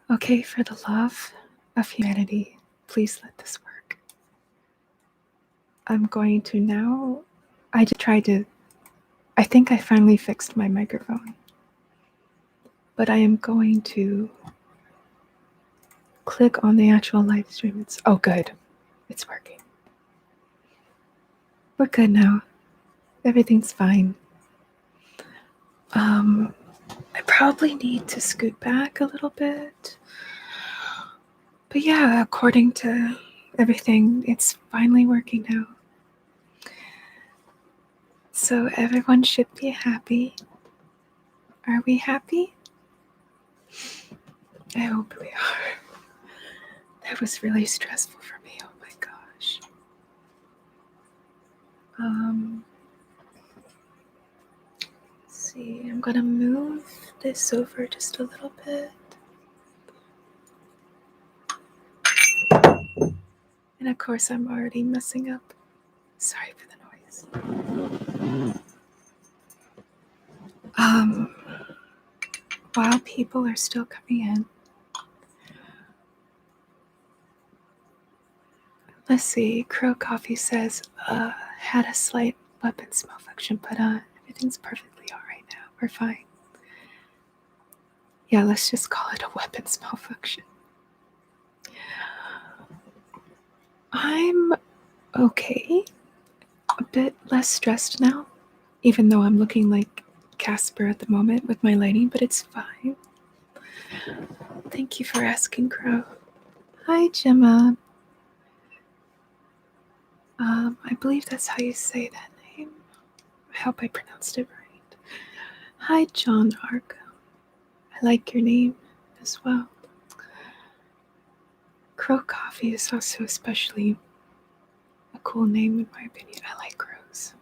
Okay, for the love of humanity, please let this work. I'm going to now, I think I finally fixed my microphone. But I am going to click on the actual live stream. Oh, good. It's working. We're good now. Everything's fine. I probably need to scoot back a little bit. But yeah, according to everything, it's finally working now. So everyone should be happy. Are we happy? I hope we are. That was really stressful for me. Oh my gosh. Let's see. I'm gonna move this over just a little bit. And of course, I'm already messing up. Sorry for the noise. While people are still coming in, let's see. Crow Coffee says, had a slight weapons malfunction, but everything's perfectly all right now. We're fine. Yeah, let's just call it a weapons malfunction. I'm okay. A bit less stressed now, even though I'm looking like Casper at the moment with my lighting, but it's fine. Thank you for asking, Crow. Hi, Gemma. I believe that's how you say that name. I hope I pronounced it right. Hi, John Arco. I like your name as well. Crow Coffee is also especially a cool name in my opinion. I like crows.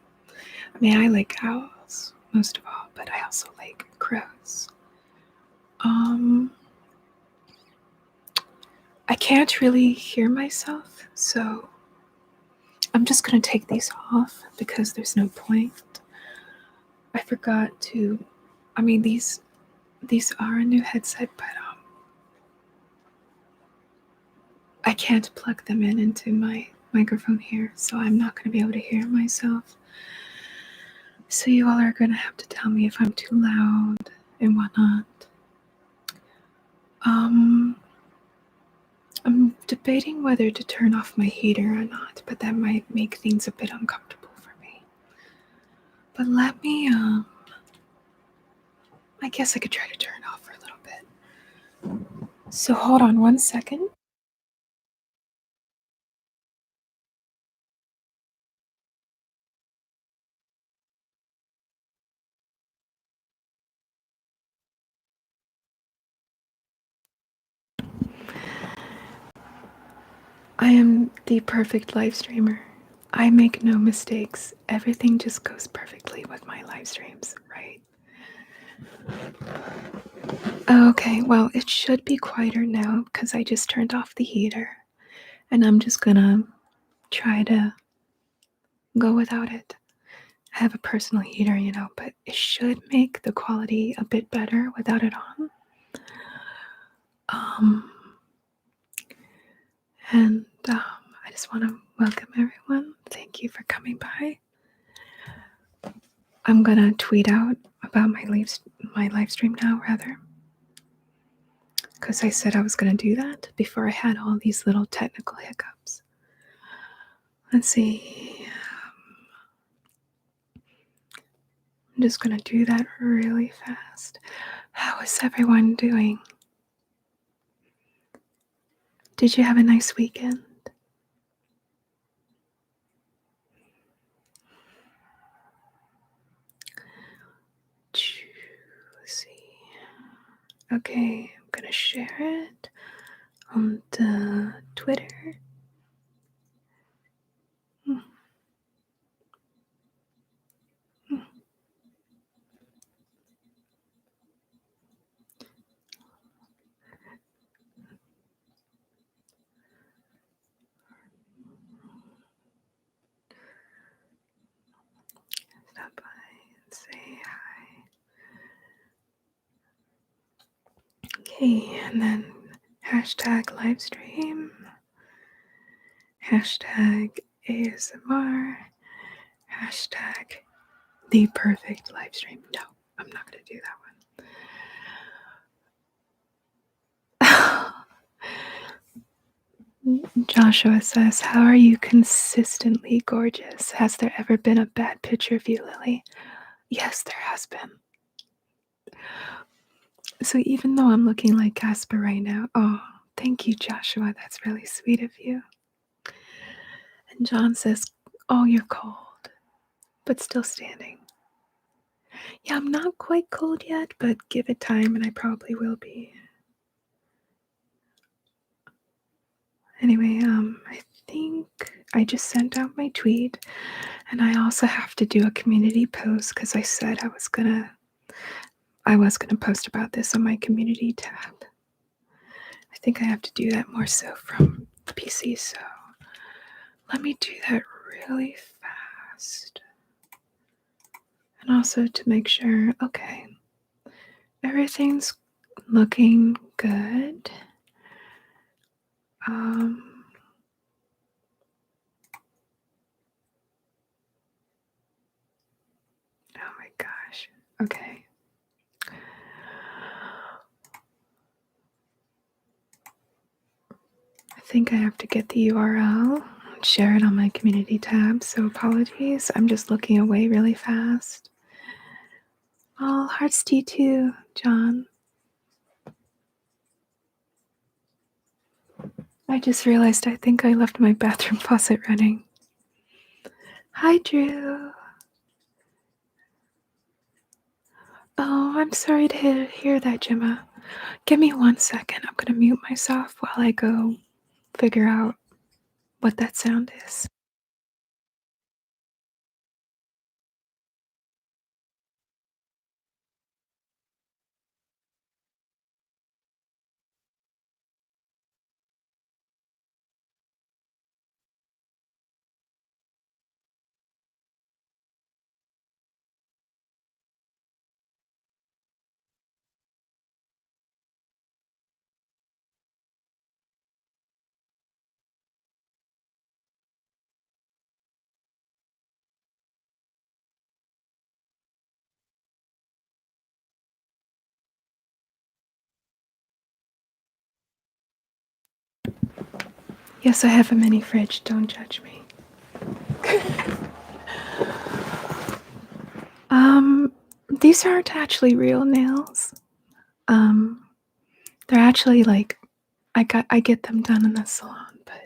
I mean, I like owls most of all, but I also like crows. I can't really hear myself, so I'm just gonna take these off because there's no point. I forgot to, I mean, these are a new headset, but I can't plug them into my microphone here, so I'm not gonna be able to hear myself. So you all are gonna have to tell me if I'm too loud and whatnot. I'm debating whether to turn off my heater or not, but that might make things a bit uncomfortable for me. But let me, I guess I could try to turn it off for a little bit. So hold on one second. I am the perfect live streamer. I make no mistakes. Everything just goes perfectly with my live streams, right? Okay, well, it should be quieter now because I just turned off the heater. And I'm just gonna try to go without it. I have a personal heater, but it should make the quality a bit better without it on. And I just want to welcome everyone. Thank you for coming by. I'm gonna tweet out about my live stream now, rather, because I said I was gonna do that before I had all these little technical hiccups. Let's see. I'm just gonna do that really fast. How is everyone doing? Did you have a nice weekend? Let's see. Okay, I'm gonna share it on the Twitter. Stop by and say hi. Okay, and then Hashtag livestream. Hashtag ASMR. Hashtag the perfect livestream. No, I'm not going to do that one. Joshua says, how are you consistently gorgeous? Has there ever been a bad picture of you, Lily? Yes, there has been. So even though I'm looking like Casper right now, oh, thank you, Joshua. That's really sweet of you. And John says, oh, you're cold, but still standing. Yeah, I'm not quite cold yet, but give it time and I probably will be. Anyway, I think I just sent out my tweet, and I also have to do a community post because I said I was gonna post about this on my community tab. I think I have to do that more so from the PC, so let me do that really fast. And also to make sure, okay, everything's looking good. Oh my gosh. Okay. I think I have to get the URL and share it on my community tab, so apologies. I'm just looking away really fast. Oh, hearts to you too, John. I just realized I think I left my bathroom faucet running. Hi, Drew. Oh, I'm sorry to hear that, Gemma. Give me 1 second. I'm going to mute myself while I go figure out what that sound is. Yes, I have a mini fridge. Don't judge me. These aren't actually real nails. They're actually like I get them done in the salon, but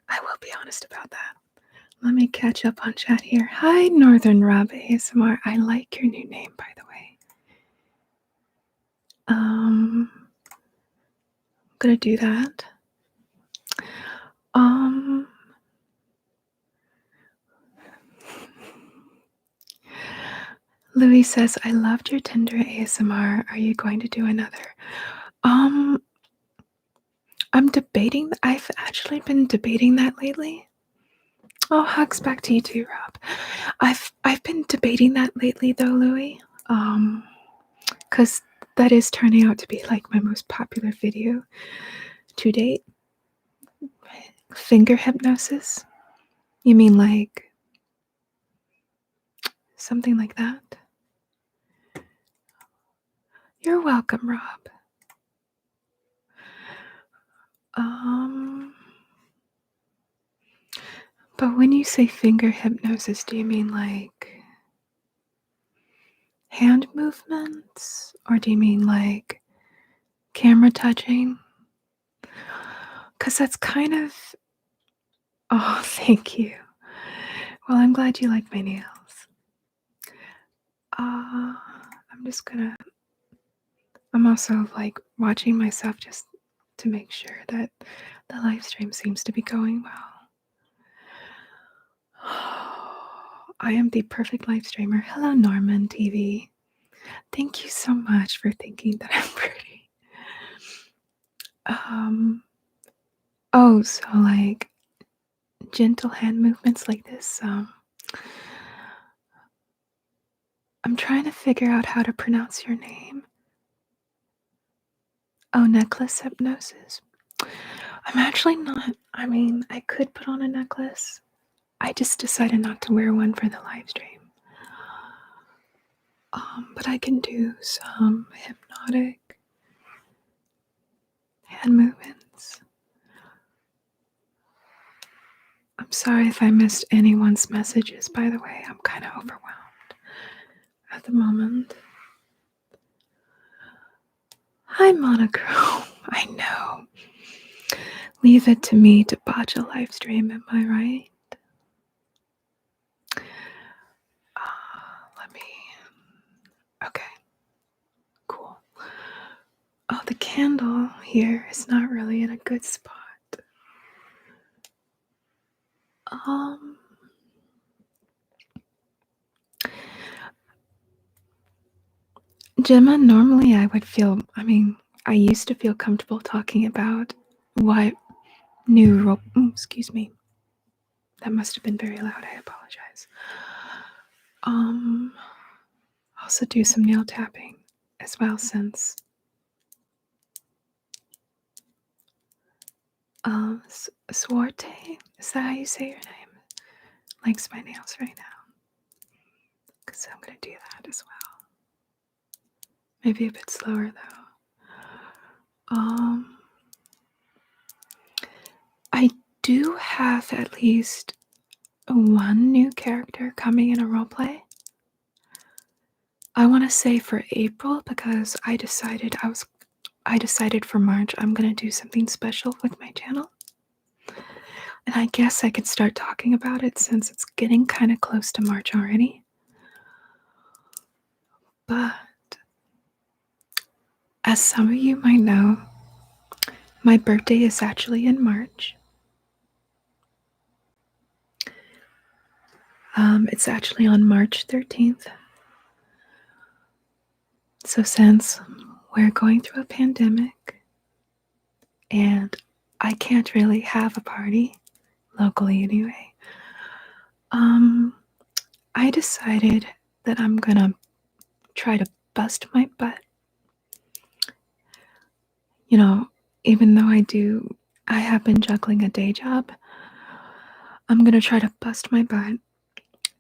I will be honest about that. Let me catch up on chat here. Hi, Northern Rob ASMR. I like your new name, by the way. I'm gonna do that. Louis says, I loved your Tinder ASMR. Are you going to do another? I'm debating. I've actually been debating that lately. Oh, hugs back to you too, Rob. I've been debating that lately though, Louis. Because that is turning out to be like my most popular video to date. Finger hypnosis. You mean like something like that? You're welcome, Rob. But when you say finger hypnosis, do you mean like hand movements? Or do you mean like camera touching? Because that's kind of... Oh, thank you. Well, I'm glad you like my nails. I'm also like watching myself just to make sure that the live stream seems to be going well. I am the perfect live streamer. Hello, Norman TV. Thank you so much for thinking that I'm pretty. So like gentle hand movements like this. I'm trying to figure out how to pronounce your name. Oh, necklace hypnosis. I'm actually not. I mean, I could put on a necklace. I just decided not to wear one for the live stream. But I can do some hypnotic hand movements. I'm sorry if I missed anyone's messages, by the way. I'm kind of overwhelmed at the moment. Hi, Monochrome. I know. Leave it to me to botch a live stream, am I right? Let me. Okay. Cool. Oh, the candle here is not really in a good spot. Gemma, normally I would feel, I used to feel comfortable talking about what new role, excuse me. That must have been very loud, I apologize. Also do some nail tapping as well, since Swarte, is that how you say your name? Likes my nails right now. So I'm gonna do that as well. Maybe a bit slower though. I do have at least one new character coming in a roleplay. I want to say for April, because I decided for March I'm gonna do something special with my channel. And I guess I could start talking about it since it's getting kind of close to March already. But as some of you might know, my birthday is actually in March. It's actually on March 13th. So since we're going through a pandemic and I can't really have a party, locally anyway, I decided that I'm gonna try to bust my butt. You know, even though I have been juggling a day job, I'm gonna try to bust my butt,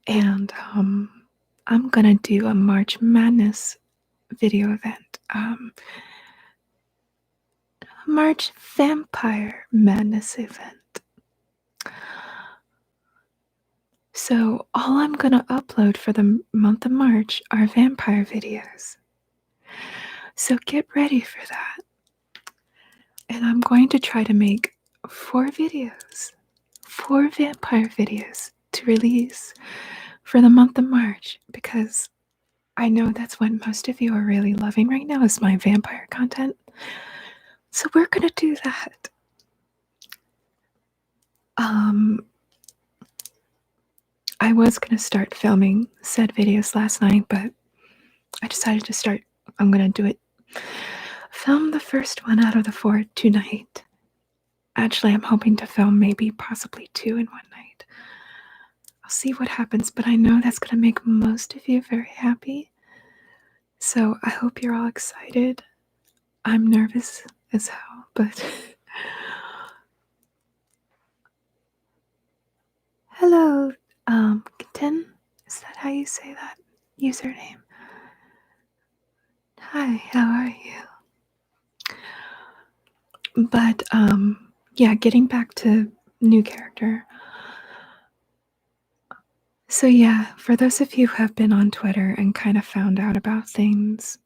and I'm gonna do a March Madness video event. March Vampire Madness event. So all I'm gonna upload for the month of March are vampire videos. So get ready for that. And I'm going to try to make 4 vampire videos to release for the month of March, because I know that's what most of you are really loving right now is my vampire content. So we're gonna do that. I was gonna start filming said videos last night, but I decided I'm gonna do it. Film the first one out of the 4 tonight. Actually, I'm hoping to film maybe possibly 2 in one night. I'll see what happens, but I know that's gonna make most of you very happy. So I hope you're all excited. I'm nervous as hell, but hello, Kitten. Is that how you say that username? Hi, how are you? But yeah, getting back to new character. So yeah, for those of you who have been on Twitter and kind of found out about things,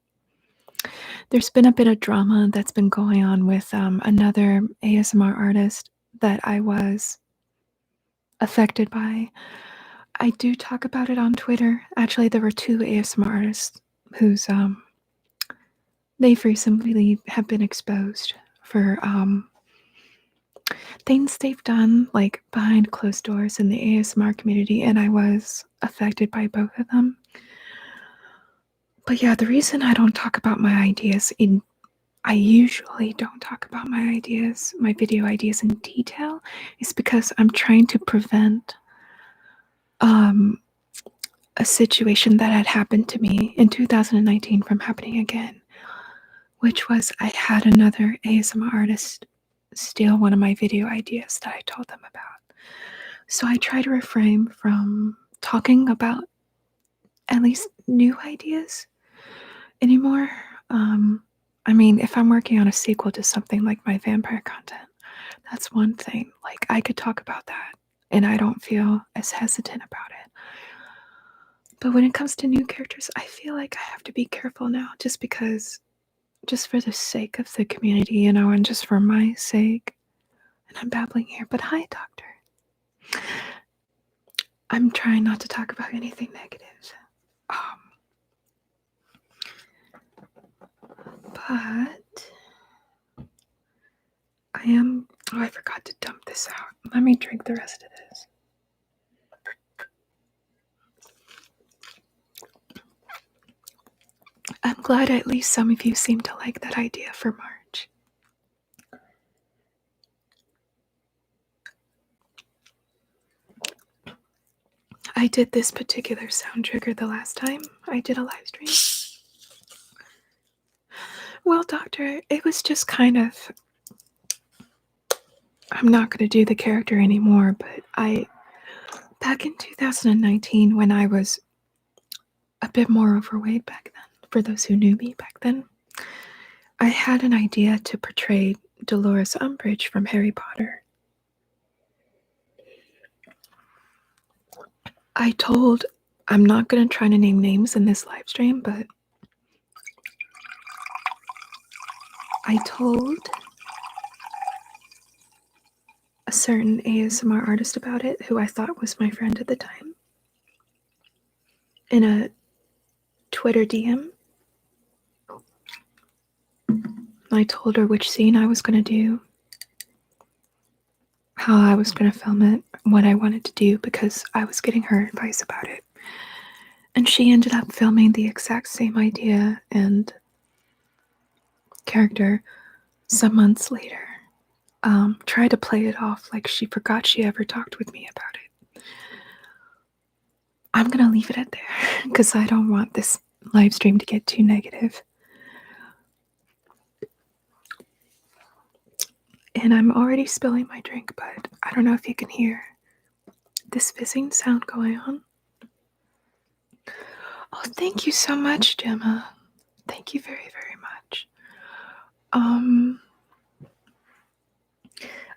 there's been a bit of drama that's been going on with another ASMR artist that I was affected by. I do talk about it on Twitter. Actually, there were 2 ASMR artists whose they've recently have been exposed for things they've done like behind closed doors in the ASMR community, and I was affected by both of them. But yeah, the reason I don't talk about my ideas I usually don't talk about my video ideas in detail, is because I'm trying to prevent a situation that had happened to me in 2019 from happening again. which was I had another ASMR artist steal one of my video ideas that I told them about. So I try to refrain from talking about at least new ideas anymore. I mean, if I'm working on a sequel to something like my vampire content, that's one thing. Like, I could talk about that and I don't feel as hesitant about it. But when it comes to new characters, I feel like I have to be careful now just because, just for the sake of the community, you know, and just for my sake. And I'm babbling here, but hi, Doctor. I'm trying not to talk about anything negative. But I am. Oh, I forgot to dump this out. Let me drink the rest of this. I'm glad at least some of you seem to like that idea for March. I did this particular sound trigger the last time I did a live stream. Well, Doctor, it was just kind of. I'm not going to do the character anymore, but back in 2019, when I was a bit more overweight back then, for those who knew me back then, I had an idea to portray Dolores Umbridge from Harry Potter. I'm not going to try to name names in this live stream, but I told a certain ASMR artist about it, who I thought was my friend at the time, in a Twitter DM. I told her which scene I was going to do, how I was going to film it, what I wanted to do, because I was getting her advice about it. And she ended up filming the exact same idea and character some months later. Tried to play it off like she forgot she ever talked with me about it. I'm gonna leave it at there because I don't want this live stream to get too negative. And I'm already spilling my drink, but I don't know if you can hear this fizzing sound going on. Oh, thank you so much, Gemma. Thank you very, very much.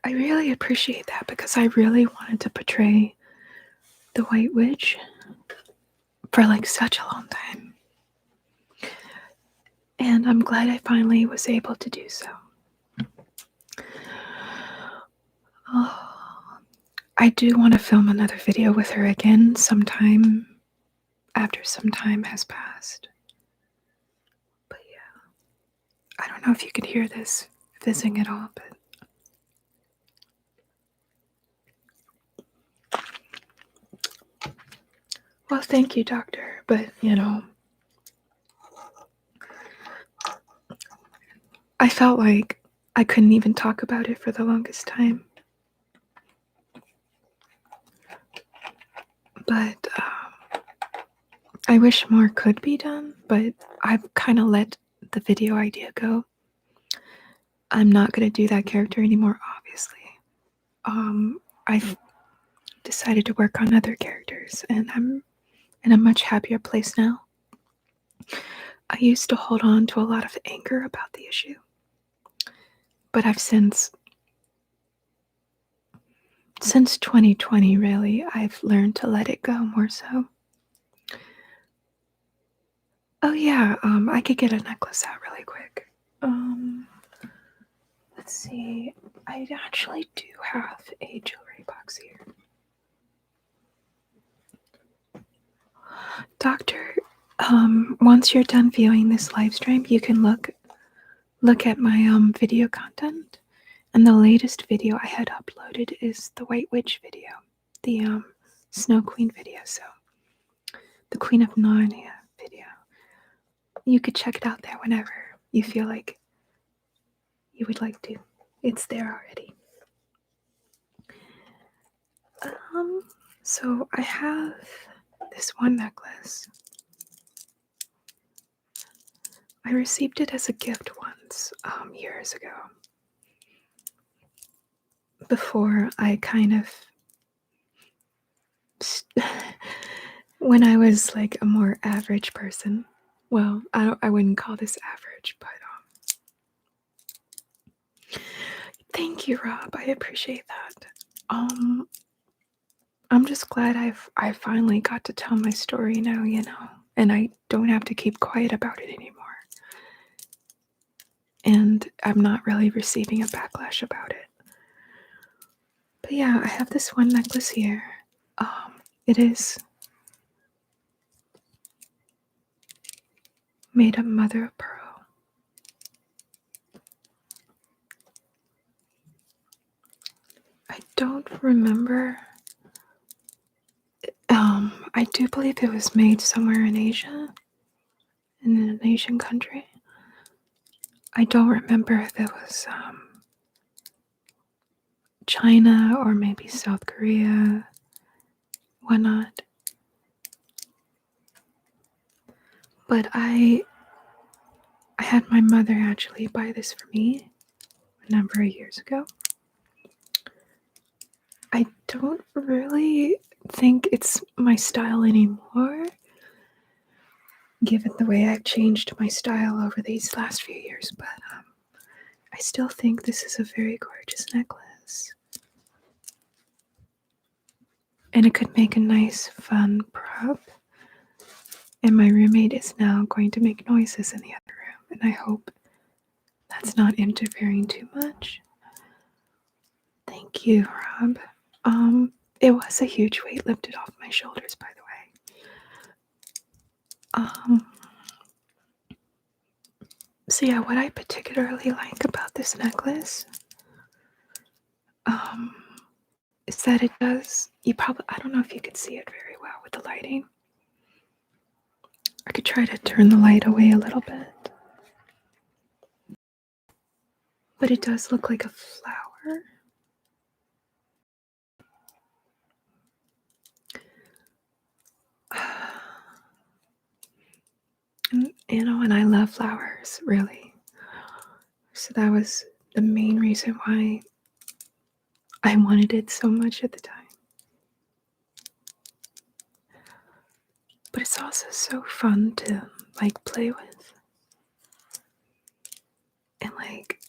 I really appreciate that because I really wanted to portray the White Witch for like such a long time. And I'm glad I finally was able to do so. Oh, I do want to film another video with her again sometime after some time has passed. But yeah, I don't know if you could hear this fizzing at all, but well, thank you, Doctor. But, you know, I felt like I couldn't even talk about it for the longest time. But I wish more could be done, but I've kind of let the video idea go. I'm not going to do that character anymore, obviously. I've decided to work on other characters, and I'm in a much happier place now. I used to hold on to a lot of anger about the issue, but I've since 2020, really, I've learned to let it go more so. Oh yeah, I could get a necklace out really quick. Let's see, I actually do have a jewelry box here. Doctor, once you're done viewing this live stream, you can look at my video content. And the latest video I had uploaded is the White Witch video, the Snow Queen video, so the Queen of Narnia video. You could check it out there whenever you feel like you would like to. It's there already. So I have this one necklace. I received it as a gift once. once years ago, before I kind of when I was like a more average person. Well, I wouldn't call this average, but thank you, Rob. I appreciate that. I'm just glad I finally got to tell my story now, and I don't have to keep quiet about it anymore. And I'm not really receiving a backlash about it. But yeah, I have this one necklace here. It is made of mother of pearl. I don't remember. I do believe it was made somewhere in Asia, in an Asian country. I don't remember if it was China or maybe South Korea, whatnot. But I had my mother actually buy this for me a number of years ago. I don't really think it's my style anymore, given the way I've changed my style over these last few years, but I still think this is a very gorgeous necklace. And it could make a nice, fun prop. And my roommate is now going to make noises in the other room, and I hope that's not interfering too much. Thank you, Rob. It was a huge weight lifted off my shoulders, by the way. So yeah, what I particularly like about this necklace, is that it does, I don't know if you could see it very well with the lighting. I could try to turn the light away a little bit. But it does look like a flower. And I love flowers, really. So that was the main reason why I wanted it so much at the time. But it's also so fun to like play with. And like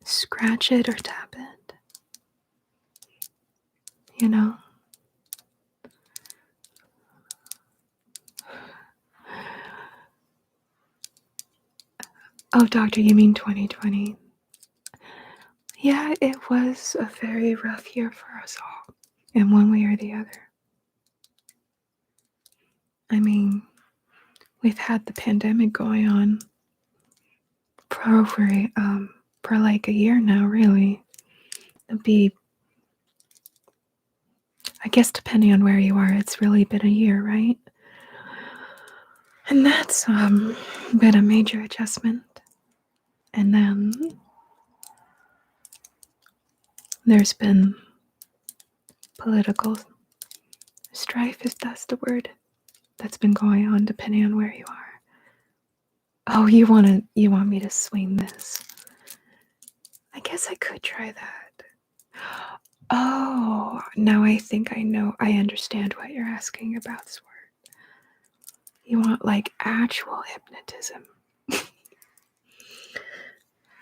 scratch it or tap it. You know? Oh, doctor, you mean 2020? Yeah, it was a very rough year for us all, in one way or the other. I mean, we've had the pandemic going on for like a year now, really. It'd be, I guess, depending on where you are, it's really been a year, right? And that's been a major adjustment. And then there's been political strife, if that's the word, that's been going on depending on where you are. Oh, you want me to swing this? I guess I could try that. Oh, now I think I understand what you're asking about, Sword. You want like actual hypnotism.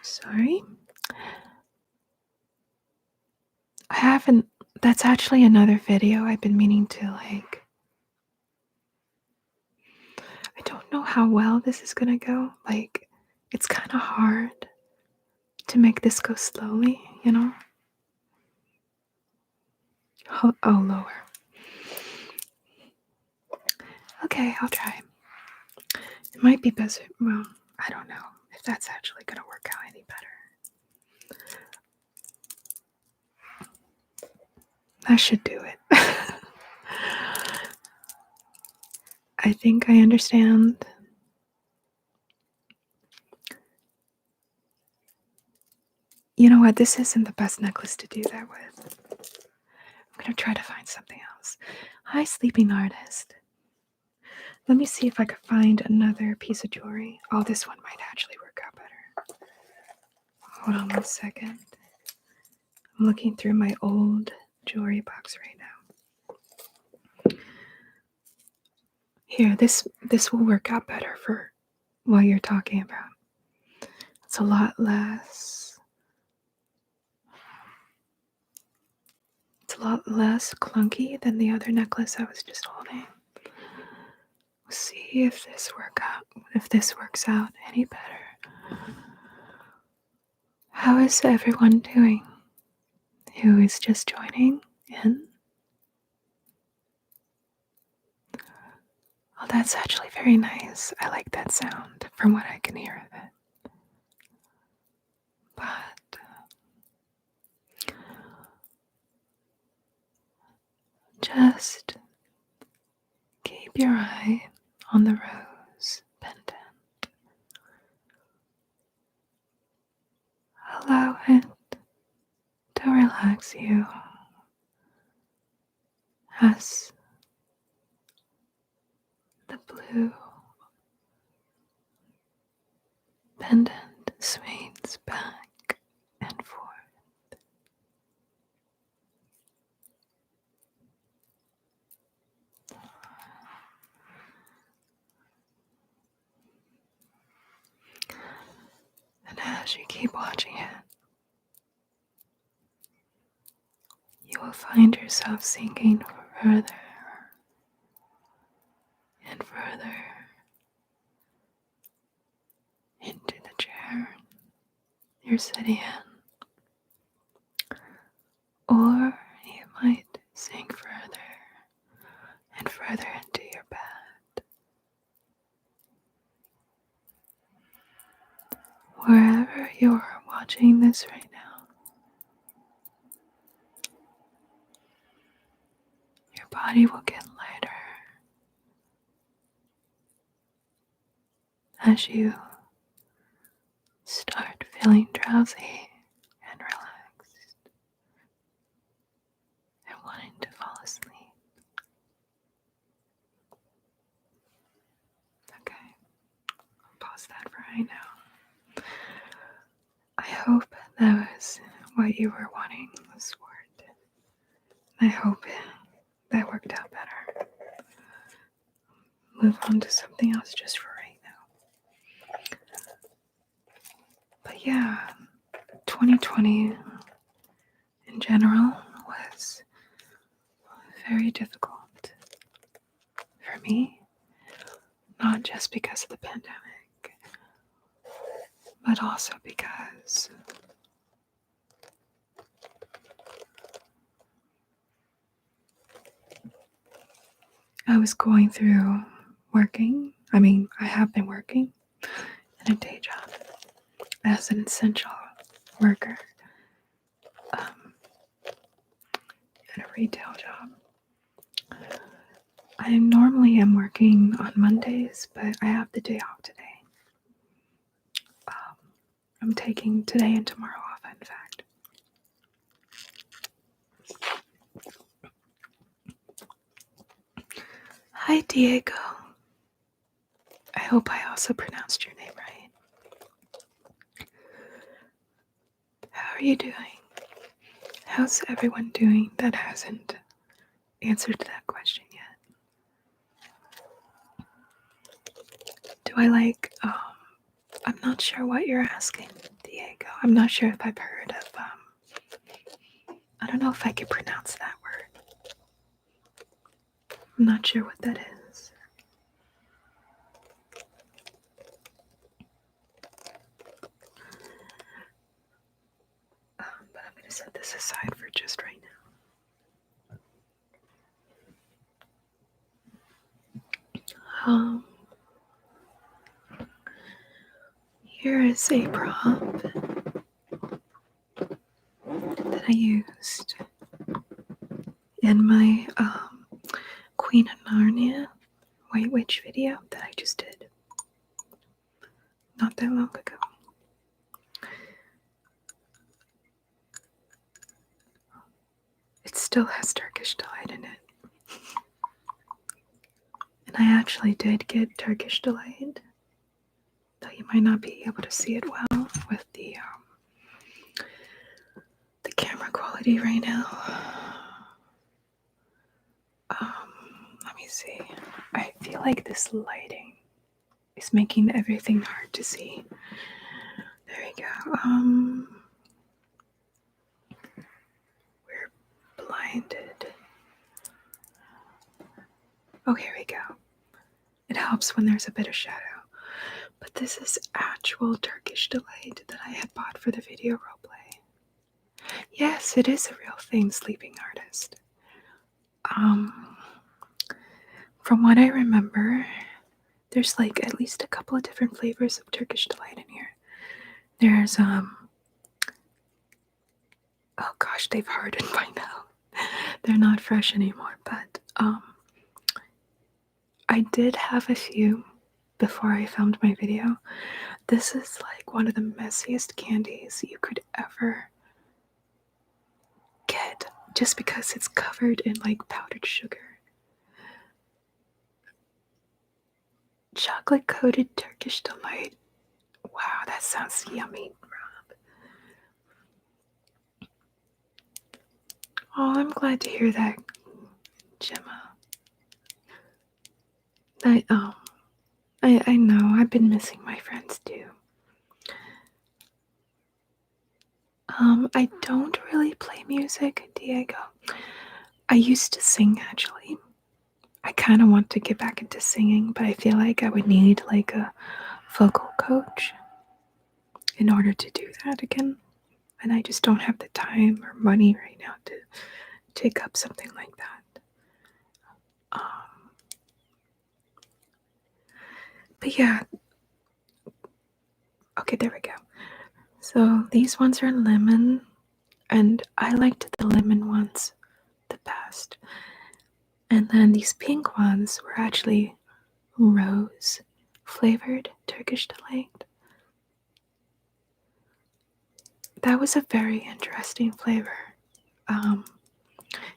Sorry? I haven't, that's actually another video I've been meaning to like. I don't know how well this is gonna go. Like, it's kind of hard to make this go slowly, you know? Oh, lower. Okay, I'll try. It might be better. Well, I don't know if that's actually gonna work out any better. That should do it. I think I understand. You know what? This isn't the best necklace to do that with. I'm gonna try to find something else. Hi, sleeping artist. Let me see if I could find another piece of jewelry. Oh, this one might actually work out better. Hold on 1 second. I'm looking through my old jewelry box right now. Here, this will work out better for what you're talking about. It's a lot less. It's a lot less clunky than the other necklace I was just holding. We'll see if this works out any better. How is everyone doing? Who is just joining in? Oh, that's actually very nice. I like that sound from what I can hear of it. But just keep your eye on the rose pendant. Allow it to relax you as the blue pendant swings back and forth. And as you keep watching it, you will find yourself sinking further and further into the chair you're sitting in. Or you might sink further and further into your bed. Wherever you're watching this right now, your body will get lighter as you start feeling drowsy and relaxed and wanting to fall asleep. Okay, I'll pause that for right now. I hope that was what you were wanting, the sword. I hope that worked out better. Move on to something else just for right now. But yeah, 2020 in general was very difficult for me, not just because of the pandemic, but also because I was going through working. I have been working in a day job as an essential worker in a retail job. I normally am working on Mondays, but I have the day off today. I'm taking today and tomorrow off, in fact. Hi, Diego. I hope I also pronounced your name right. How are you doing? How's everyone doing that hasn't answered that question yet? Do I I'm not sure what you're asking, Diego. I'm not sure if I've heard of, I don't know if I can pronounce that word. I'm not sure what that is. But I'm going to set this aside for just right now. Here is a prop that I used in my Queen of Narnia White Witch video that I just did not that long ago. It still has Turkish delight in it. And And I actually did get Turkish Delight, though you might not be able to see it well with the camera quality right now. Let me see. I feel like this lighting is making everything hard to see. There we go. We're blinded. Oh, here we go. It helps when there's a bit of shadow. But this is actual Turkish Delight that I had bought for the video roleplay. Yes, it is a real thing, Sleeping Artist. From what I remember, there's like at least a couple of different flavors of Turkish Delight in here. There's oh gosh, they've hardened by now. They're not fresh anymore, but I did have a few before I filmed my video. This is like one of the messiest candies you could ever get, just because it's covered in like powdered sugar. Chocolate coated Turkish Delight. Wow, that sounds yummy, Rob. Oh, I'm glad to hear that, Gemma. I know, I've been missing my friends too. I don't really play music, Diego. I used to sing, actually. I kind of want to get back into singing, but I feel like I would need like a vocal coach in order to do that again. And I just don't have the time or money right now to take up something like that. But yeah. Okay, there we go. So these ones are lemon, and I liked the lemon ones the best. And then these pink ones were actually rose flavored Turkish Delight. That was a very interesting flavor.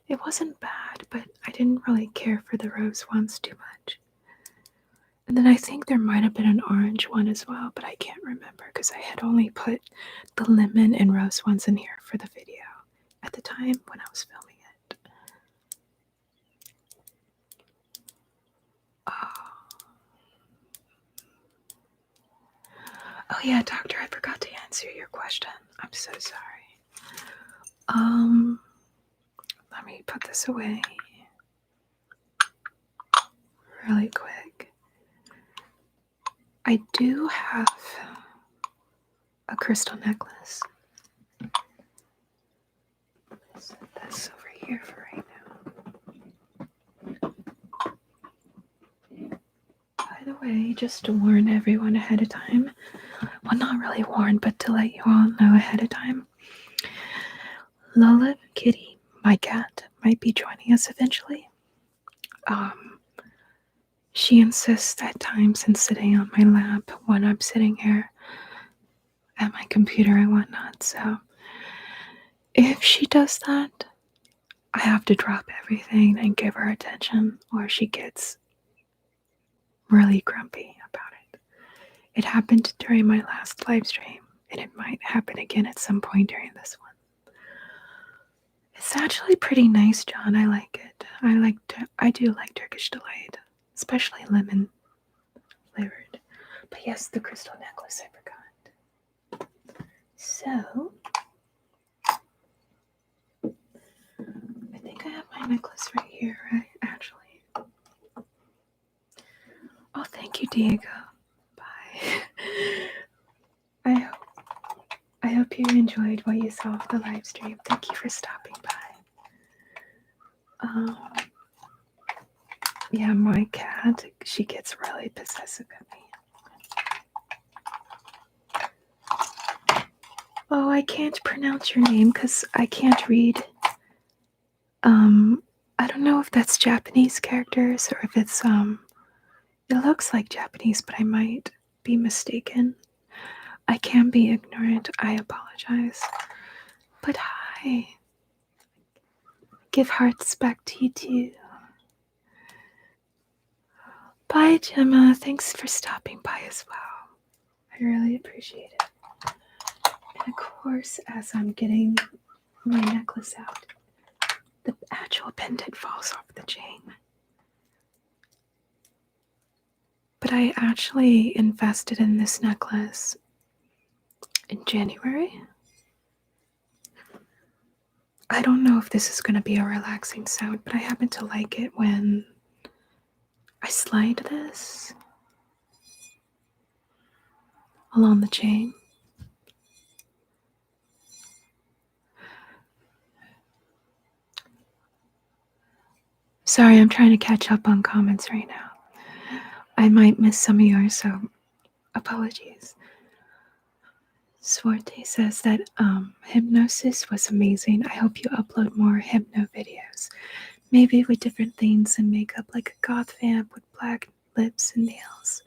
It wasn't bad, but I didn't really care for the rose ones too much. And then I think there might have been an orange one as well, but I can't remember because I had only put the lemon and rose ones in here for the video at the time when I was filming it. Oh yeah, doctor, I forgot to answer your question. I'm so sorry. Let me put this away really quick. I do have a crystal necklace. Set this over here for right now. By the way, just to warn everyone ahead of time, well, not really warn, but to let you all know ahead of time, Lola Kitty, my cat, might be joining us eventually. She insists at times in sitting on my lap when I'm sitting here at my computer and whatnot, so if she does that, I have to drop everything and give her attention, or she gets really grumpy about it. It happened during my last live stream, and it might happen again at some point during this one. It's actually pretty nice, John. I like it. I do like Turkish Delight, especially lemon flavored. But yes, the crystal necklace, I forgot. So, I think I have my necklace right here, right? Actually. Oh, thank you, Diego. Bye. I hope you enjoyed what you saw of the live stream. Thank you for stopping by. Yeah, my cat, she gets really possessive at me. Oh, I can't pronounce your name because I can't read. I don't know if that's Japanese characters or if it's, it looks like Japanese, but I might be mistaken. I can be ignorant. I apologize. But hi. Give hearts back to you too. Bye, Gemma. Thanks for stopping by as well. I really appreciate it. And of course, as I'm getting my necklace out, the actual pendant falls off the chain. But I actually invested in this necklace in January. I don't know if this is going to be a relaxing sound, but I happen to like it when I slide this along the chain. Sorry, I'm trying to catch up on comments right now. I might miss some of yours, so apologies. Swarte says that hypnosis was amazing. I hope you upload more hypno videos. Maybe with different themes and makeup, like a goth vamp with black lips and nails.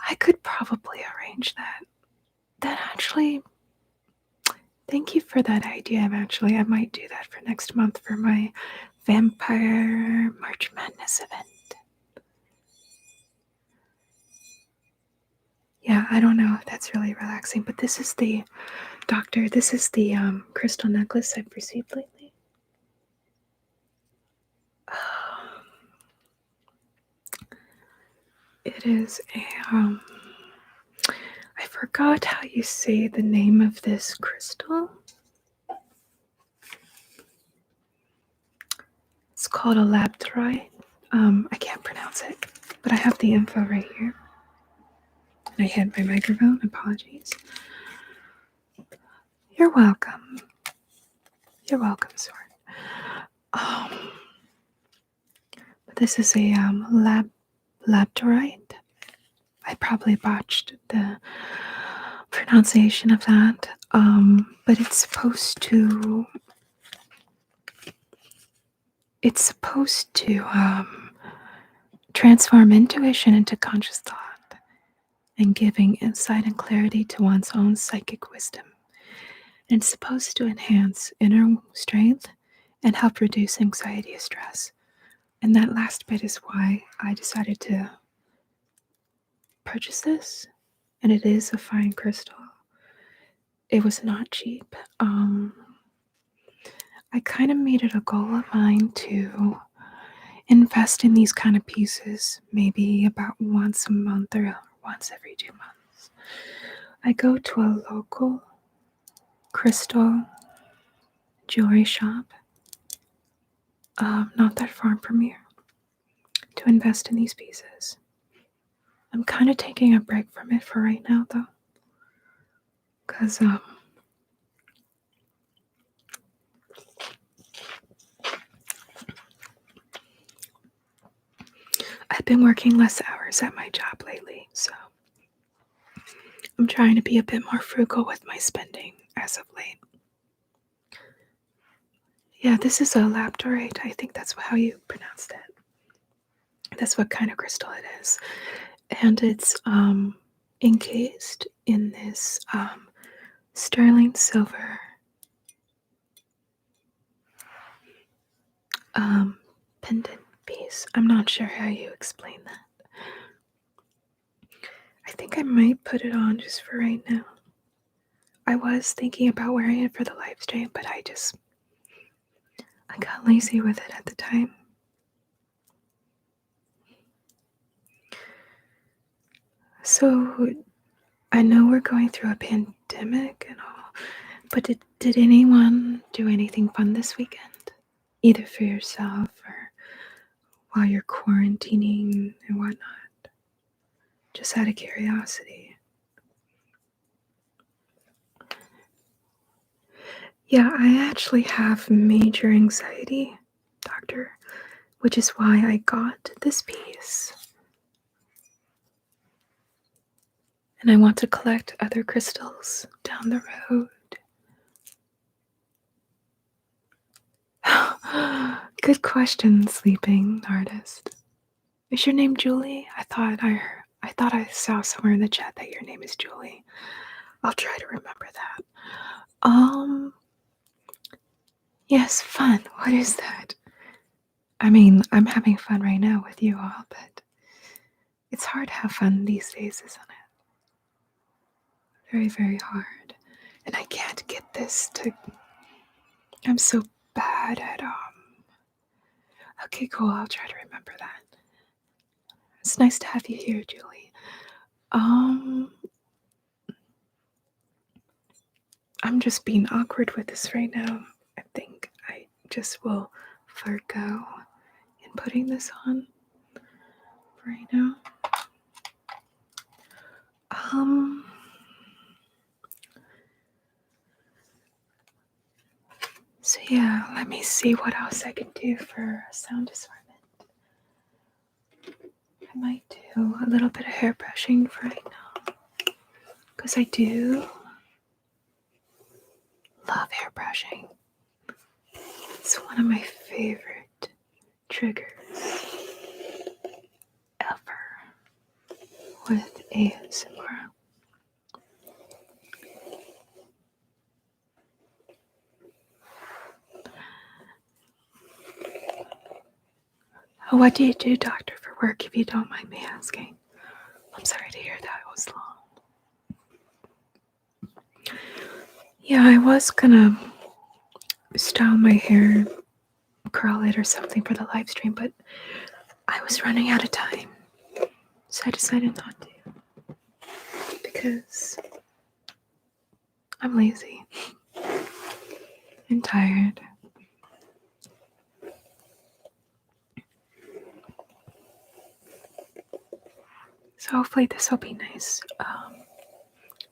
I could probably arrange that. That actually, thank you for that idea. I might do that for next month for my Vampire March Madness event. Yeah, I don't know if that's really relaxing, but this is the crystal necklace I've received lately. It is I forgot how you say the name of this crystal. It's called a labradorite. I can't pronounce it, but I have the info right here. And I hit my microphone. Apologies. You're welcome. You're welcome, Sword. But this is a labradorite. I probably botched the pronunciation of that. But it's supposed to transform intuition into conscious thought and giving insight and clarity to one's own psychic wisdom. And it's supposed to enhance inner strength and help reduce anxiety and stress. And that last bit is why I decided to purchase this. And it is a fine crystal. It was not cheap. I kind of made it a goal of mine to invest in these kind of pieces, maybe about once a month or once every 2 months. I go to a local crystal jewelry shop, not that far from here, to invest in these pieces. I'm kind of taking a break from it for right now, though, because I've been working less hours at my job lately, so I'm trying to be a bit more frugal with my spending as of late. Yeah, this is a labradorite. I think that's how you pronounced it. That's what kind of crystal it is. And it's encased in this sterling silver pendant piece. I'm not sure how you explain that. I think I might put it on just for right now. I was thinking about wearing it for the live stream, but I got lazy with it at the time. So I know we're going through a pandemic and all, but did anyone do anything fun this weekend? Either for yourself or while you're quarantining and whatnot? Just out of curiosity. Yeah, I actually have major anxiety, doctor, which is why I got this piece. And I want to collect other crystals down the road. Good question, sleeping artist. Is your name Julie? I thought I saw somewhere in the chat that your name is Julie. I'll try to remember that. Yes, fun. What is that? I mean, I'm having fun right now with you all, but It's hard to have fun these days, isn't it? Very, very hard. And I can't get this to... I'm so bad at, Okay, cool, I'll try to remember that. It's nice to have you here, Julie. I'm just being awkward with this right now. I think I just will forgo in putting this on right now. So yeah, let me see what else I can do for sound assortment. I might do a little bit of hair brushing for right now, because I do love hair brushing. It's one of my favorite triggers ever with ASMR. What do you do, doctor, for work, if you don't mind me asking? I'm sorry to hear that was long. Yeah, I was gonna style my hair, curl it or something for the live stream, but I was running out of time, so I decided not to, because I'm lazy and tired. So hopefully this will be nice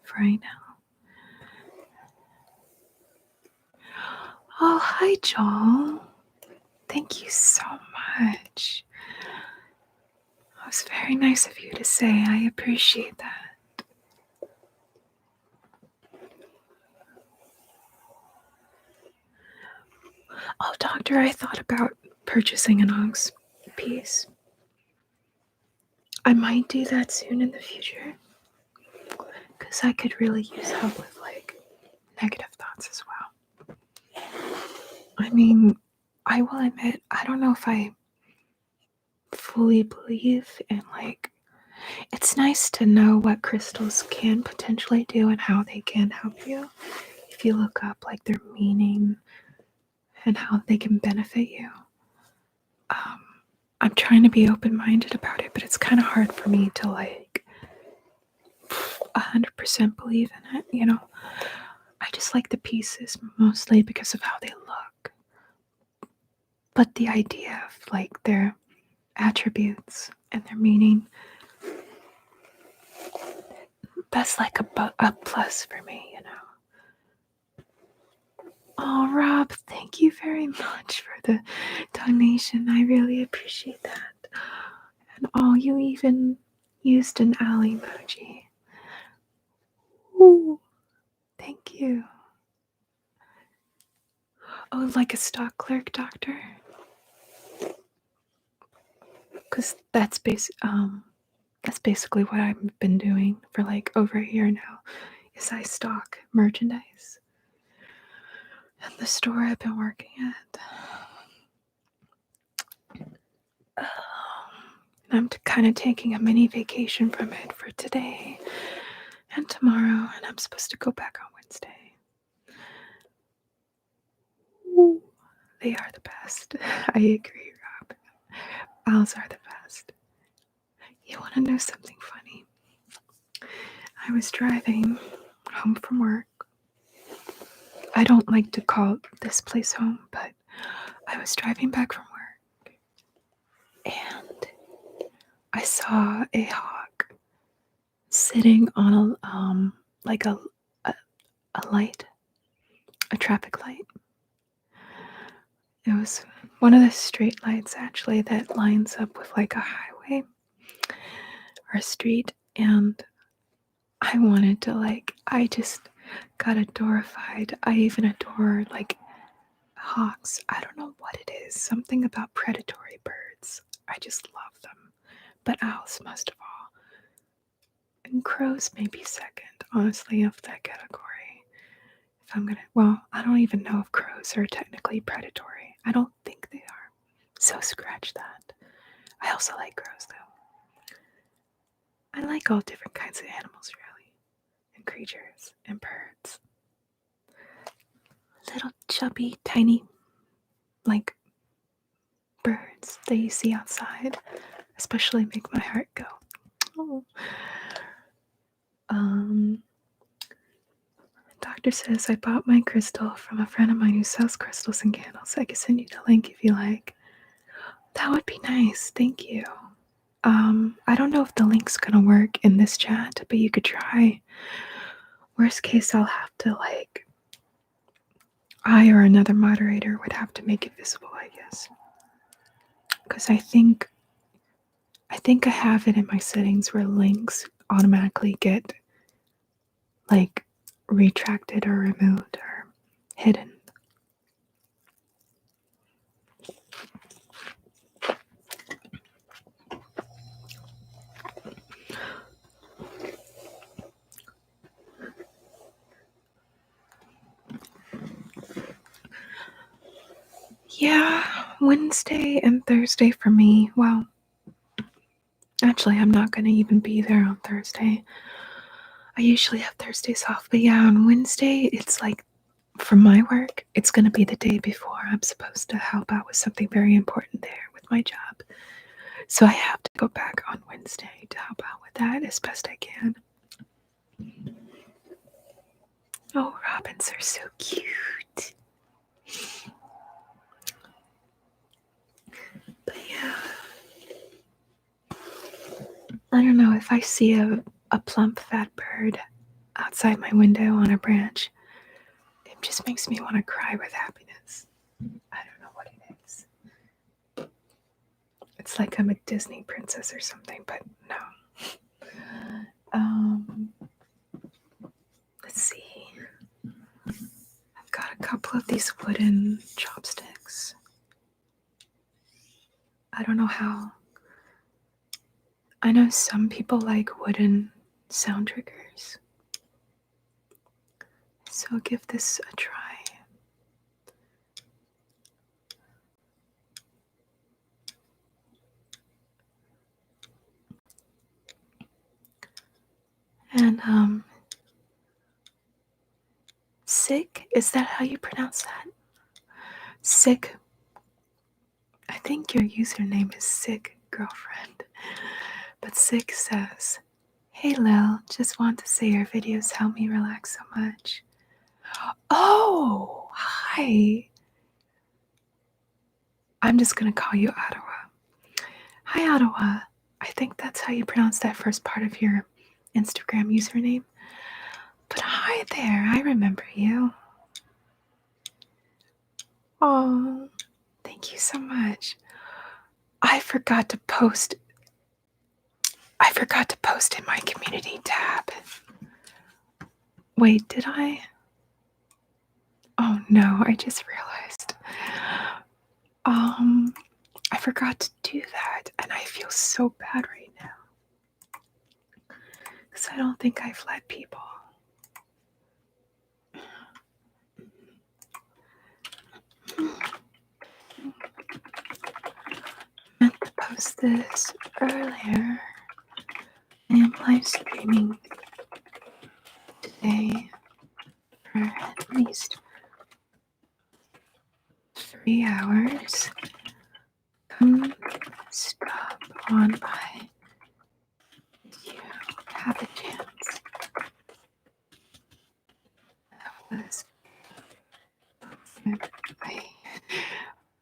for right now. Oh, hi, Joel. Thank you so much. It was very nice of you to say. I appreciate that. Oh, doctor, I thought about purchasing an ox piece. I might do that soon in the future, because I could really use help with, like, negative thoughts as well. I mean, I will admit, I don't know if I fully believe in, like, it's nice to know what crystals can potentially do and how they can help you if you look up, like, their meaning and how they can benefit you. I'm trying to be open-minded about it, but it's kind of hard for me to, like, 100% believe in it, you know? I just like the pieces mostly because of how they look. But the idea of, like, their attributes and their meaning, that's like a plus for me, you know? Oh, Rob, thank you very much for the donation. I really appreciate that. And oh, you even used an owl emoji. Ooh, thank you. Oh, like a stock clerk, doctor? Because that's basically what I've been doing for like over a year now, is I stock merchandise at the store I've been working at. And I'm kind of taking a mini vacation from it for today and tomorrow, and I'm supposed to go back on Wednesday. Ooh, they are the best. I agree, Rob. Owls are the best. You want to know something funny? I was driving home from work. I don't like to call this place home, but I was driving back from work and I saw a hawk sitting on like a light, a traffic light. It was one of the street lights actually that lines up with like a highway or a street, and I wanted to, like, I just got adorified. I even adore, like, hawks. I don't know what it is. Something about predatory birds. I just love them. But owls most of all. And crows maybe second, honestly, of that category. If I'm gonna, well, I don't even know if crows are technically predatory. I don't think they are. So scratch that. I also like crows though. I like all different kinds of animals, really, and creatures and birds. Little chubby, tiny, like birds that you see outside, especially make my heart go. Oh. Doctor says I bought my crystal from a friend of mine who sells crystals and candles. I can send you the link if you like. That would be nice. Thank you. I don't know if the link's gonna work in this chat, but you could try. Worst case, I'll have to I or another moderator would have to make it visible, I guess. Because I think I have it in my settings where links automatically get retracted or removed or hidden. Yeah, Wednesday and Thursday for me. Well, actually, I'm not going to even be there on Thursday. I usually have Thursdays off, but yeah, on Wednesday, it's for my work, it's going to be the day before I'm supposed to help out with something very important there with my job. So I have to go back on Wednesday to help out with that as best I can. Oh, robins are so cute. But yeah, I don't know, if I see a plump fat bird outside my window on a branch, it just makes me want to cry with happiness. I don't know what it is. It's like I'm a Disney princess or something, but no. Let's see. I've got a couple of these wooden chopsticks. I don't know how. I know some people like wooden sound triggers. So I'll give this a try. And Sick, is that how you pronounce that? Sick. I think your username is Sick Girlfriend. But Sick says, "Hey Lil, just want to say your videos help me relax so much." Oh, hi. I'm just gonna call you Ottawa. Hi Ottawa. I think that's how you pronounce that first part of your Instagram username. But hi there, I remember you. Oh, thank you so much. I forgot to post in my community tab. Wait, did I? Oh no, I just realized. I forgot to do that, and I feel so bad right now. Because I don't think I've let people. I meant to post this earlier. I am live streaming today for at least 3 hours. Come stop on by if you have a chance.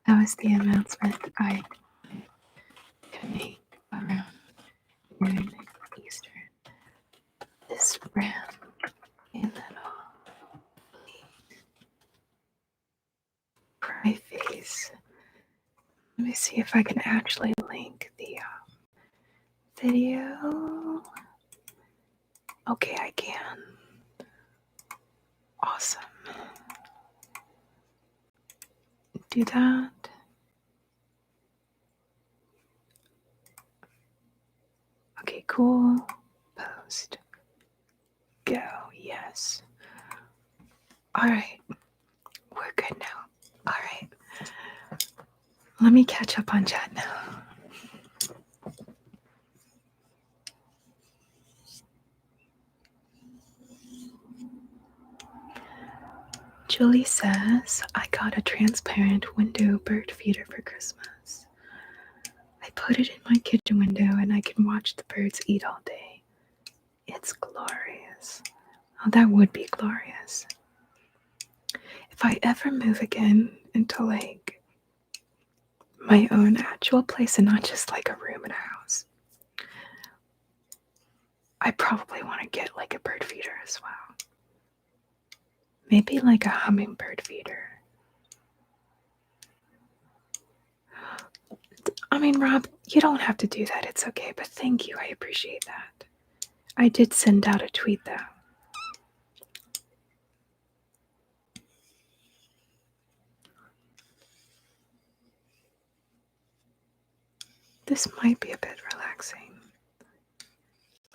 That was the announcement I can make around noon Eastern. This brand a little cry face. Let me see if I can actually link the video. Okay, I can. Awesome. Do that. Okay, cool. Post. Go. Yes. All right. We're good now. All right. Let me catch up on chat now. Julie says, I got a transparent window bird feeder for Christmas. I put it in my kitchen window and I can watch the birds eat all day. It's glorious. Oh, that would be glorious. If I ever move again into like my own actual place and not just like a room in a house, I probably want to get like a bird feeder as well. Maybe like a hummingbird feeder. I mean, Rob, you don't have to do that. It's okay, but thank you. I appreciate that. I did send out a tweet though. This might be a bit relaxing.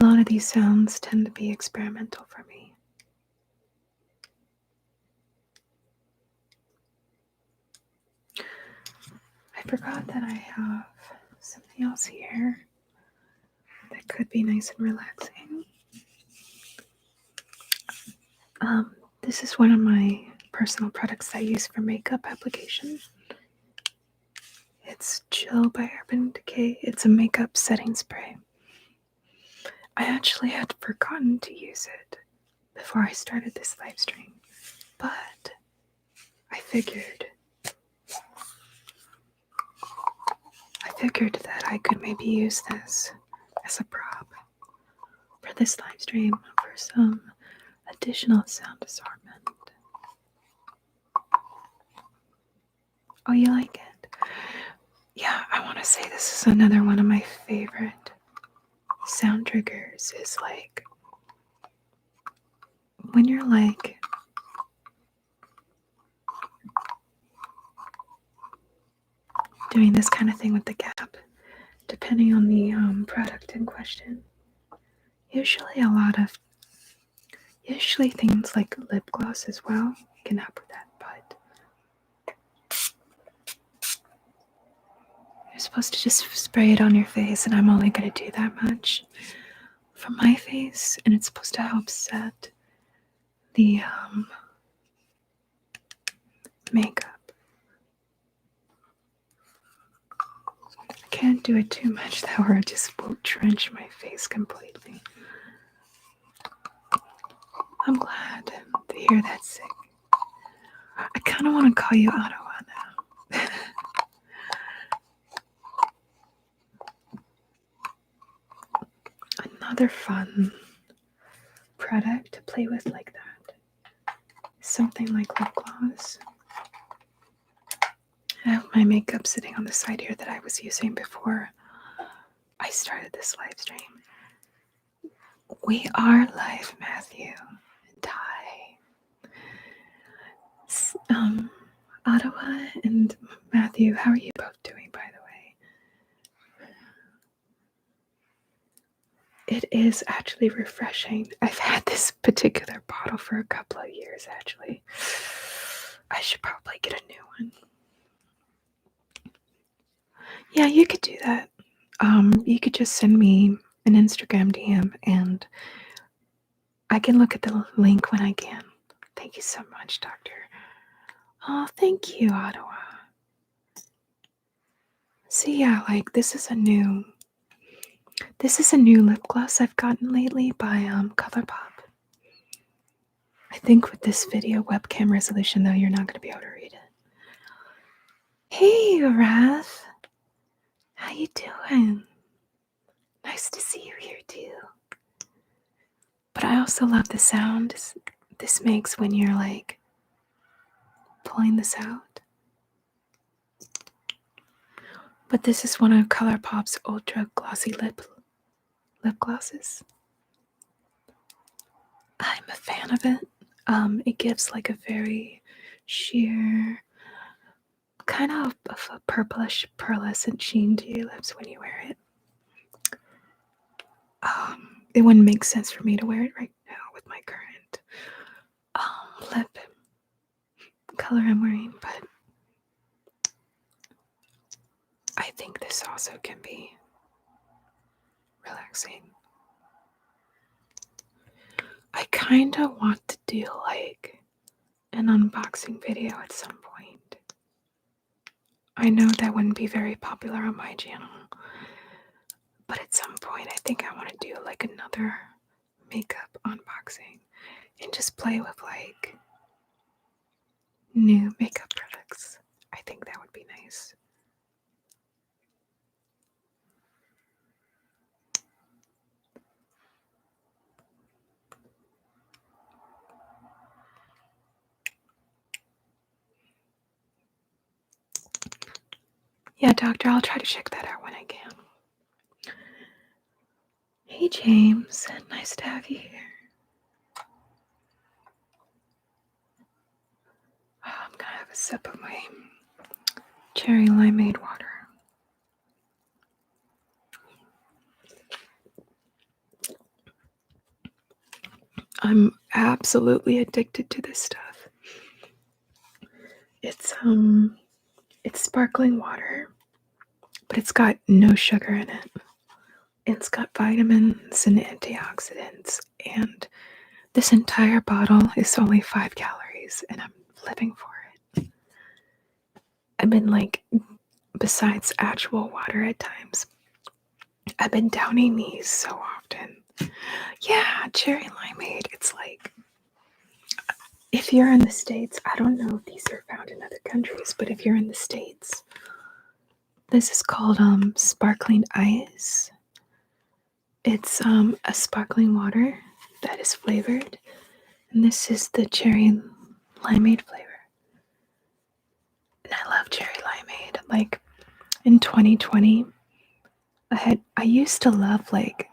A lot of these sounds tend to be experimental for me. I forgot that I have something else here that could be nice and relaxing. This is one of my personal products I use for makeup application. It's Chill by Urban Decay. It's a makeup setting spray. I actually had forgotten to use it before I started this live stream, but I figured that I could maybe use this as a prop for this live stream for some additional sound assortment. Oh, you like it? Yeah, I want to say this is another one of my favorite sound triggers is like when you're like doing this kind of thing with the gap, depending on the product in question. Usually things like lip gloss as well can help with that, but you're supposed to just spray it on your face, and I'm only going to do that much for my face, and it's supposed to help set the makeup. I can't do it too much though, or it just will drench my face completely. I'm glad to hear that sick. I kind of want to call you Ottawa now. Another fun product to play with like that. Something like lip gloss. I have my makeup sitting on the side here that I was using before I started this live stream. We are live, Matthew and Ty. Ottawa and Matthew, how are you both doing, by the way? It is actually refreshing. I've had this particular bottle for a couple of years, actually. I should probably get a new one. Yeah, you could do that. You could just send me an Instagram DM and I can look at the link when I can. Thank you so much, Doctor. Oh, thank you, Ottawa. See, yeah, like this is a new lip gloss I've gotten lately by ColourPop. I think with this video webcam resolution, though, you're not going to be able to read it. Hey, Wrath. How you doing? Nice to see you here, too. But I also love the sound this makes when you're, like, pulling this out. But this is one of ColourPop's ultra glossy lip glosses. I'm a fan of it. It gives, like, a very sheer, kind of a purplish pearlescent sheen to your lips when you wear it. It wouldn't make sense for me to wear it right now with my current lip color I'm wearing, but I think this also can be relaxing. I kind of want to do like an unboxing video at some point. I know that wouldn't be very popular on my channel, but at some point I think I want to do like another makeup unboxing and just play with like new makeup products. I think that would be nice. Yeah, doctor, I'll try to check that out when I can. Hey, James. Nice to have you here. Oh, I'm going to have a sip of my cherry limeade water. I'm absolutely addicted to this stuff. It's sparkling water, but it's got no sugar in it. It's got vitamins and antioxidants, and this entire bottle is only 5 calories, and I'm living for it. I've been like, besides actual water at times, I've been downing these so often. Yeah, cherry limeade. It's like, if you're in the States, I don't know if these are found in other countries, but if you're in the States, this is called sparkling ice. It's a sparkling water that is flavored, and this is the cherry limeade flavor. And I love cherry limeade. Like in 2020, I used to love like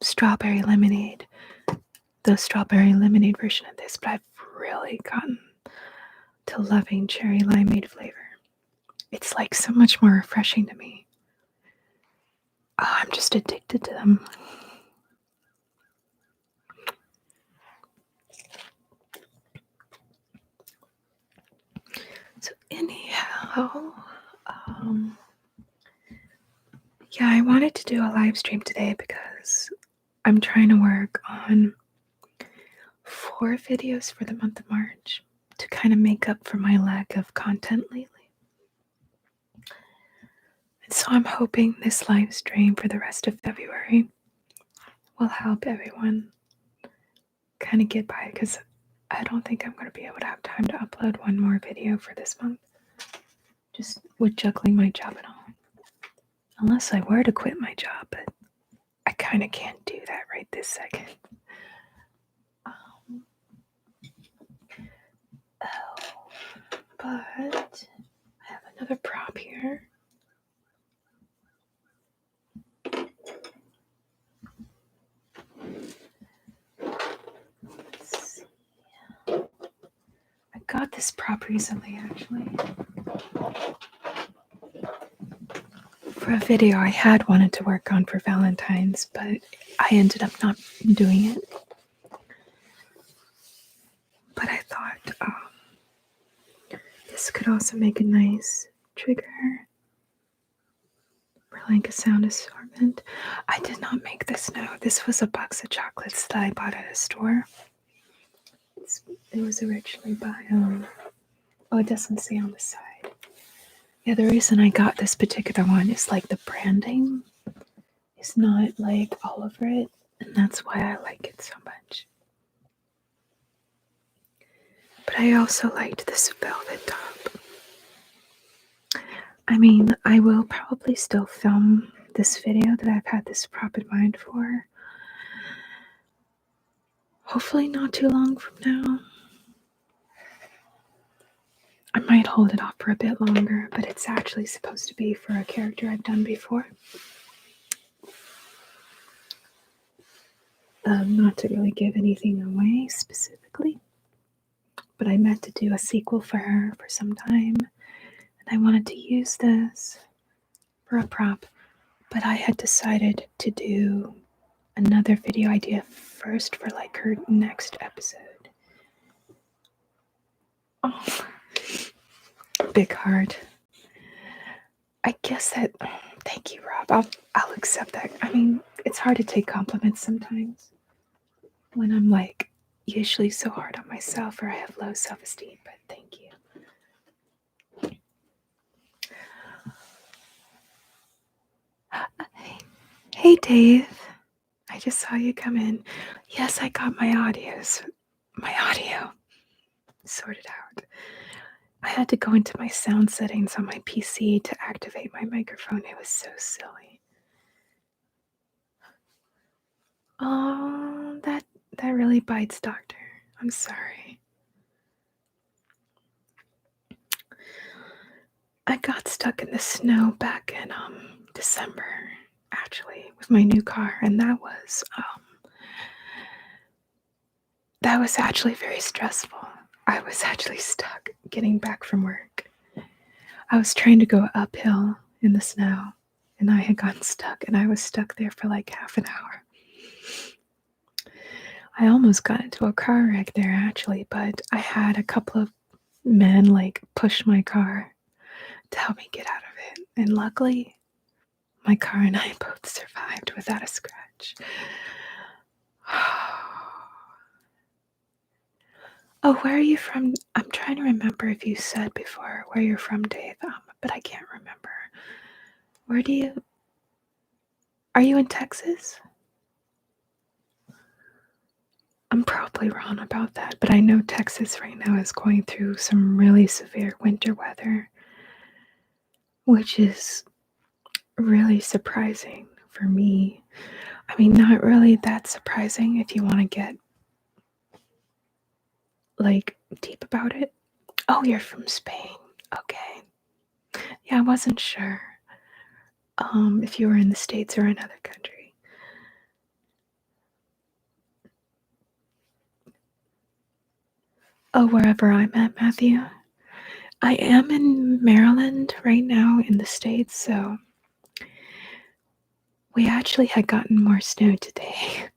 strawberry lemonade, the strawberry lemonade version of this, but I've really gotten to loving cherry limeade flavor. It's like so much more refreshing to me. Oh, I'm just addicted to them. So anyhow, yeah, I wanted to do a live stream today because I'm trying to work on 4 videos for the month of March to kind of make up for my lack of content lately. And so I'm hoping this live stream for the rest of February will help everyone kind of get by, because I don't think I'm going to be able to have time to upload one more video for this month, just with juggling my job and all. Unless I were to quit my job, but I kind of can't do that right this second. But I have another prop here. Let's see. I got this prop recently, actually, for a video I had wanted to work on for Valentine's, but I ended up not doing it. But I thought this could also make a nice trigger for like a sound assortment. I did not make this now. This was a box of chocolates that I bought at a store. It was originally by, oh, it doesn't say on the side. Yeah, the reason I got this particular one is like the branding is not like all over it, and that's why I like it so much. But I also liked this velvet top. I mean, I will probably still film this video that I've had this prop in mind for. Hopefully not too long from now. I might hold it off for a bit longer, but it's actually supposed to be for a character I've done before. Not to really give anything away specifically, but I meant to do a sequel for her for some time, and I wanted to use this for a prop, but I had decided to do another video idea first for like her next episode. Oh, big heart. I guess that, thank you, Rob. I'll accept that. I mean, it's hard to take compliments sometimes when I'm like usually so hard on myself or I have low self-esteem, but thank you. Hey, Dave. I just saw you come in. Yes, I got my audio sorted out. I had to go into my sound settings on my PC to activate my microphone. It was so silly. Oh, that really bites, Doctor. I'm sorry. I got stuck in the snow back in December, actually, with my new car, and that was actually very stressful. I was actually stuck getting back from work. I was trying to go uphill in the snow, and I had gotten stuck, and I was stuck there for like half an hour. I almost got into a car wreck there, actually, but I had a couple of men like push my car to help me get out of it, and luckily, my car and I both survived without a scratch. Oh, where are you from? I'm trying to remember if you said before where you're from, Dave, but I can't remember. Are you in Texas? I'm probably wrong about that, but I know Texas right now is going through some really severe winter weather, which is really surprising for me. I mean, not really that surprising if you want to get like deep about it. Oh, you're from Spain. Okay. Yeah, I wasn't sure if you were in the States or another country. Oh, wherever I'm at, Matthew. I am in Maryland right now in the States, so we actually had gotten more snow today.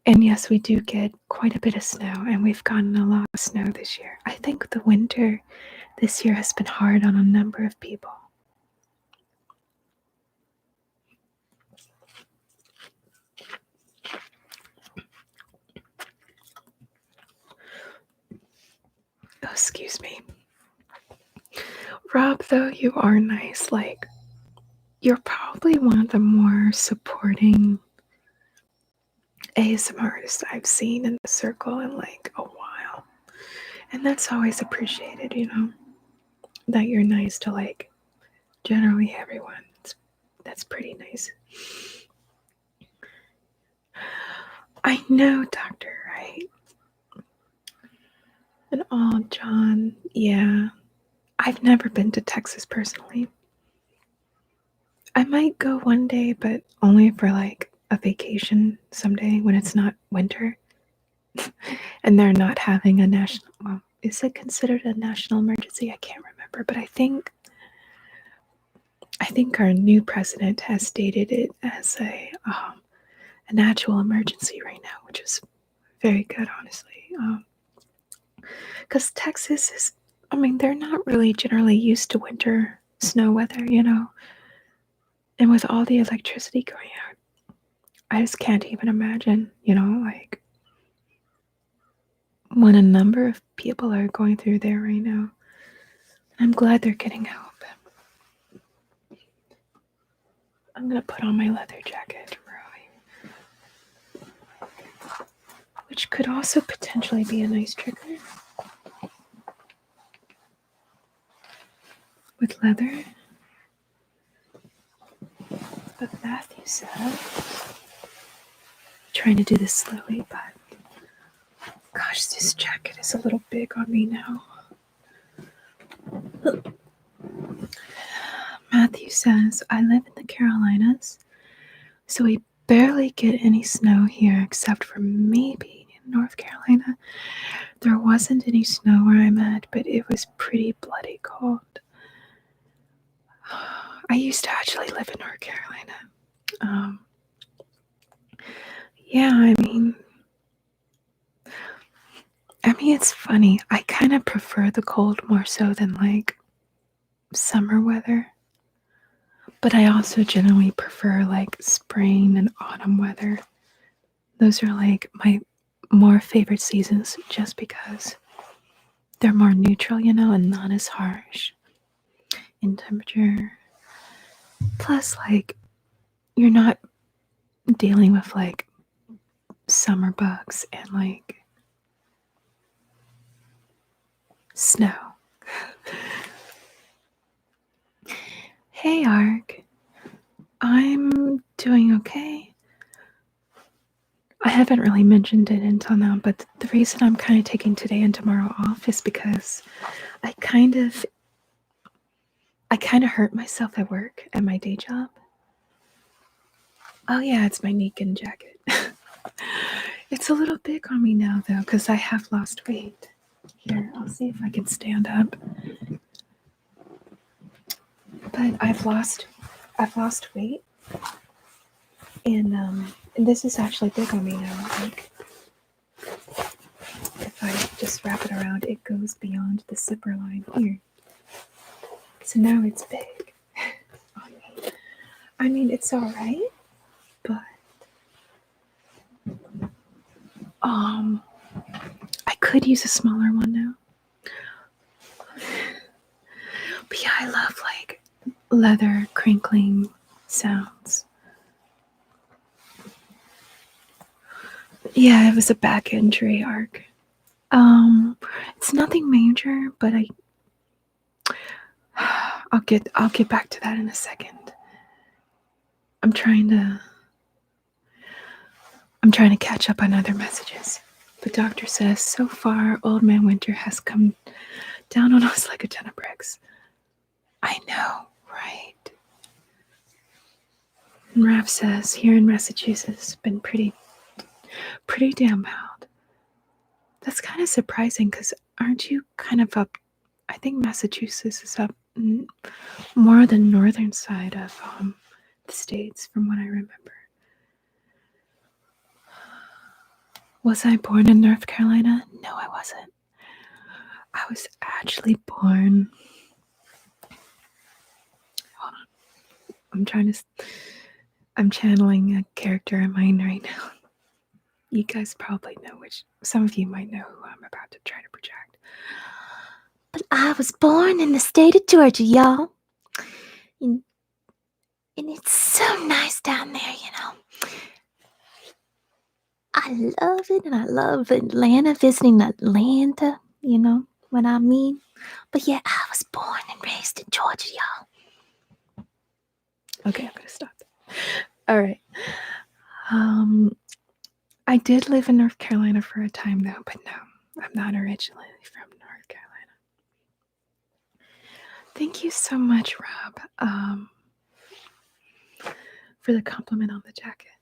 And yes, we do get quite a bit of snow, and we've gotten a lot of snow this year. I think the winter this year has been hard on a number of people. Oh, excuse me. Rob, though, you are nice. Like, you're probably one of the more supporting ASMR artists I've seen in the circle in like a while. And that's always appreciated, that you're nice to like generally everyone. That's pretty nice. I know, Doctor, right? And oh, John, yeah. I've never been to Texas personally. I might go one day, but only for like a vacation someday when it's not winter. And they're not having a national, well, is it considered a national emergency? I can't remember, but I think our new president has stated it as an actual emergency right now, which is very good, honestly. Because Texas is, I mean, they're not really generally used to winter snow weather, and with all the electricity going out, I just can't even imagine, like what a number of people are going through there right now. I'm glad they're getting help. I'm gonna put on my leather jacket, which could also potentially be a nice trigger. With leather. But Matthew said, trying to do this slowly, but gosh, this jacket is a little big on me now. Matthew says, I live in the Carolinas, so we barely get any snow here except for maybe in North Carolina. There wasn't any snow where I'm at, but it was pretty bloody cold. I used to actually live in North Carolina. Yeah, I mean, it's funny. I kind of prefer the cold more so than like summer weather. But I also generally prefer like spring and autumn weather. Those are like more favorite seasons just because they're more neutral, and not as harsh in temperature. Plus, like, you're not dealing with like summer bugs and like snow. Hey, Ark. I'm doing okay. I haven't really mentioned it until now, but the reason I'm kind of taking today and tomorrow off is because I kind of hurt myself at work at my day job. Oh yeah, it's my Negan jacket. It's a little big on me now though, because I have lost weight. Here, I'll see if I can stand up. But I've lost weight, and this is actually big on me now. Like, if I just wrap it around, it goes beyond the zipper line here. So now it's big on me. I mean, it's all right, but I could use a smaller one now. But yeah, I love like leather crinkling sounds. Yeah, it was a back injury, Arc. It's nothing major, but I'll get back to that in a second. I'm trying to catch up on other messages. The doctor says, so far, Old Man Winter has come down on us like a ton of bricks. I know, right? And Raph says, here in Massachusetts, it's been pretty damn mild. That's kind of surprising, because aren't you kind of up? I think Massachusetts is up more the northern side of the states, from what I remember. Was I born in North Carolina? No, I wasn't. I was actually born. Hold on. I'm channeling a character of mine right now. You guys probably know some of you might know who I'm about to try to project. But I was born in the state of Georgia, y'all. And it's so nice down there, I love it, and I love Atlanta, visiting Atlanta, what I mean. But yeah, I was born and raised in Georgia, y'all. Okay, I'm gonna stop. All right. I did live in North Carolina for a time though, but no, I'm not originally from North Carolina. Thank you so much, Rob, for the compliment on the jacket.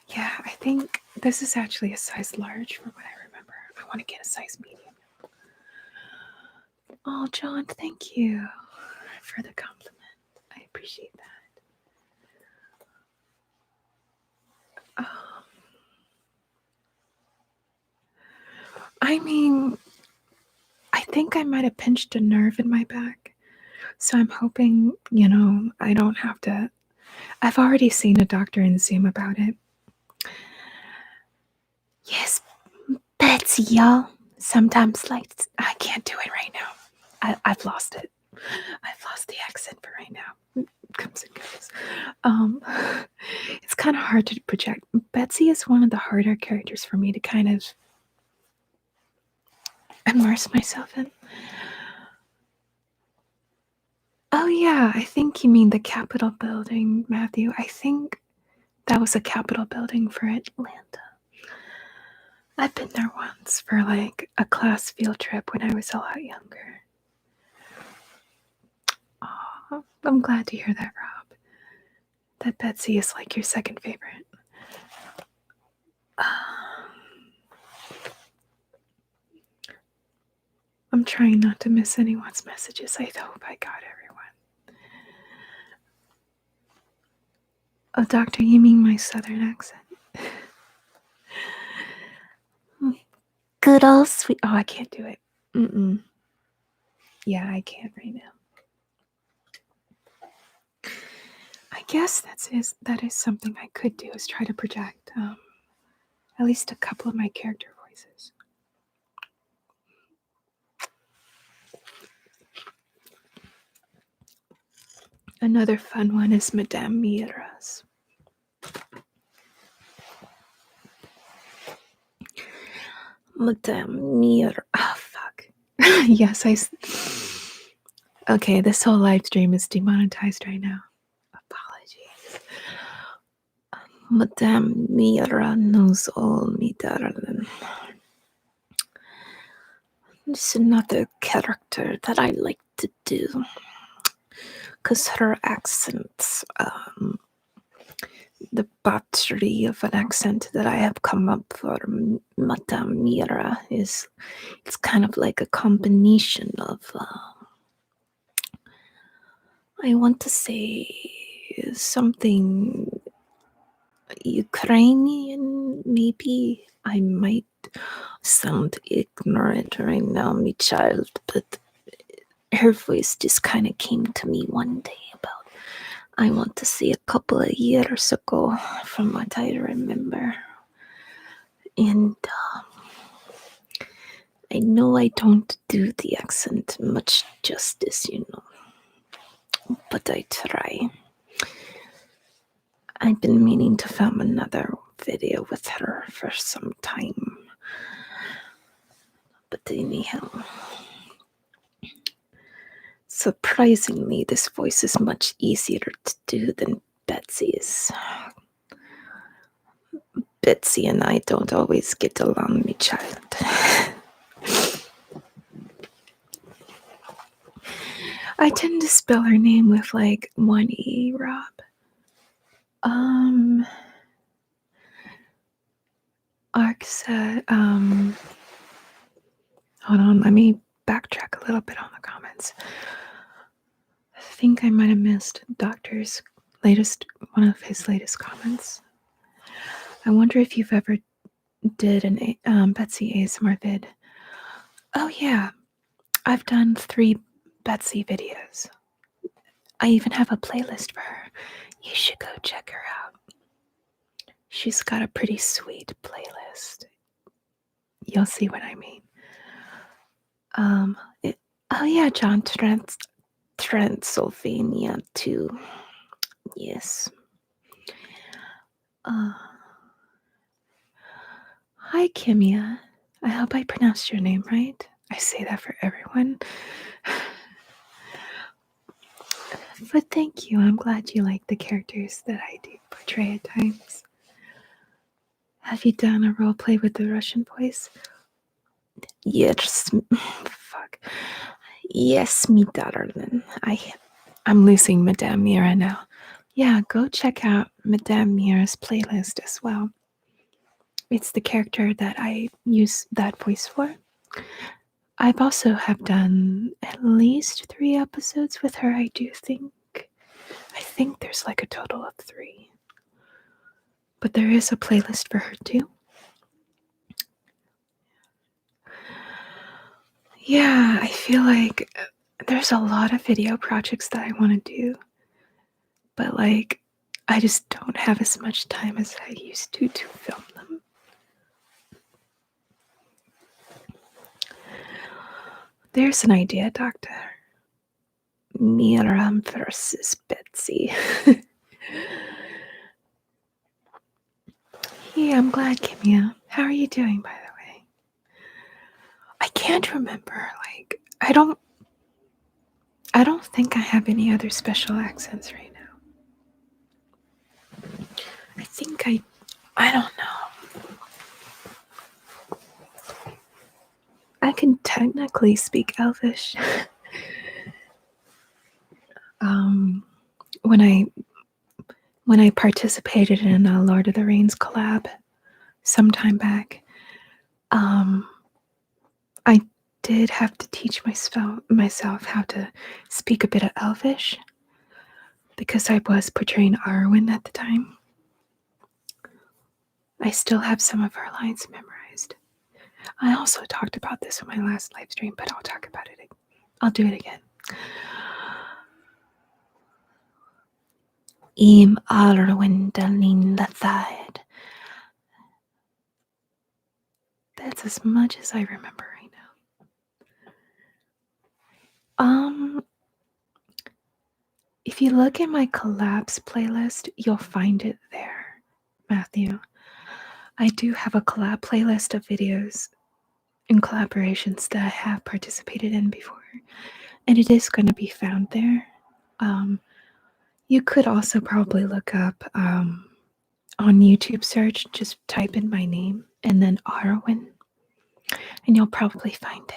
Yeah, I think this is actually a size large from what I remember. I want to get a size medium. Oh, John, thank you for the compliment. I appreciate that. I mean, I think I might have pinched a nerve in my back. So I'm hoping, I don't have to. I've already seen a doctor in Zoom about it. Yes, Betsy, y'all. Sometimes, like, I can't do it right now. I've lost it. I've lost the accent for right now. Comes and goes. It's kind of hard to project. Betsy is one of the harder characters for me to kind of immerse myself in. Oh yeah, I think you mean the Capitol building, Matthew. I think that was a Capitol building for Atlanta. I've been there once for like a class field trip when I was a lot younger. Oh, I'm glad to hear that, Rob. That Betsy is like your second favorite. I'm trying not to miss anyone's messages. I hope I got everyone. Oh, doctor, you mean my southern accent? Good old sweet. Oh, I can't do it. Yeah, I can't right now. I guess that is something I could do, is try to project at least a couple of my character voices. Another fun one is Madame Mira's. Madame Mira. Oh, fuck. Yes, Okay, this whole live stream is demonetized right now. Apologies. Madame Mira knows all, me darling. This is another character that I like to do. Because her accents, the battery of an accent that I have come up for Madame Mira it's kind of like a combination of, I want to say something Ukrainian, maybe. I might sound ignorant right now, me child, but her voice just kind of came to me one day about, I want to say, a couple of years ago, from what I remember. And I know I don't do the accent much justice, but I try. I've been meaning to film another video with her for some time. But anyhow, surprisingly, this voice is much easier to do than Betsy's. Betsy and I don't always get along, me child. I tend to spell her name with like one E, Rob. Ark said, hold on, let me backtrack a little bit on the comments. I think I might have missed Doctor's one of his latest comments. I wonder if you've ever did an Betsy ASMR vid. Oh yeah, I've done 3 Betsy videos. I even have a playlist for her. You should go check her out. She's got a pretty sweet playlist. You'll see what I mean. Oh yeah, John Transylvania too. Yes. Hi, Kimia. I hope I pronounced your name right. I say that for everyone. But thank you. I'm glad you like the characters that I do portray at times. Have you done a role play with the Russian voice? Yes. Fuck. Yes, me darling. I'm losing Madame Mira now. Yeah, go check out Madame Mira's playlist as well. It's the character that I use that voice for. I've also have done at least 3 episodes with her, I do think. I think there's like a total of 3. But there is a playlist for her too. Yeah, I feel like there's a lot of video projects that I want to do. But like, I just don't have as much time as I used to film them. There's an idea, Doctor. Miriam versus Betsy. Yeah, I'm glad, Kimia. How are you doing, by the way? I can't remember. Like, I don't think I have any other special accents right now. I think I don't know. I can technically speak Elvish. When I participated in a Lord of the Rings collab sometime back, I did have to teach myself how to speak a bit of Elvish because I was portraying Arwen at the time. I still have some of her lines memorized. I also talked about this in my last live stream, but I'll talk about it. I'll do it again. Im Arwen Dalin Lathad. That's as much as I remember right now. If you look at my collabs playlist, you'll find it there, Matthew. I do have a collab playlist of videos and collaborations that I have participated in before, and it is going to be found there. You could also probably look up on YouTube search, just type in my name and then Arwen, and you'll probably find it.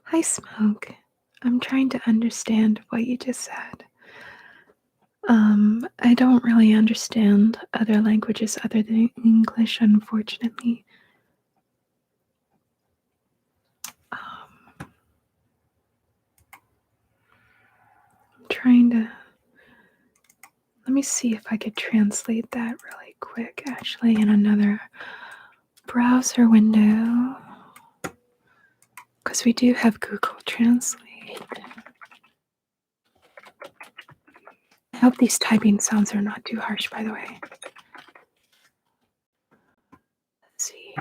Hi, Smoke. I'm trying to understand what you just said. I don't really understand other languages other than English, unfortunately. I'm trying to. Let me see if I could translate that really quick, actually, in another browser window. Because we do have Google Translate. I hope these typing sounds are not too harsh, by the way. Let's see.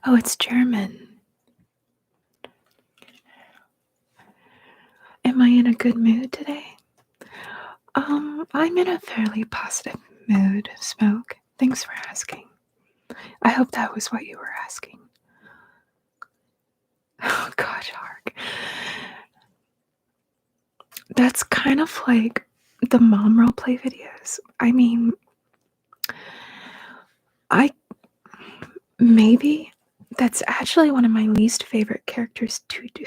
Oh, it's German. Am I in a good mood today? I'm in a fairly positive mood, Smoke. Thanks for asking. I hope that was what you were asking. Oh, gosh, Hark. That's kind of like the mom roleplay videos. I mean, maybe that's actually one of my least favorite characters to do.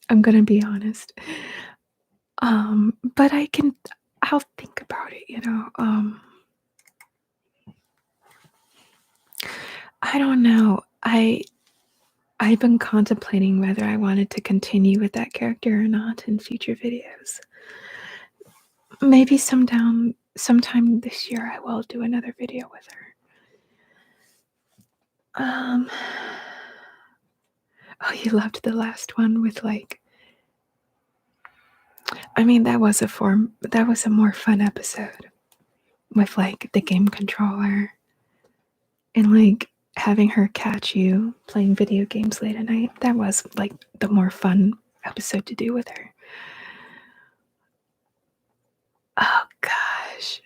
I'm gonna be honest. But I'll think about it, you know. I don't know. I've been contemplating whether I wanted to continue with that character or not in future videos. Maybe sometime this year I will do another video with her. Oh, you loved the last one with like. I mean, that was a more fun episode with like the game controller and like having her catch you playing video games late at night. That was like the more fun episode to do with her. Oh gosh.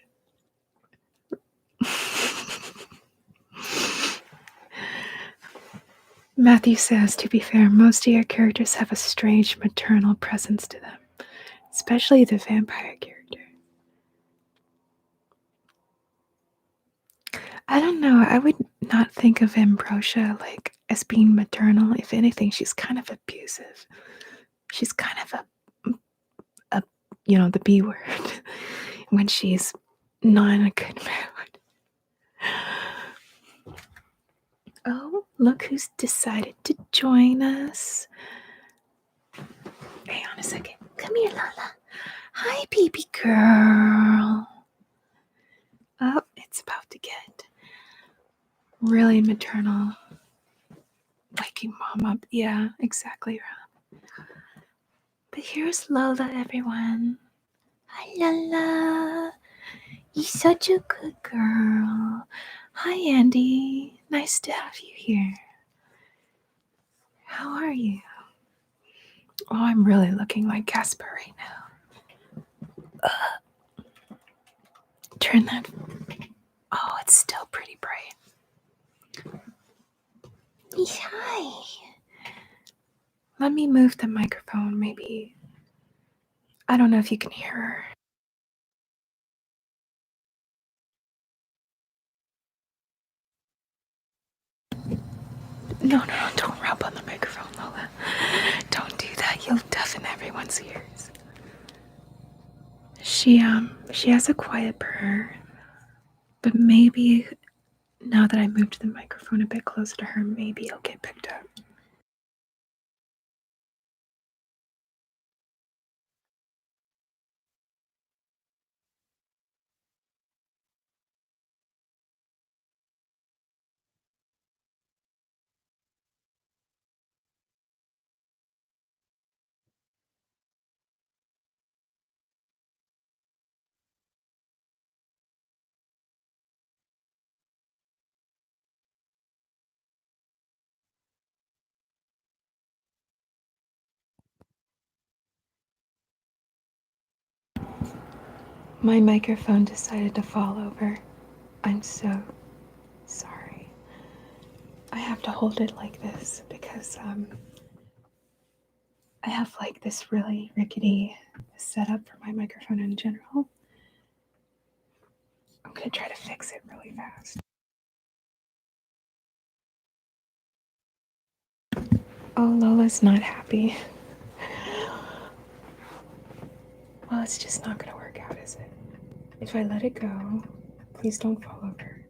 Matthew says, to be fair, most of your characters have a strange maternal presence to them, especially the vampire character. I don't know. I would not think of Ambrosia like as being maternal. If anything, she's kind of abusive. She's kind of a the B word when she's not in a good mood. Oh, look who's decided to join us. Hang on a second. Come here, Lola. Hi, baby girl. Oh, it's about to get really maternal. Waking mom up. Yeah, exactly. But here's Lola, everyone. Hi, Lola. You're such a good girl. Hi, Andy. Nice to have you here. How are you? Oh, I'm really looking like Casper right now. Turn that. Oh, it's still pretty bright. Hi. Let me move the microphone, maybe. I don't know if you can hear her. No, don't rub on the microphone, Lola. Don't do that. You'll deafen everyone's ears. She has a quiet purr, but maybe now that I moved the microphone a bit closer to her, maybe it'll get picked up. My microphone decided to fall over. I'm so sorry. I have to hold it like this because I have like this really rickety setup for my microphone in general. I'm gonna try to fix it really fast. Oh, Lola's not happy. Well, it's just not gonna work out, is it? If I let it go, please don't fall over.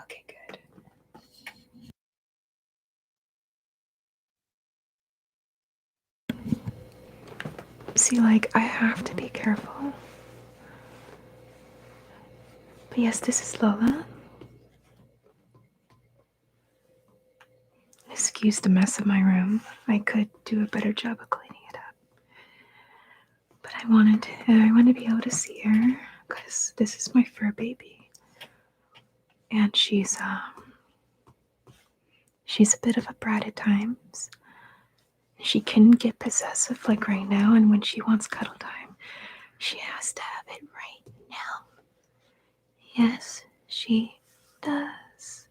Okay, good. See, like, I have to be careful. But yes, this is Lola. Excuse the mess of my room. I could do a better job of cleaning it up. But I want to be able to see her because this is my fur baby. And she's a bit of a brat at times. She can get possessive like right now, and when she wants cuddle time, she has to have it right now. Yes, she does.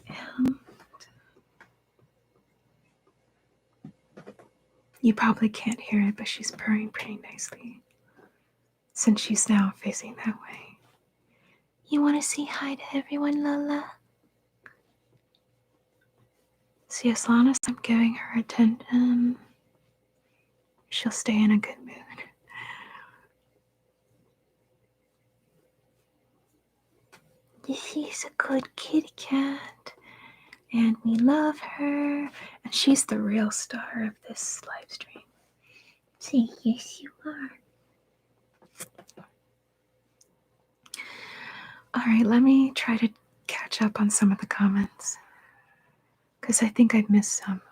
And you probably can't hear it, but she's purring pretty nicely since she's now facing that way. You want to say hi to everyone, Lola? See, as long as I'm giving her attention, she'll stay in a good mood. She's a good kitty cat, and we love her, and she's the real star of this live stream. See, yes, you are. All right, let me try to catch up on some of the comments, because I think I missed some.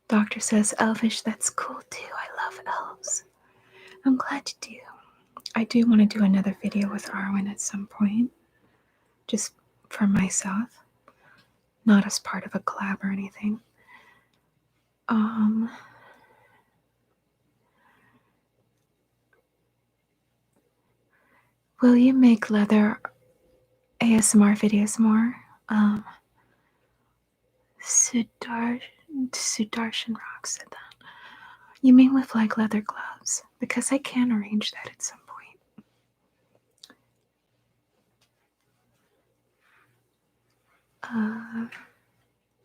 Doctor says, Elvish, that's cool too. I love elves. I'm glad you do. I do want to do another video with Arwen at some point, just for myself, not as part of a collab or anything. Will you make leather ASMR videos more? Sudarshan Rock said that. You mean with like leather gloves? Because I can arrange that at some point.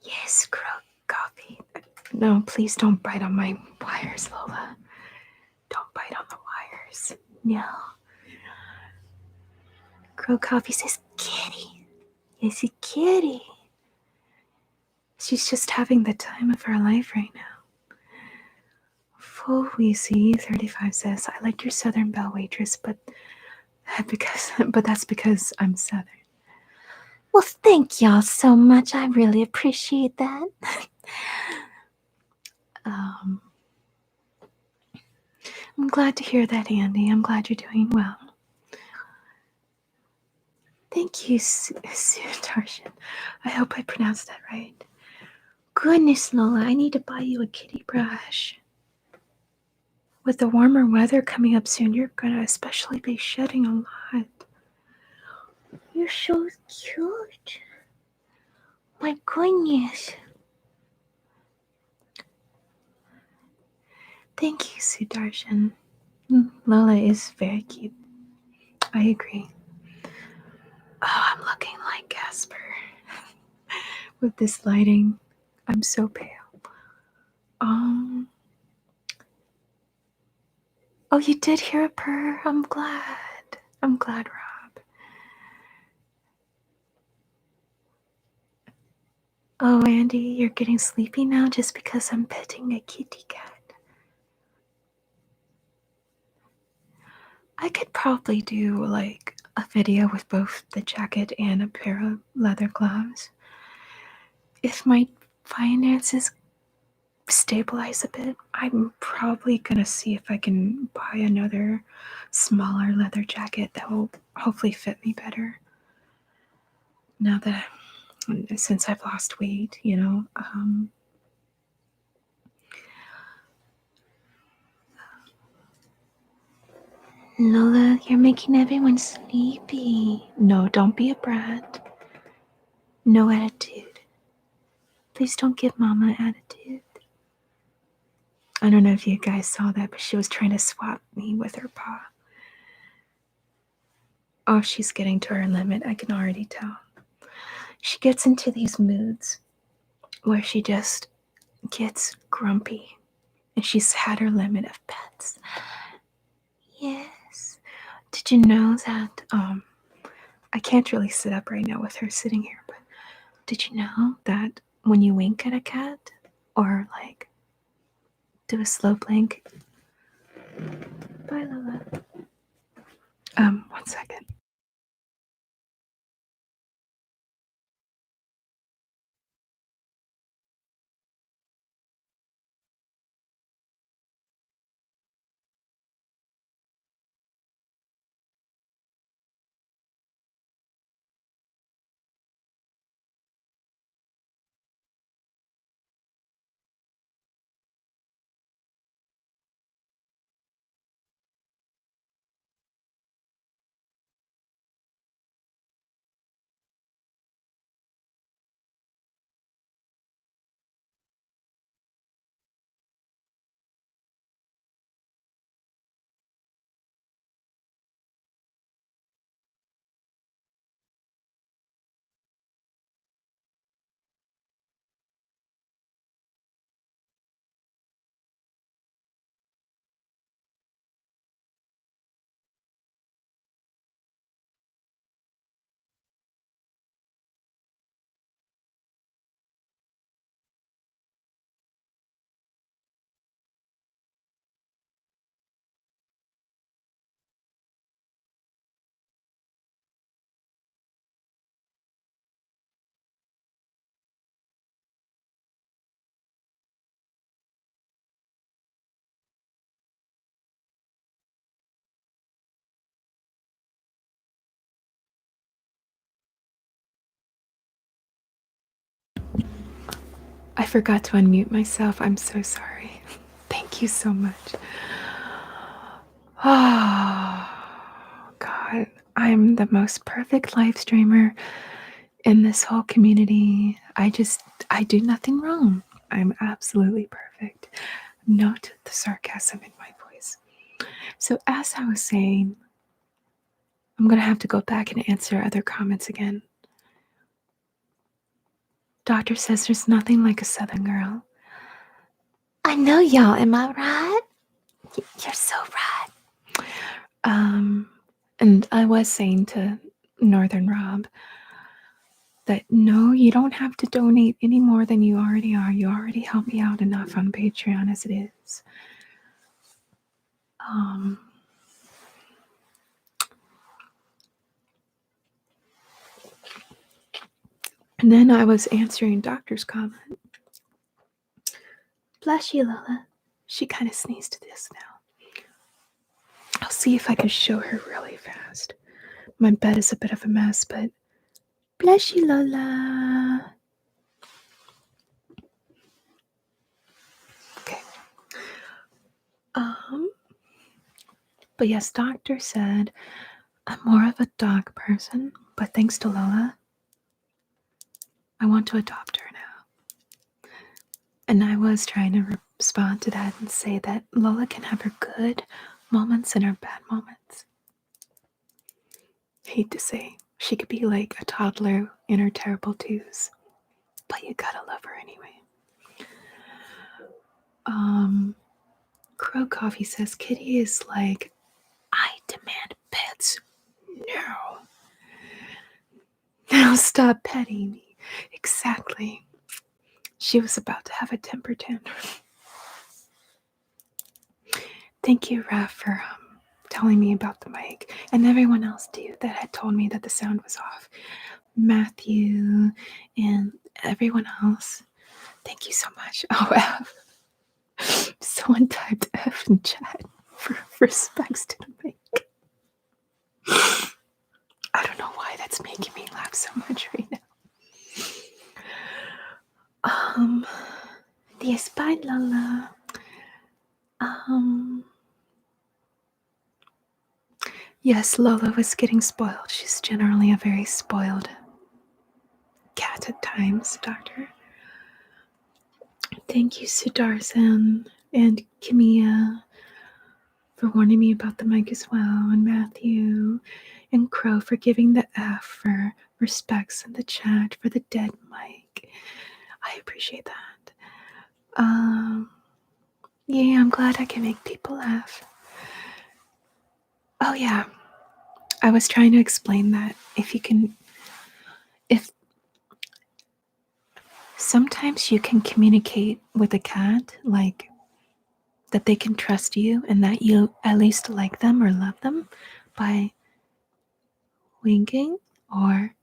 Yes, Crow Coffee. No, please don't bite on my wires, Lola. Don't bite on the wires. No. Crow Coffee says, kitty. Yes, a kitty. She's just having the time of her life right now. Full Weezy 35 says, I like your Southern Belle waitress, but that's because I'm Southern. Well, thank y'all so much. I really appreciate that. I'm glad to hear that, Andy. I'm glad you're doing well. Thank you, Tarshan. I hope I pronounced that right. Goodness, Lola, I need to buy you a kitty brush. With the warmer weather coming up soon, you're gonna especially be shedding a lot. You're so cute. My goodness. Thank you, Sudarshan. Lola is very cute. I agree. Oh, I'm looking like Casper. With this lighting, I'm so pale. Oh, you did hear a purr? I'm glad. I'm glad, Rob. Oh, Andy, you're getting sleepy now just because I'm petting a kitty cat. I could probably do like a video with both the jacket and a pair of leather gloves. If my finances stabilize a bit, I'm probably gonna see if I can buy another smaller leather jacket that will hopefully fit me better. Now that since I've lost weight, Lola, you're making everyone sleepy. No, don't be a brat. No attitude. Please don't give Mama attitude. I don't know if you guys saw that, but she was trying to swap me with her paw. Oh, she's getting to her limit. I can already tell. She gets into these moods where she just gets grumpy. And she's had her limit of pets. Yes. Did you know that, I can't really sit up right now with her sitting here, but did you know that when you wink at a cat or like do a slow blink? Bye, Lola. 1 second. I forgot to unmute myself. I'm so sorry. Thank you so much. Oh, God. I'm the most perfect live streamer in this whole community. I do nothing wrong. I'm absolutely perfect. Note the sarcasm in my voice. So, as I was saying, I'm going to have to go back and answer other comments again. Doctor says there's nothing like a Southern girl. I know, y'all. Am I right? You're so right. And I was saying to Northern Rob that no, you don't have to donate any more than you already are. You already help me out enough on Patreon as it is. And then I was answering Doctor's comment. Bless you, Lola. She kind of sneezed this now. I'll see if I can show her really fast. My bed is a bit of a mess, but bless you, Lola. Okay. But yes, Doctor said I'm more of a dog person, but thanks to Lola, I want to adopt her now. And I was trying to respond to that and say that Lola can have her good moments and her bad moments. Hate to say, she could be like a toddler in her terrible twos, but you gotta love her anyway. Crow Coffee says Kitty is like, I demand pets now. Now stop petting me. Exactly. She was about to have a temper tantrum. Thank you, Raph, for telling me about the mic, and everyone else too that had told me that the sound was off. Matthew and everyone else. Thank you so much. Oh, F. Someone typed F in chat for respects to the mic. I don't know why that's making me laugh so much right now. Yes, bye, Lola. Yes, Lola was getting spoiled. She's generally a very spoiled cat at times, Doctor. Thank you, Siddharthan and Kimia, for warning me about the mic as well, and Matthew and Crow for giving the F for respects in the chat for the dead mic. I appreciate that. Yeah, I'm glad I can make people laugh. Oh yeah, I was trying to explain that if sometimes you can communicate with a cat, like that they can trust you and that you at least like them or love them by winking or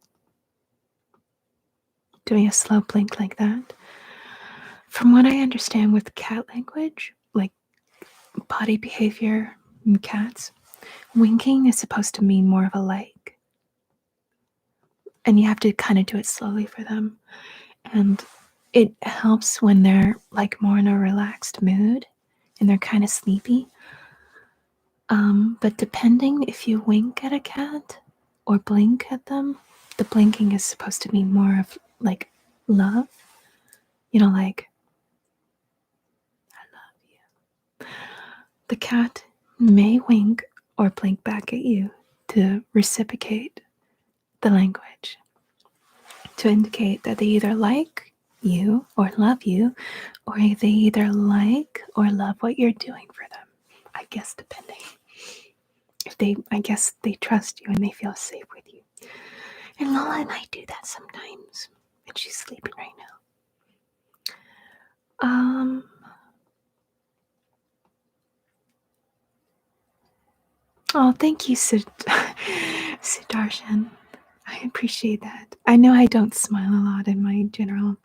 doing a slow blink like that. From what I understand with cat language, like body behavior in cats, winking is supposed to mean more of a like. And you have to kind of do it slowly for them. And it helps when they're like more in a relaxed mood and they're kind of sleepy. But depending if you wink at a cat or blink at them, the blinking is supposed to mean more of like love. You know, like, I love you. The cat may wink or blink back at you to reciprocate the language, to indicate that they either like you or love you, or they either like or love what you're doing for them. I guess depending. I guess they trust you and they feel safe with you. And Lola and I do that sometimes. And she's sleeping right now. Oh, thank you, Sudarshan. I appreciate that. I know I don't smile a lot in my general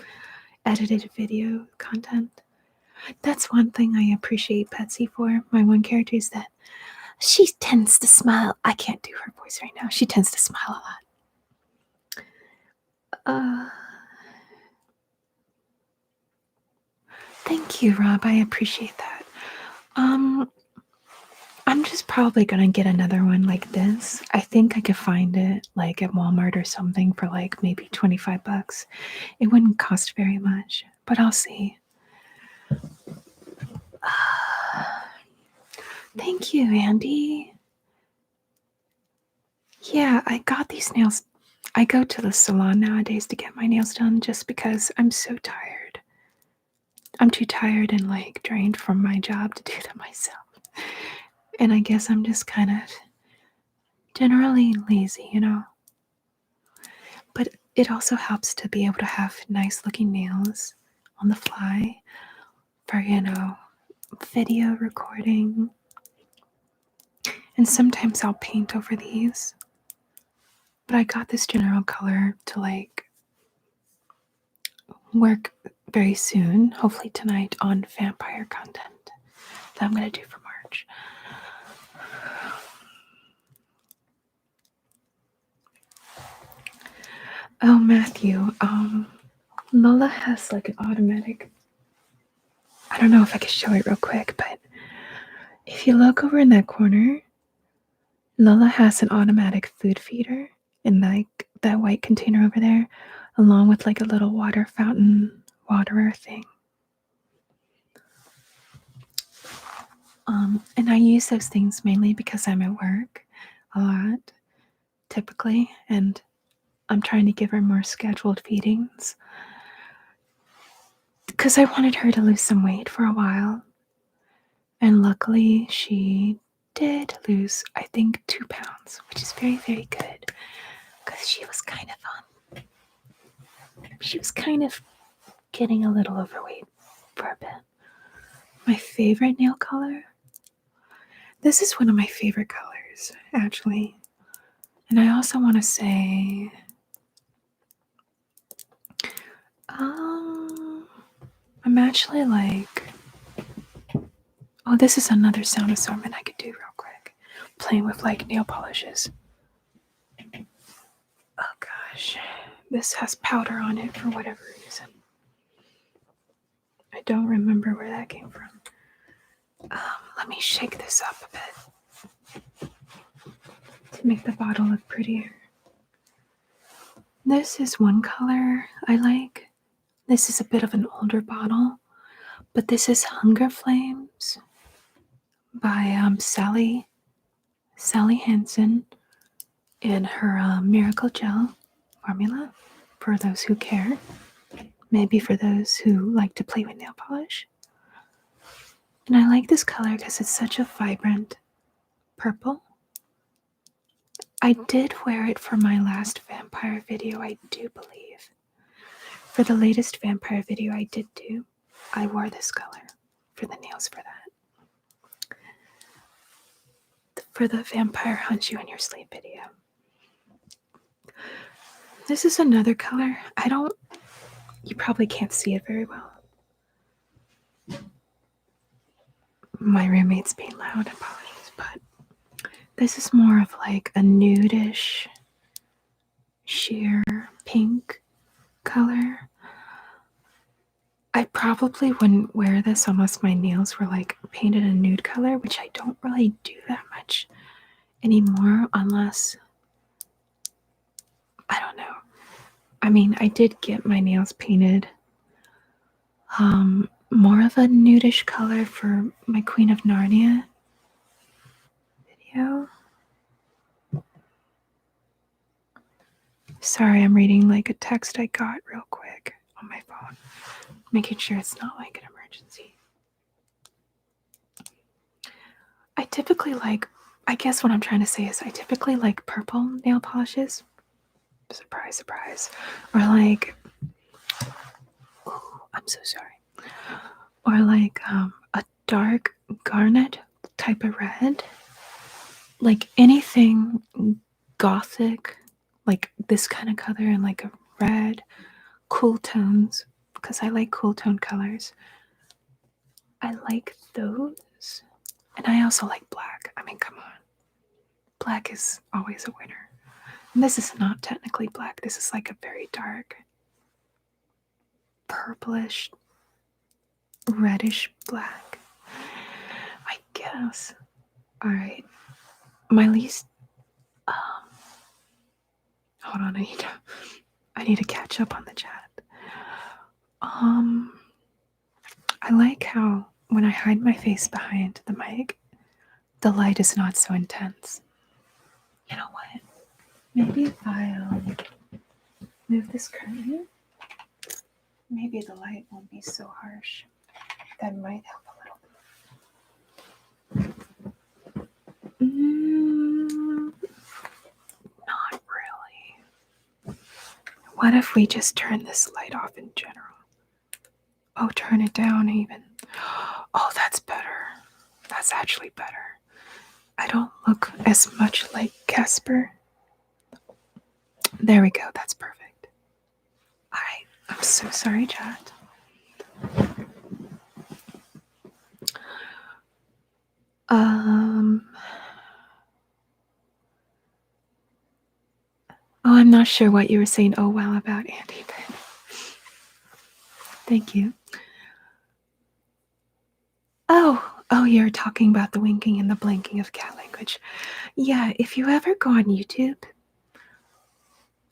edited video content. That's one thing I appreciate Betsy for. My one character is that she tends to smile. I can't do her voice right now. She tends to smile a lot. Thank you, Rob. I appreciate that. I'm just probably gonna get another one like this. I think I could find it like at Walmart or something for like maybe $25. It wouldn't cost very much, but I'll see. Thank you, Andy. Yeah, I got these nails. I go to the salon nowadays to get my nails done just because I'm so tired. I'm too tired and like drained from my job to do them myself. And I guess I'm just kind of generally lazy, you know. But it also helps to be able to have nice looking nails on the fly for, you know, video recording. And sometimes I'll paint over these. But I got this general color to like work very soon, hopefully tonight, on vampire content that I'm going to do for March. Oh, Matthew, Lola has like an automatic, I don't know if I can show it real quick, but if you look over in that corner, Lola has an automatic food feeder in like that white container over there, along with like a little water fountain waterer thing. And I use those things mainly because I'm at work a lot, typically, and I'm trying to give her more scheduled feedings because I wanted her to lose some weight for a while. And luckily, she did lose, I think, 2 pounds, which is very, very good because she was kind of getting a little overweight for a bit. My favorite nail color? This is one of my favorite colors, actually. And I also want to say, I'm actually like, oh, this is another sound assortment I could do real quick. Playing with like nail polishes. Oh gosh, this has powder on it for whatever reason. I don't remember where that came from. Let me shake this up a bit. to make the bottle look prettier. This is one color I like. This is a bit of an older bottle, but this is Hunger Flames by Sally Hansen in her Miracle Gel formula, for those who care. Maybe for those who like to play with nail polish. And I like this color because it's such a vibrant purple. I did wear it for my last vampire video, I do believe. For the latest vampire video I did do, I wore this color for the nails for that. For the vampire hunt you in your sleep video. This is another color. You probably can't see it very well. My roommate's being loud, apologies, but this is more of like a nudish, sheer pink color. I probably wouldn't wear this unless my nails were like painted a nude color, which I don't really do that much anymore unless, I don't know. I mean, I did get my nails painted more of a nudish color for my Queen of Narnia video. Sorry, I'm reading like a text I got real quick on my phone, making sure it's not like an emergency. I typically like, I guess what I'm trying to say is I typically like purple nail polishes. Surprise, surprise. Or like, oh, I'm so sorry. Or like a dark garnet type of red. Like anything gothic, like this kind of color and like a red, cool tones, because I like cool tone colors. I like those. And I also like black. I mean, come on. Black is always a winner. And this is not technically black. This is like a very dark, purplish, reddish black, I guess. All right. My least, hold on. I need to catch up on the chat. I like how when I hide my face behind the mic, the light is not so intense. You know what? Maybe if I move this curtain, maybe the light won't be so harsh. That might help a little bit. Not really. What if we just turn this light off in general? Oh, turn it down even. Oh, that's better. That's actually better. I don't look as much like Casper. There we go. That's perfect. I'm so sorry, chat. Oh, I'm not sure what you were saying. Oh, wow, about Andy. Thank you. Oh, you're talking about the winking and the blinking of cat language. Yeah, if you ever go on YouTube,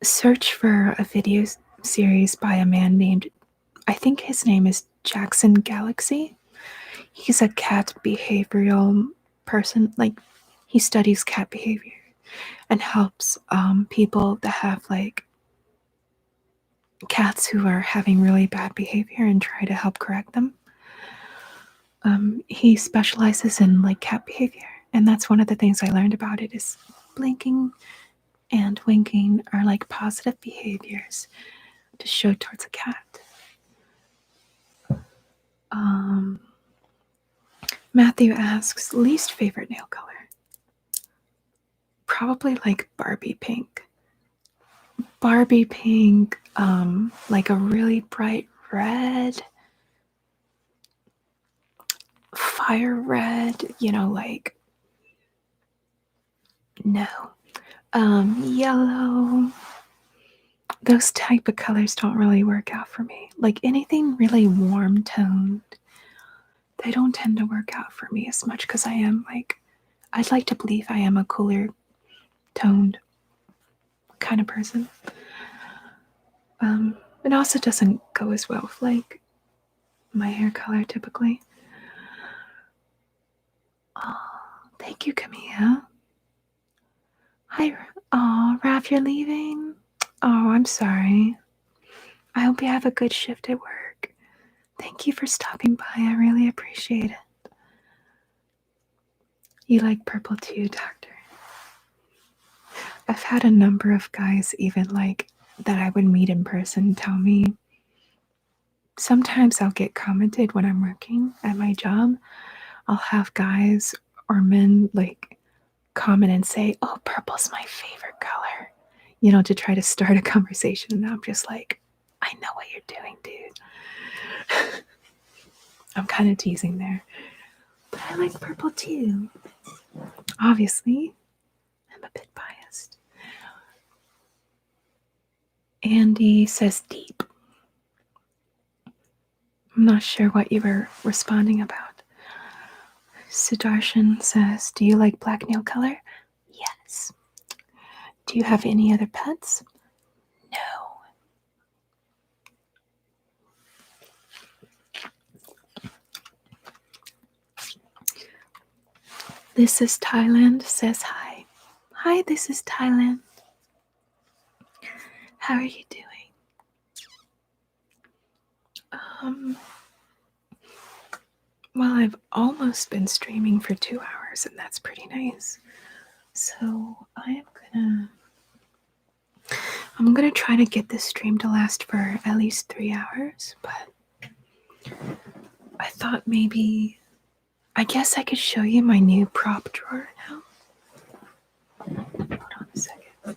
search for a video series by a man named, I think his name is Jackson Galaxy. He's a cat behavioral person. Like, he studies cat behavior and helps people that have like cats who are having really bad behavior and try to help correct them. He specializes in like cat behavior, and that's one of the things I learned about it is blinking and winking are like positive behaviors to show towards a cat. Matthew asks, least favorite nail color? Probably like Barbie pink. Barbie pink, like a really bright red, fire red, like, no. Yellow. Those type of colors don't really work out for me. Like anything really warm toned, they don't tend to work out for me as much because I'd like to believe I am a cooler toned kind of person. It also doesn't go as well with like my hair color typically. Oh, thank you, Camilla. Hi. Oh, Raph, you're leaving? Oh, I'm sorry. I hope you have a good shift at work. Thank you for stopping by. I really appreciate it. You like purple too, Doctor? I've had a number of guys even like that I would meet in person tell me. Sometimes I'll get commented when I'm working at my job. I'll have guys or men like comment and say, "Oh, purple's my favorite color," to try to start a conversation. And I'm just like, I know what you're doing, dude. I'm kind of teasing there. But I like purple too. Obviously, I'm a bit biased. Andy says deep. I'm not sure what you were responding about. Sudarshan says, do you like black nail color? Yes. Do you have any other pets? No. This is Thailand says hi. Hi, this is Thailand. How are you doing? Well, I've almost been streaming for 2 hours, and that's pretty nice. So I'm gonna try to get this stream to last for at least 3 hours, but I thought maybe, I guess I could show you my new prop drawer now. Hold on a second.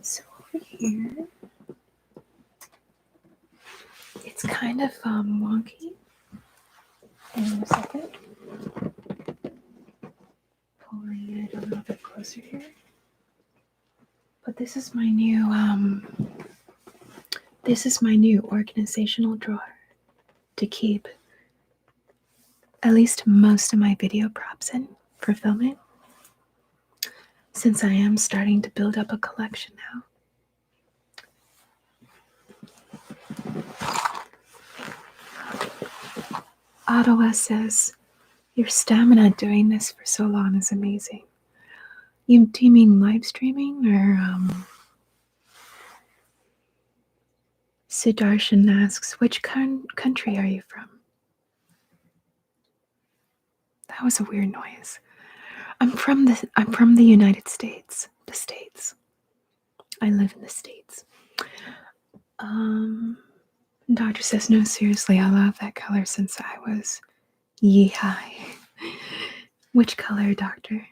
So over here, it's kind of wonky. Hang on a second. Pulling it a little bit closer here. But this is my new organizational drawer to keep at least most of my video props in for filming, since I am starting to build up a collection now. Ottawa says, your stamina doing this for so long is amazing. Do you mean live streaming or Sudarshan asks, which country are you from? That was a weird noise. I'm from the United States. The States. I live in the States. Doctor says, no, seriously, I love that color since I was yee-high. Which color, Doctor?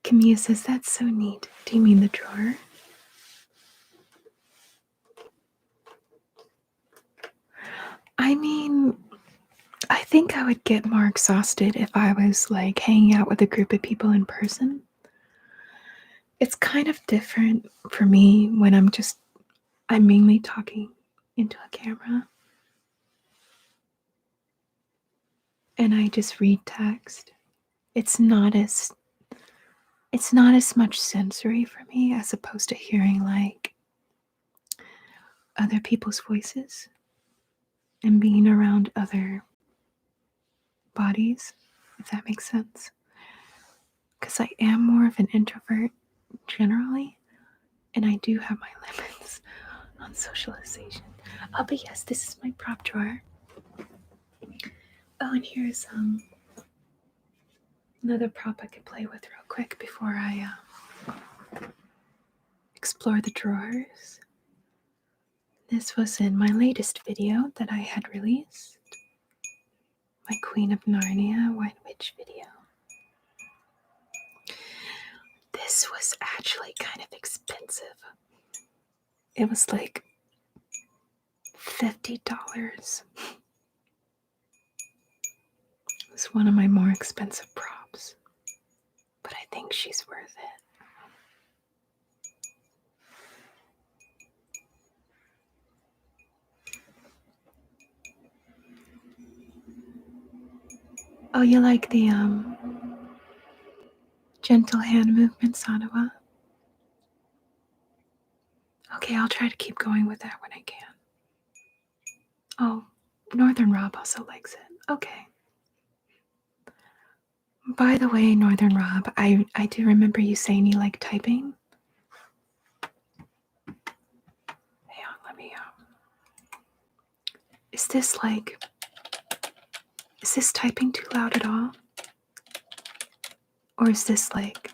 Camilla says, that's so neat. Do you mean the drawer? I mean, I think I would get more exhausted if I was like hanging out with a group of people in person. It's kind of different for me when I'm mainly talking into a camera. And I just read text. It's not as much sensory for me as opposed to hearing like other people's voices and being around other bodies, if that makes sense. Because I am more of an introvert generally, and I do have my limits on socialization. But yes, this is my prop drawer. Oh, and here's another prop I could play with real quick before I explore the drawers. This was in my latest video that I had released, my Queen of Narnia White Witch video. This was actually kind of expensive. It was like $50. It was one of my more expensive props, but I think she's worth it. Oh, you like the Gentle hand movements, Ottawa. Okay, I'll try to keep going with that when I can. Oh, Northern Rob also likes it. Okay. By the way, Northern Rob, I do remember you saying you like typing. Hang on, let me. Is this typing too loud at all? Or is this like,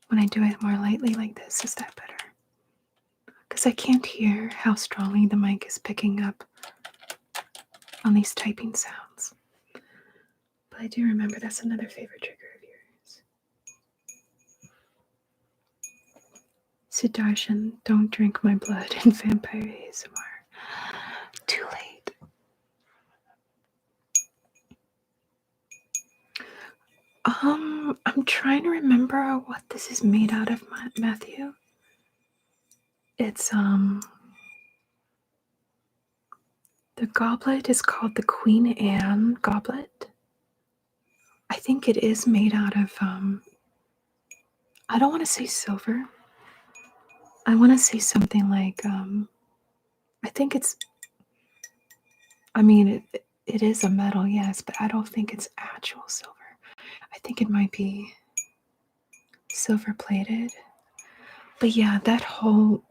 when I do it more lightly like this, is that better? Because I can't hear how strongly the mic is picking up on these typing sounds. But I do remember that's another favorite trigger of yours. Sudarshan, don't drink my blood in vampire ASMR. Too late. I'm trying to remember what this is made out of, Matthew. It's, the goblet is called the Queen Anne goblet. I think it is made out of, I don't want to say silver. I want to say something like, I think it's, I mean, it is a metal, yes, but I don't think it's actual silver. I think it might be silver plated. But yeah, that whole,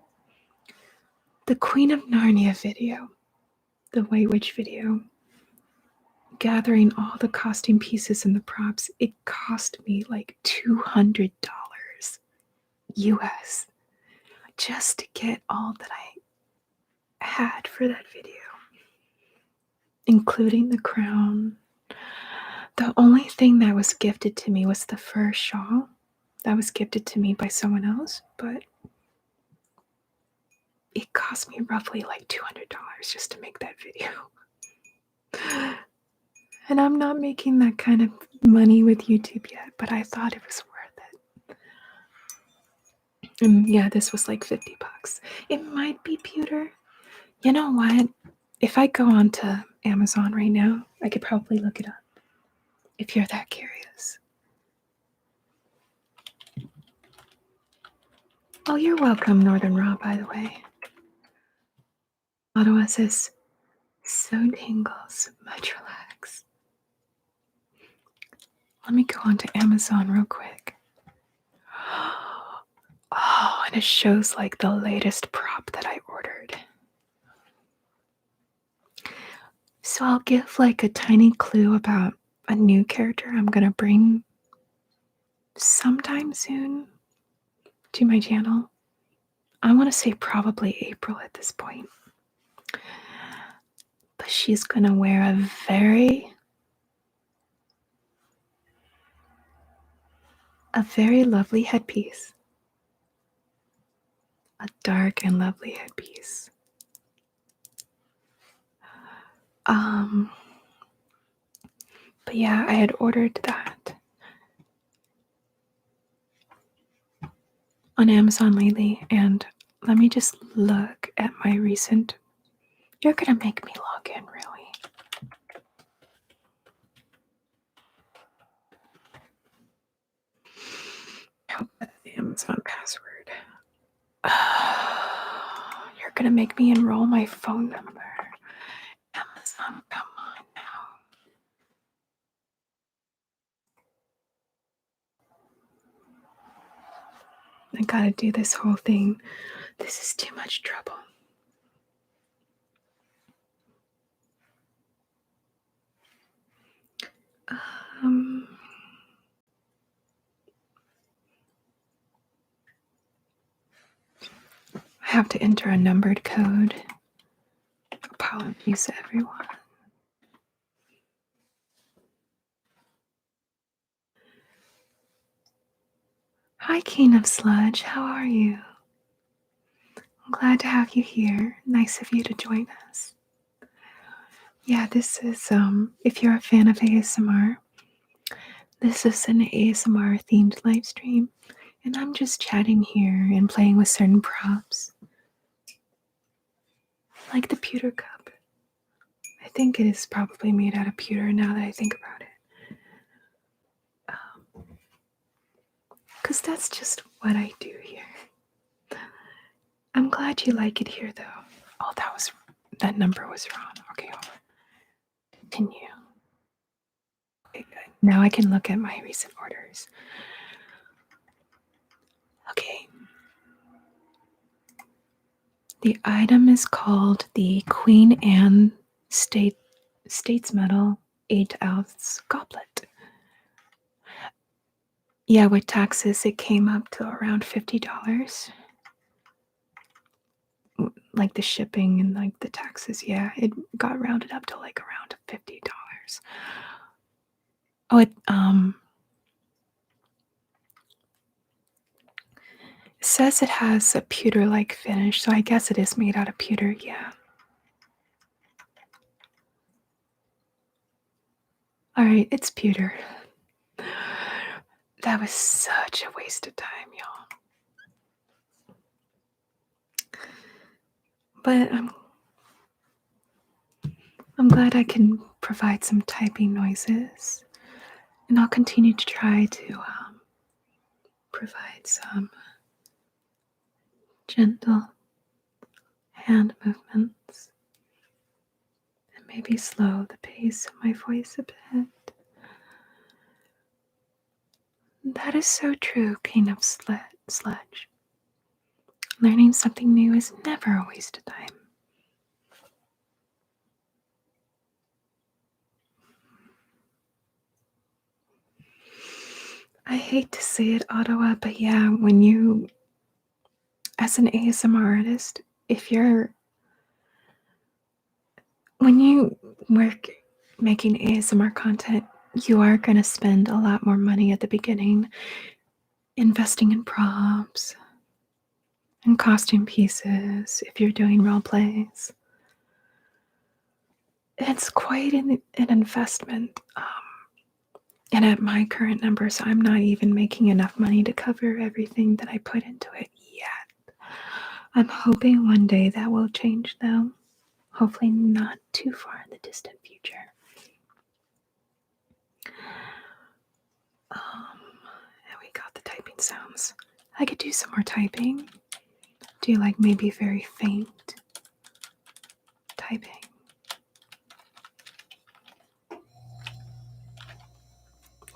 the Queen of Narnia video, the White Witch video, gathering all the costume pieces and the props, it cost me like $200 US just to get all that I had for that video, including the crown. The only thing that was gifted to me was the fur shawl that was gifted to me by someone else, but it cost me roughly like $200 just to make that video. And I'm not making that kind of money with YouTube yet, but I thought it was worth it. And yeah, this was like $50. It might be pewter. You know what? If I go onto Amazon right now, I could probably look it up if you're that curious. Oh, you're welcome, Northern Raw, by the way. Ottawa says, so tingles, much relax. Let me go onto Amazon real quick. Oh, and it shows like the latest prop that I ordered. So I'll give like a tiny clue about a new character I'm gonna bring sometime soon to my channel. I want to say probably April at this point. But she's gonna wear a very lovely headpiece. A dark and lovely headpiece. But yeah, I had ordered that on Amazon lately, and let me just look at my recent. You're gonna make me log in, really? Help with the Amazon password. You're gonna make me enroll my phone number. Amazon, come on now. I gotta do this whole thing. This is too much trouble. I have to enter a numbered code. Apologies, everyone. Hi, King of Sludge. How are you? I'm glad to have you here. Nice of you to join us. Yeah, this is, if you're a fan of ASMR, this is an ASMR themed live stream, and I'm just chatting here and playing with certain props. Like the pewter cup. I think it is probably made out of pewter now that I think about it. because that's just what I do here. I'm glad you like it here, though. Oh, that number was wrong. Okay, I'll continue. Now I can look at my recent orders. Okay. The item is called the Queen Anne States Medal 8-ounce goblet. Yeah, with taxes, it came up to around $50. Like the shipping and like the taxes, yeah, it got rounded up to like around $50. Oh, it says it has a pewter-like finish, so I guess it is made out of pewter, yeah. Alright, it's pewter. That was such a waste of time, y'all. But I'm glad I can provide some typing noises, and I'll continue to try to provide some gentle hand movements and maybe slow the pace of my voice a bit. That is so true, Peanut Sledge. Learning something new is never a waste of time. I hate to say it, Ottawa, but yeah, when you, as an ASMR artist, when you work making ASMR content, you are going to spend a lot more money at the beginning investing in props and costume pieces if you're doing role plays. It's quite an investment. And at my current numbers, I'm not even making enough money to cover everything that I put into it yet. I'm hoping one day that will change, though. Hopefully not too far in the distant future. And we got the typing sounds. I could do some more typing. Do like maybe very faint typing.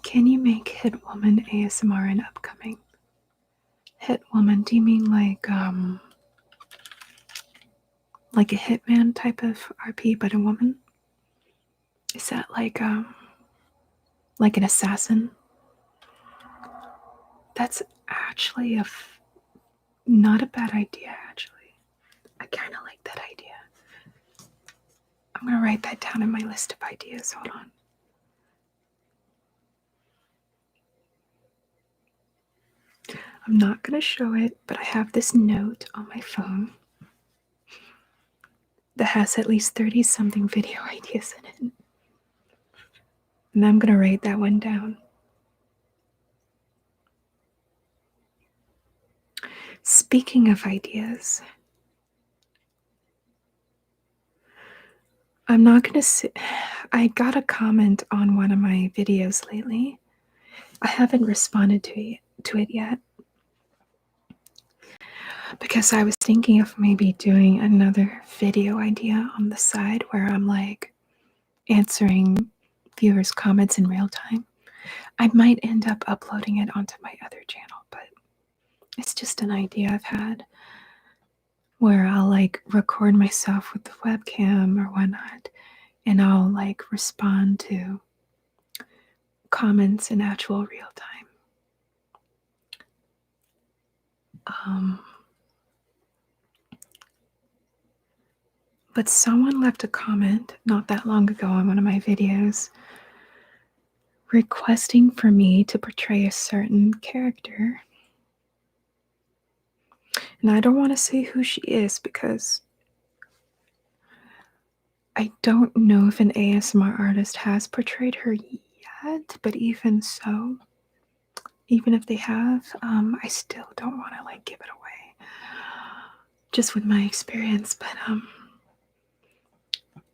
Can you make Hit Woman ASMR in upcoming? Hit Woman, do you mean like a hitman type of RP but a woman? Is that like an assassin? That's actually not a bad idea, actually. I kind of like that idea. I'm going to write that down in my list of ideas. Hold on. I'm not going to show it, but I have this note on my phone that has at least 30-something video ideas in it. And I'm going to write that one down. Speaking of ideas, I'm not going to say, I got a comment on one of my videos lately. I haven't responded to it yet because I was thinking of maybe doing another video idea on the side where I'm like answering viewers' comments in real time. I might end up uploading it onto my other channel, but it's just an idea I've had where I'll like record myself with the webcam or whatnot, and I'll like respond to comments in actual real time. But someone left a comment not that long ago on one of my videos requesting for me to portray a certain character. And I don't want to say who she is because I don't know if an ASMR artist has portrayed her yet, but even so, even if they have, I still don't want to like give it away just with my experience. But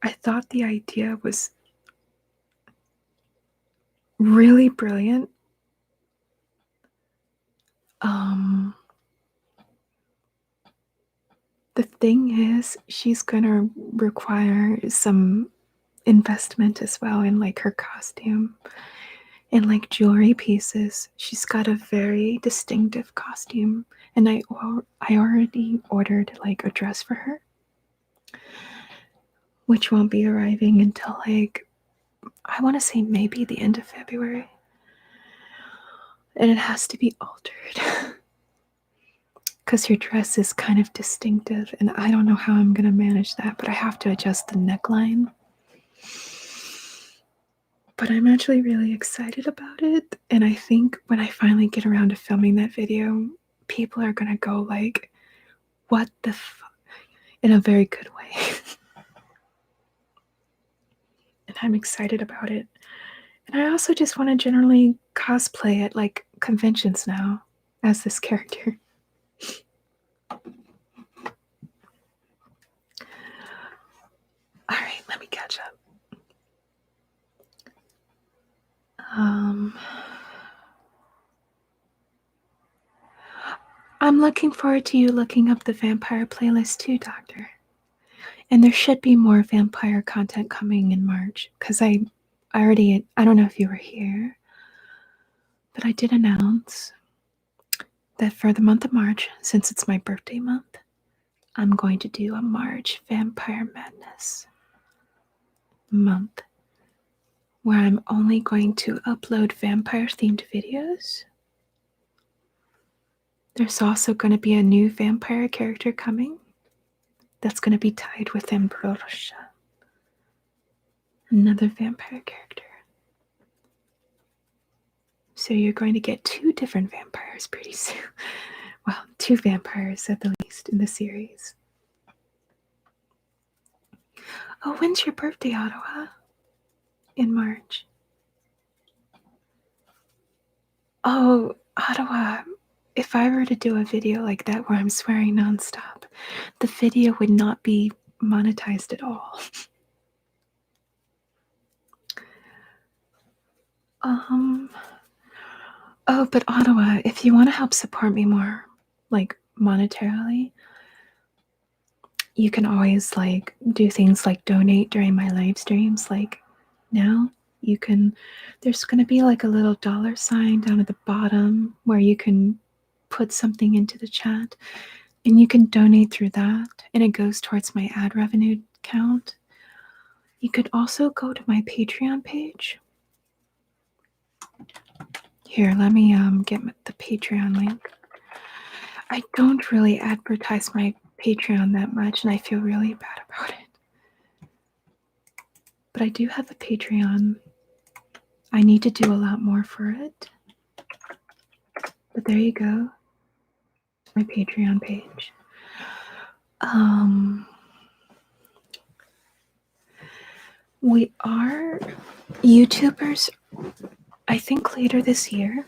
I thought the idea was really brilliant. The thing is, she's gonna require some investment as well in like her costume and like jewelry pieces. She's got a very distinctive costume, and I already ordered like a dress for her, which won't be arriving until like I want to say maybe the end of February, and it has to be altered. Because your dress is kind of distinctive, and I don't know how I'm going to manage that, but I have to adjust the neckline. But I'm actually really excited about it, and I think when I finally get around to filming that video, people are going to go like, what the fuck? In a very good way. And I'm excited about it. And I also just want to generally cosplay at like conventions now as this character. All right, let me catch up. I'm looking forward to you looking up the vampire playlist too, Doctor. And there should be more vampire content coming in March, because I don't know if you were here, but I did announce that for the month of March, since it's my birthday month, I'm going to do a March Vampire Madness month, where I'm only going to upload vampire-themed videos. There's also going to be a new vampire character coming that's going to be tied with Ambrosia, another vampire character. So you're going to get 2 different vampires pretty soon. Well, 2 vampires at the least in the series. Oh, when's your birthday, Ottawa? In March. Oh, Ottawa, if I were to do a video like that where I'm swearing nonstop, the video would not be monetized at all. Oh, but Ottawa, if you want to help support me more, like monetarily, you can always like do things like donate during my live streams. Like now, there's going to be like a little $sign down at the bottom where you can put something into the chat, and you can donate through that, and it goes towards my ad revenue count. You could also go to my Patreon page. Here, let me get the Patreon link. I don't really advertise my Patreon that much, and I feel really bad about it. But I do have a Patreon. I need to do a lot more for it. But there you go. My Patreon page. We are YouTubers. I think later this year,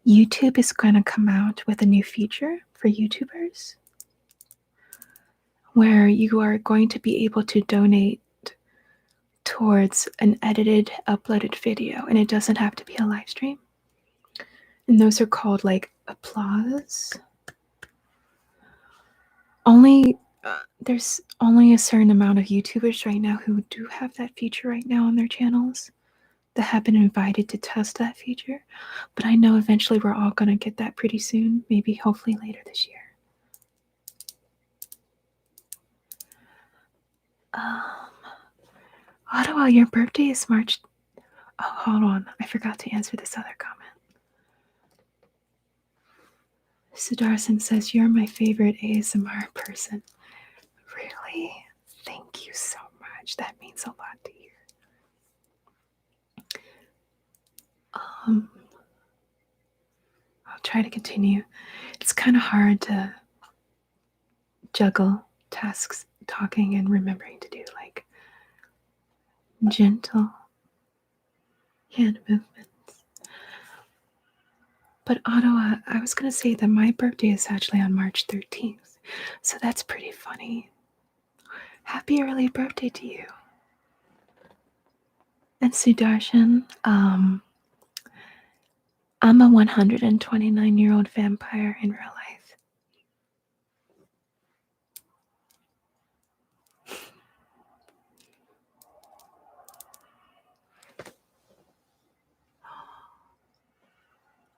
YouTube is going to come out with a new feature for YouTubers where you are going to be able to donate towards an edited, uploaded video, and it doesn't have to be a live stream. And those are called like applause. There's only a certain amount of YouTubers right now who do have that feature right now on their channels that have been invited to test that feature. But I know eventually we're all going to get that pretty soon, maybe hopefully later this year. Ottawa, your birthday is March. Oh, hold on. I forgot to answer this other comment. Sudarsan says, you're my favorite ASMR person. Really? Thank you so much. That means a lot to hear. I'll try to continue. It's kind of hard to juggle tasks, talking and remembering to do like gentle hand movements. But Ottawa, I was going to say that my birthday is actually on March 13th. So that's pretty funny. Happy early birthday to you. And Sudarshan, I'm a 129-year-old vampire in real life.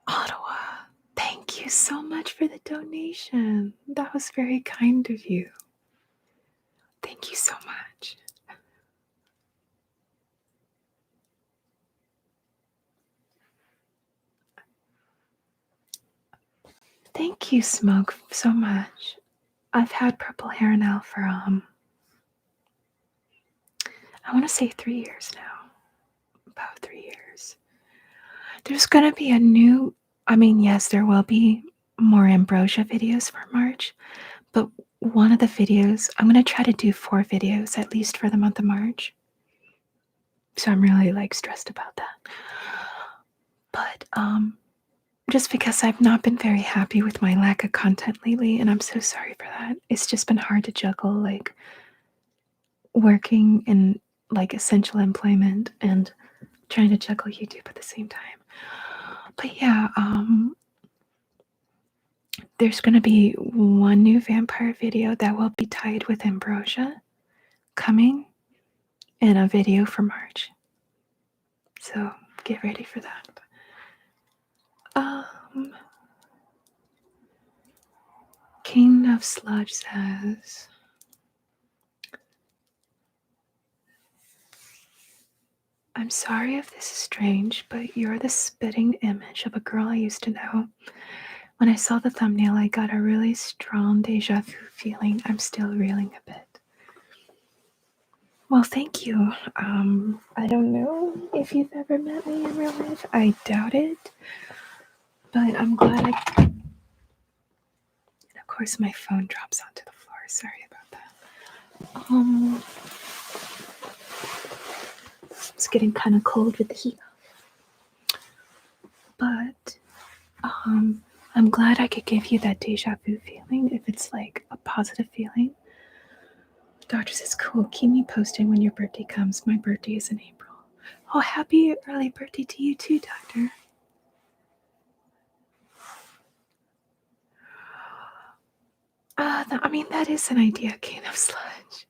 Ottawa, thank you so much for the donation. That was very kind of you. Thank you so much. Thank you, Smoke, so much. I've had purple hair now for, I want to say 3 years now. About 3 years. There's going to be a new, yes, there will be more Ambrosia videos for March, but one of the videos, I'm going to try to do 4 videos at least for the month of March. So I'm really stressed about that. But just because I've not been very happy with my lack of content lately, and I'm so sorry for that. It's just been hard to juggle working in essential employment and trying to juggle YouTube at the same time. But yeah, there's going to be one new vampire video that will be tied with Ambrosia coming and a video for March. So get ready for that. King of Sludge says, I'm sorry if this is strange, but you're the spitting image of a girl I used to know. When I saw the thumbnail, I got a really strong deja vu feeling. I'm still reeling a bit. Well, thank you. I don't know if you've ever met me in real life. I doubt it. But I'm glad and of course my phone drops onto the floor. Sorry about that. It's getting kind of cold with the heat. But I'm glad I could give you that deja vu feeling, if it's a positive feeling. Doctor says, cool, keep me posted when your birthday comes. My birthday is in April. Oh, happy early birthday to you too, Doctor. That is an idea, King of Sludge.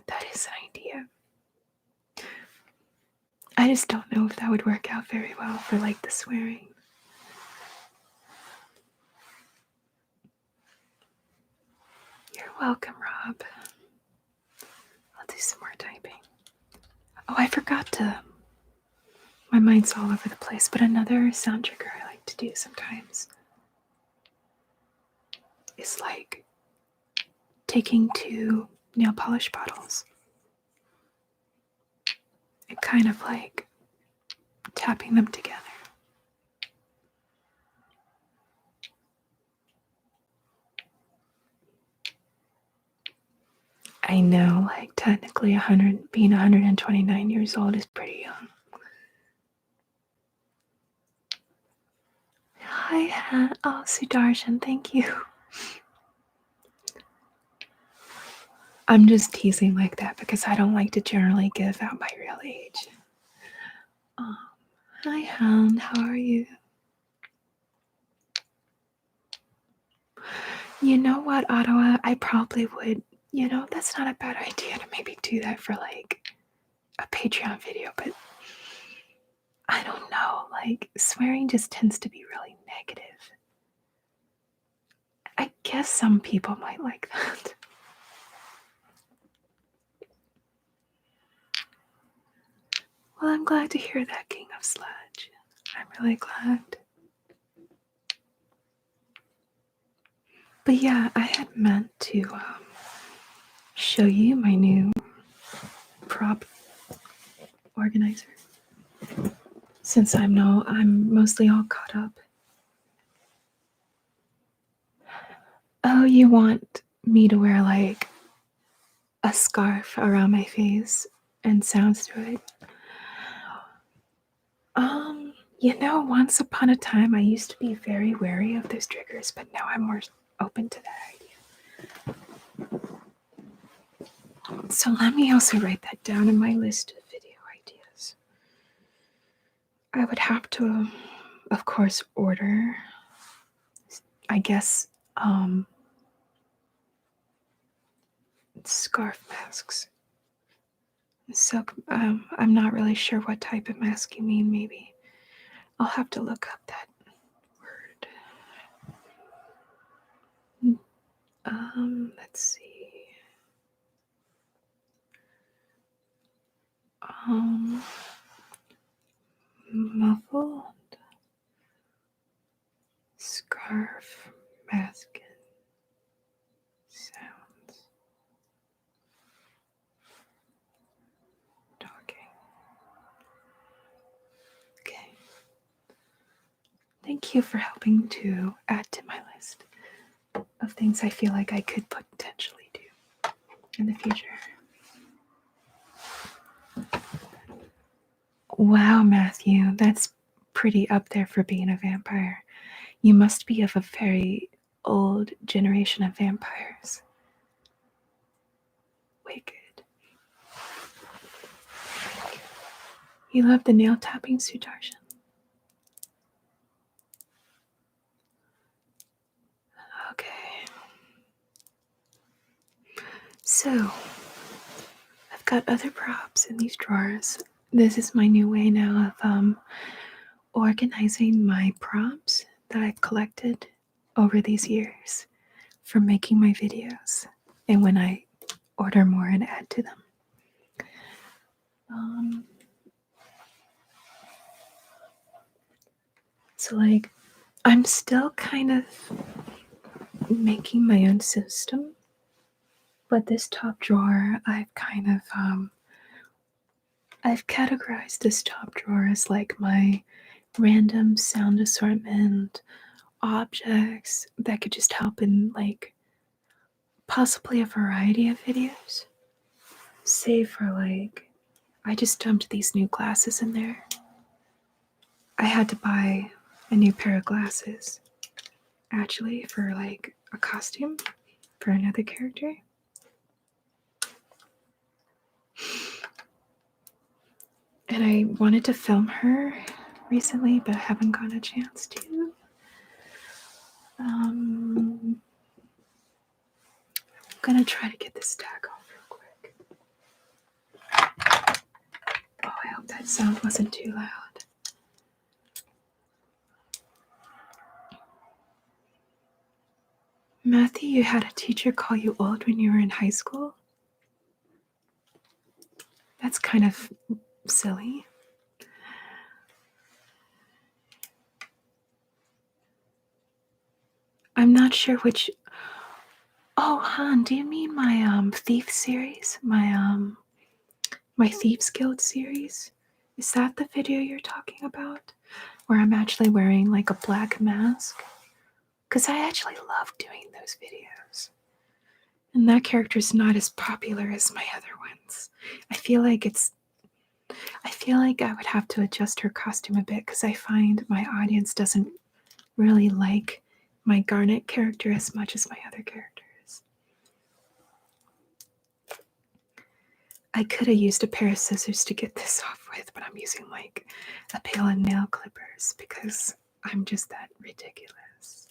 That is an idea. I just don't know if that would work out very well for the swearing. You're welcome, Rob. I'll do some more typing. Oh, I forgot to. My mind's all over the place, but another sound trigger I like to do sometimes is taking 2 nail polish bottles and kind of tapping them together. I know, technically being 129 years old is pretty young. Hi, oh, Sudarshan, thank you. I'm just teasing like that because I don't like to generally give out my real age. Hi, Hound, how are you? You know what, Ottawa? I probably would, that's not a bad idea to maybe do that for a Patreon video, but I don't know, swearing just tends to be really negative. I guess some people might like that. Well, I'm glad to hear that, King of Sludge. I'm really glad. But yeah, I had meant to show you my new prop organizer. Since I'm mostly all caught up. Oh, you want me to wear a scarf around my face and sounds to it? Once upon a time I used to be very wary of those triggers, but now I'm more open to that idea. So let me also write that down in my list of video ideas. I would have to of course, order, I guess, scarf masks. So I'm not really sure what type of mask you mean, maybe. I'll have to look up that word. Let's see. Muffled scarf mask sounds. Talking. Okay. Thank you for helping to add to my list of things I feel like I could potentially do in the future. Wow, Matthew, that's pretty up there for being a vampire. You must be of a very old generation of vampires. Wicked. You love the nail tapping, Sudarshan? Okay. So, I've got other props in these drawers. This is my new way now of organizing my props that I've collected over these years for making my videos and when I order more and add to them. So, like, I'm still kind of making my own system, but this top drawer, I've kind of I've categorized this top drawer as like my random sound assortment, objects that could just help in like possibly a variety of videos. Say for like, I just dumped these new glasses in there. I had to buy a new pair of glasses actually for like a costume for another character. And I wanted to film her recently, but I haven't gotten a chance to. I'm gonna try to get this tag off real quick. Oh, I hope that sound wasn't too loud. Matthew, you had a teacher call you old when you were in high school? That's kind of silly. I'm not sure which. Oh, Han, do you mean my Thief series? My Thieves Guild series? Is that the video you're talking about? Where I'm actually wearing like a black mask? Because I actually love doing those videos. And that character's not as popular as my other ones. I feel like I would have to adjust her costume a bit because I find my audience doesn't really like my Garnet character as much as my other characters. I could have used a pair of scissors to get this off with, but I'm using like a pail of nail clippers because I'm just that ridiculous.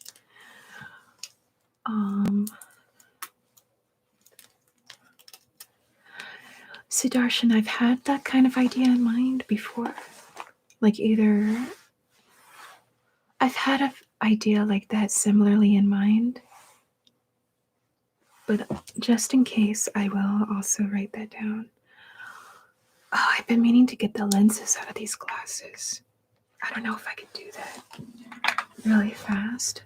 Sudarshan, I've had that kind of idea in mind before. Like either I've had an idea like that similarly in mind, but just in case, I will also write that down. Oh, I've been meaning to get the lenses out of these glasses. I don't know if I could do that really fast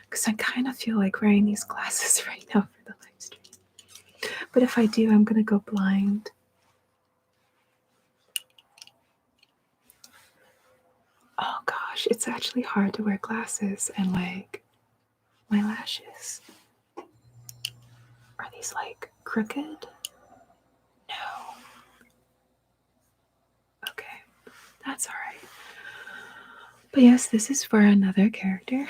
because I kind of feel like wearing these glasses right now for the live stream. But if I do, I'm going to go blind. Oh gosh, it's actually hard to wear glasses and like my lashes. Are these like crooked? No. Okay, that's all right. But yes, this is for another character.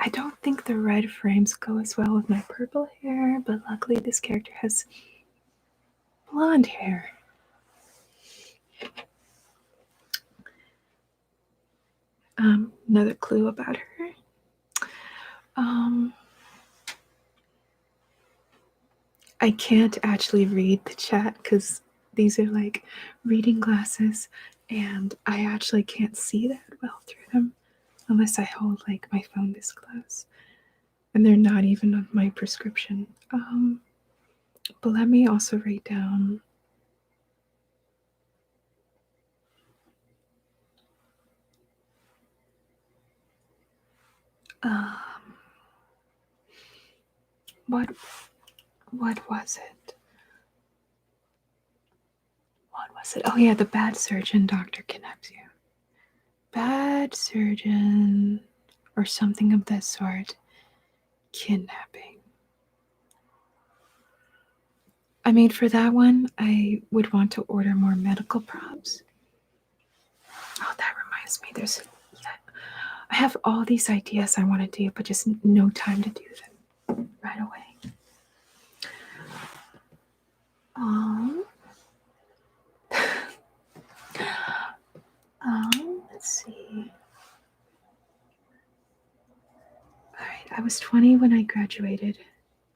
I don't think the red frames go as well with my purple hair, but luckily this character has blonde hair. Another clue about her. I can't actually read the chat because these are like reading glasses, and I actually can't see that well through them unless I hold like my phone this close. And they're not even on my prescription. But let me also write down what was it? What was it? Oh yeah, the bad surgeon, Dr. Kidnaps you. Bad surgeon or something of that sort. Kidnapping. I mean, for that one, I would want to order more medical props. Oh, that reminds me. I have all these ideas I want to do, but just no time to do them right away. Let's see. All right, I was 20 when I graduated.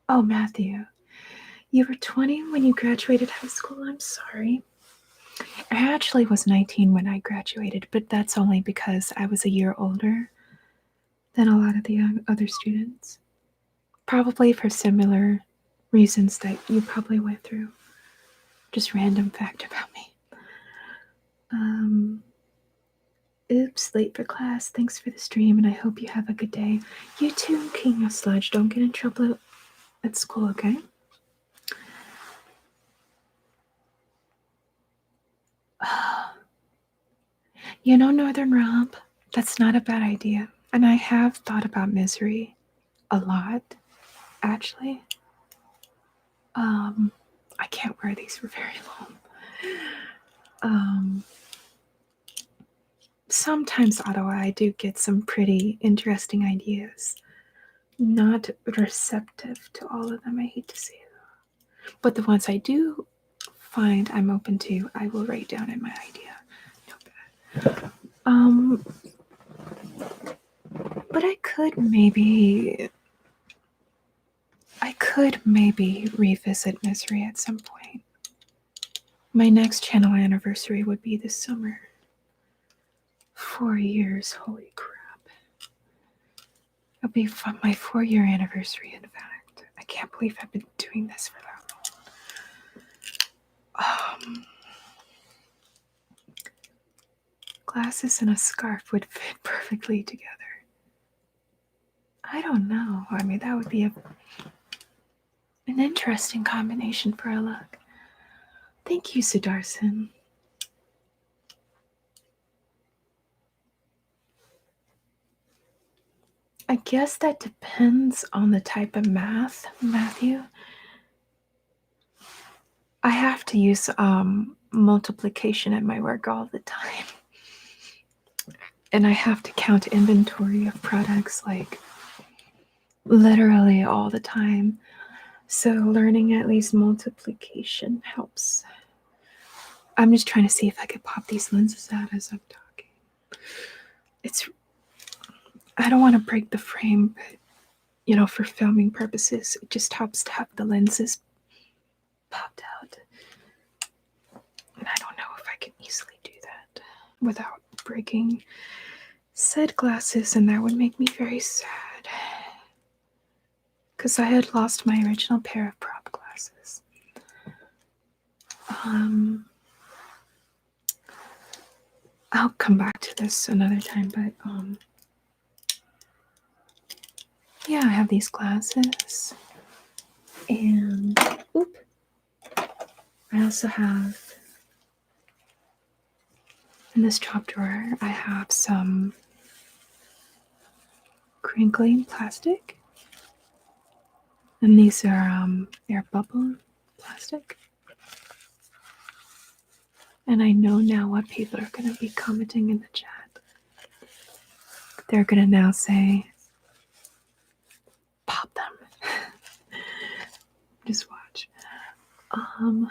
Oh, Matthew, you were 20 when you graduated high school? I'm sorry. I actually was 19 when I graduated, but that's only because I was a year older than a lot of the other students. Probably for similar reasons that you probably went through. Just random fact about me. Oops, late for class. Thanks for the stream, and I hope you have a good day. You too, King of Sludge. Don't get in trouble at school, okay? You know, Northern Romp, that's not a bad idea. And I have thought about misery a lot, actually. I can't wear these for very long. Sometimes, Ottawa, I do get some pretty interesting ideas. Not receptive to all of them, I hate to say that. But the ones I do find I'm open to, I will write down in my idea. No bad. But I could maybe revisit misery at some point. My next channel anniversary would be this summer. 4 years, holy crap. It'll be my 4-year anniversary, in fact. I can't believe I've been doing this for that long. Glasses and a scarf would fit perfectly together. I don't know. I mean, that would be an interesting combination for a look. Thank you, Sudarsan. I guess that depends on the type of math, Matthew. I have to use multiplication at my work all the time. And I have to count inventory of products like literally all the time. So learning at least multiplication helps. I'm just trying to see if I could pop these lenses out as I'm talking. I don't want to break the frame, but for filming purposes, it just helps to have the lenses popped out. And I don't know if I can easily do that without breaking said glasses, and that would make me very sad. Because I had lost my original pair of prop glasses. I'll come back to this another time, but yeah, I have these glasses. And I also have in this top drawer, I have some crinkling plastic. And these are air bubble plastic. And I know now what people are going to be commenting in the chat. They're going to now say, pop them. Just watch. Oh,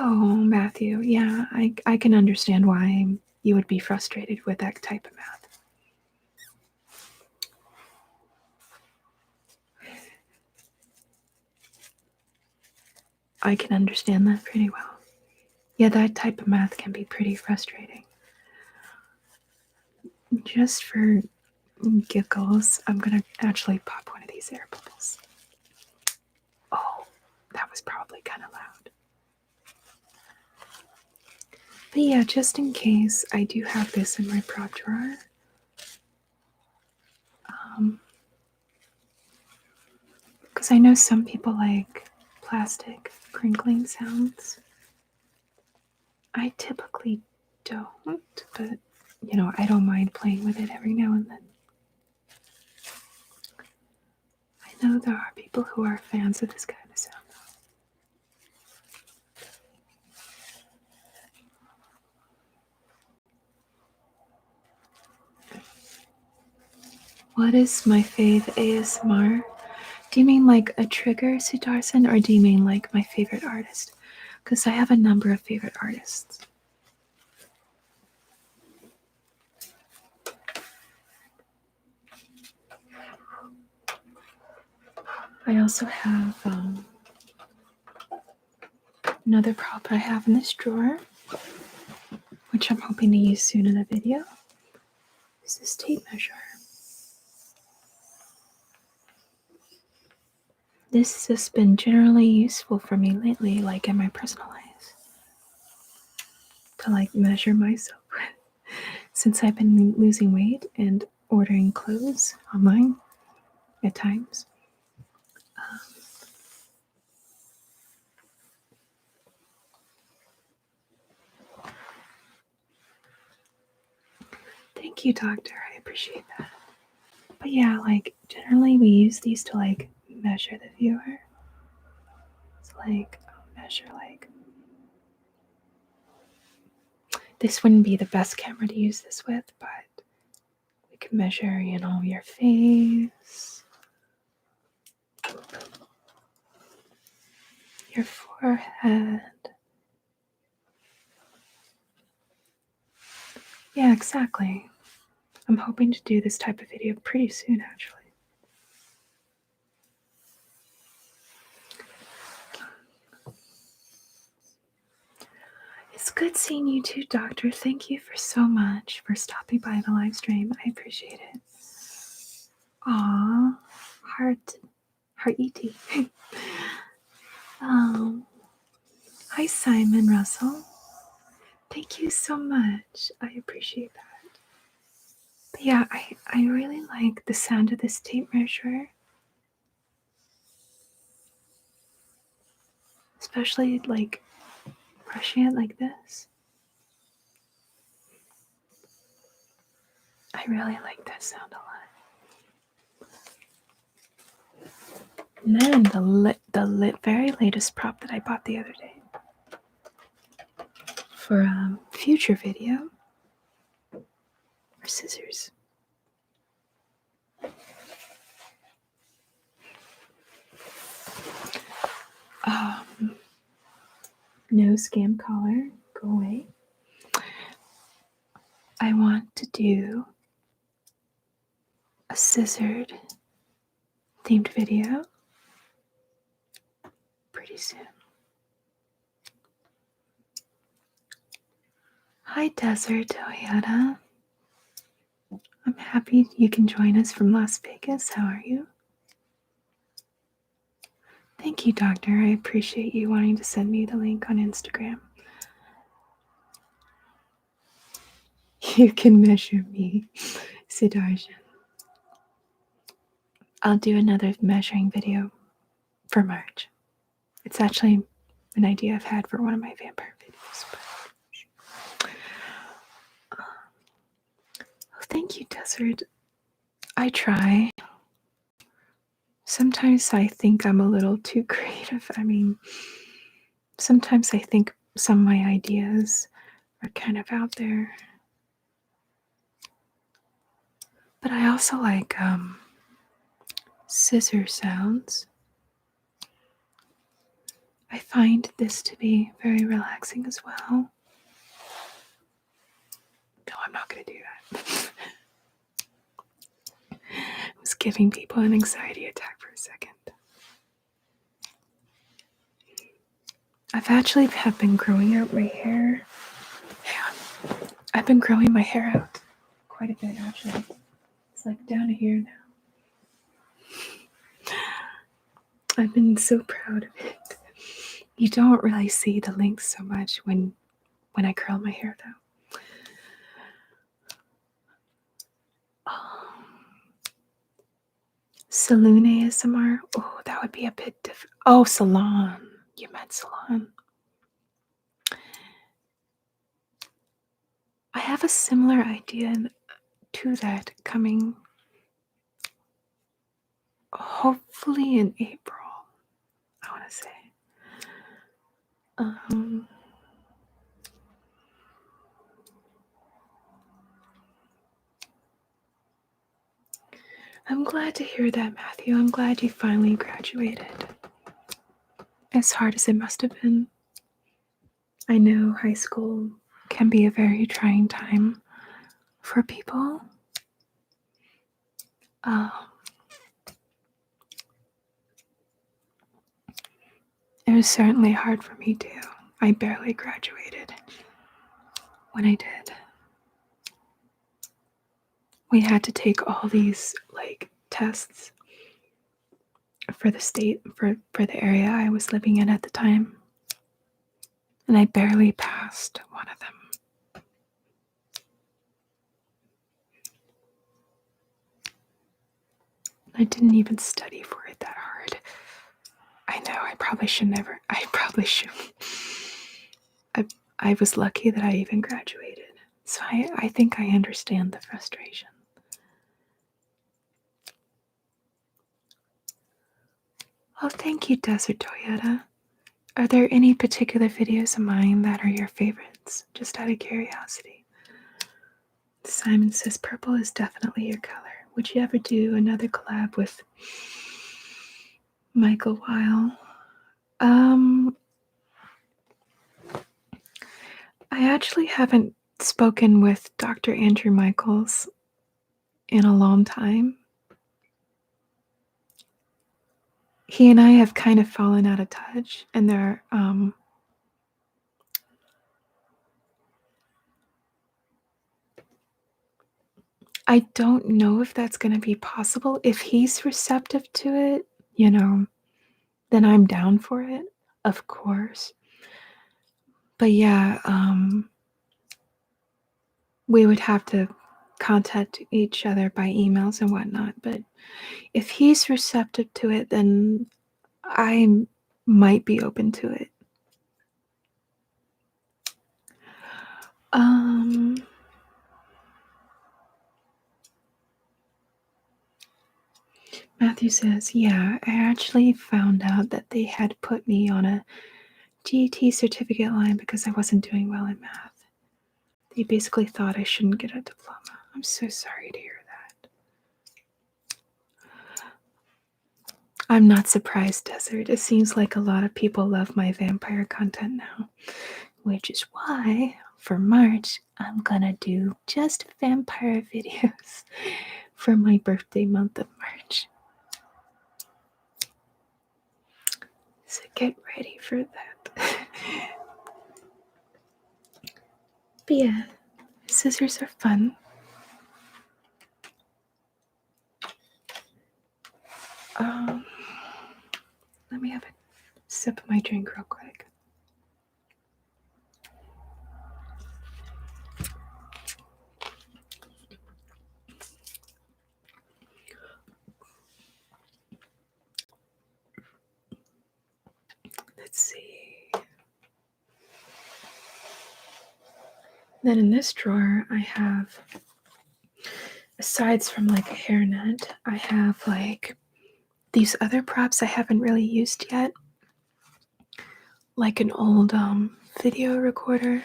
Oh, Matthew, yeah, I can understand why you would be frustrated with that type of math. I can understand that pretty well. Yeah, that type of math can be pretty frustrating. Just for giggles, I'm gonna actually pop one of these air bubbles. Oh, that was probably kind of loud. But yeah, just in case, I do have this in my prop drawer. Because I know some people like plastic crinkling sounds. I typically don't, but I don't mind playing with it every now and then. I know there are people who are fans of this kind of sound. What is my fave ASMR? Do you mean like a trigger, Sudarsan, or do you mean like my favorite artist? Because I have a number of favorite artists. I also have another prop I have in this drawer, which I'm hoping to use soon in a video, is this tape measure. This has been generally useful for me lately, like in my personal life, to like measure myself. Since I've been losing weight and ordering clothes online at times. Thank you, doctor. I appreciate that. But yeah, like generally we use these to like measure the viewer. It's like measure like this wouldn't be the best camera to use this with, but we can measure, your face, your forehead. Yeah, exactly. I'm hoping to do this type of video pretty soon, actually. It's good seeing you too, Doctor. Thank you for so much for stopping by the live stream. I appreciate it. Aw, heart E.T. Oh, hi, Simon Russell. Thank you so much. I appreciate that. But yeah, I really like the sound of this tape measure. Especially like brushing it like this. I really like that sound a lot. And then the very latest prop that I bought the other day for a future video are scissors. No scam caller, go away. I want to do a scissored themed video pretty soon. Hi, Desert Toyota. I'm happy you can join us from Las Vegas. How are you? Thank you, Doctor. I appreciate you wanting to send me the link on Instagram. You can measure me, Siddharjan. I'll do another measuring video for March. It's actually an idea I've had for one of my vampire videos. Thank you, Desert. I try. Sometimes I think I'm a little too creative. I mean, sometimes I think some of my ideas are kind of out there. But I also like scissor sounds. I find this to be very relaxing as well. No, I'm not going to do that. I was giving people an anxiety attack for a second. I've actually been growing out my hair. Yeah, I've been growing my hair out quite a bit, actually. It's like down to here now. I've been so proud of it. You don't really see the length so much when I curl my hair, though. Saloon ASMR? Oh, that would be a bit different. Oh, salon. You meant salon. I have a similar idea to that coming hopefully in April, I want to say. I'm glad to hear that, Matthew. I'm glad you finally graduated. As hard as it must have been. I know high school can be a very trying time for people. It was certainly hard for me too. I barely graduated when I did. We had to take all these tests for the state, for the area I was living in at the time. And I barely passed one of them. I didn't even study for it that hard. I know, I probably should. I was lucky that I even graduated. So I think I understand the frustration. Oh, thank you, Desert Toyota. Are there any particular videos of mine that are your favorites? Just out of curiosity. Simon says purple is definitely your color. Would you ever do another collab with Michael Weil? I actually haven't spoken with Dr. Andrew Michaels in a long time. He and I have kind of fallen out of touch, and I don't know if that's going to be possible. If he's receptive to it, then I'm down for it, of course. But yeah, we would have to contact each other by emails and whatnot. But if he's receptive to it, then I might be open to it. Matthew says, yeah, I actually found out that they had put me on a GET certificate line because I wasn't doing well in math. They basically thought I shouldn't get a diploma. I'm so sorry to hear that. I'm not surprised, Desert. It seems like a lot of people love my vampire content now, which is why for March, I'm gonna do just vampire videos for my birthday month of March. So get ready for that. But yeah, scissors are fun. Let me have a sip of my drink real quick. Let's see. Then in this drawer, I have, aside from a hairnet, I have these other props I haven't really used yet. Like an old video recorder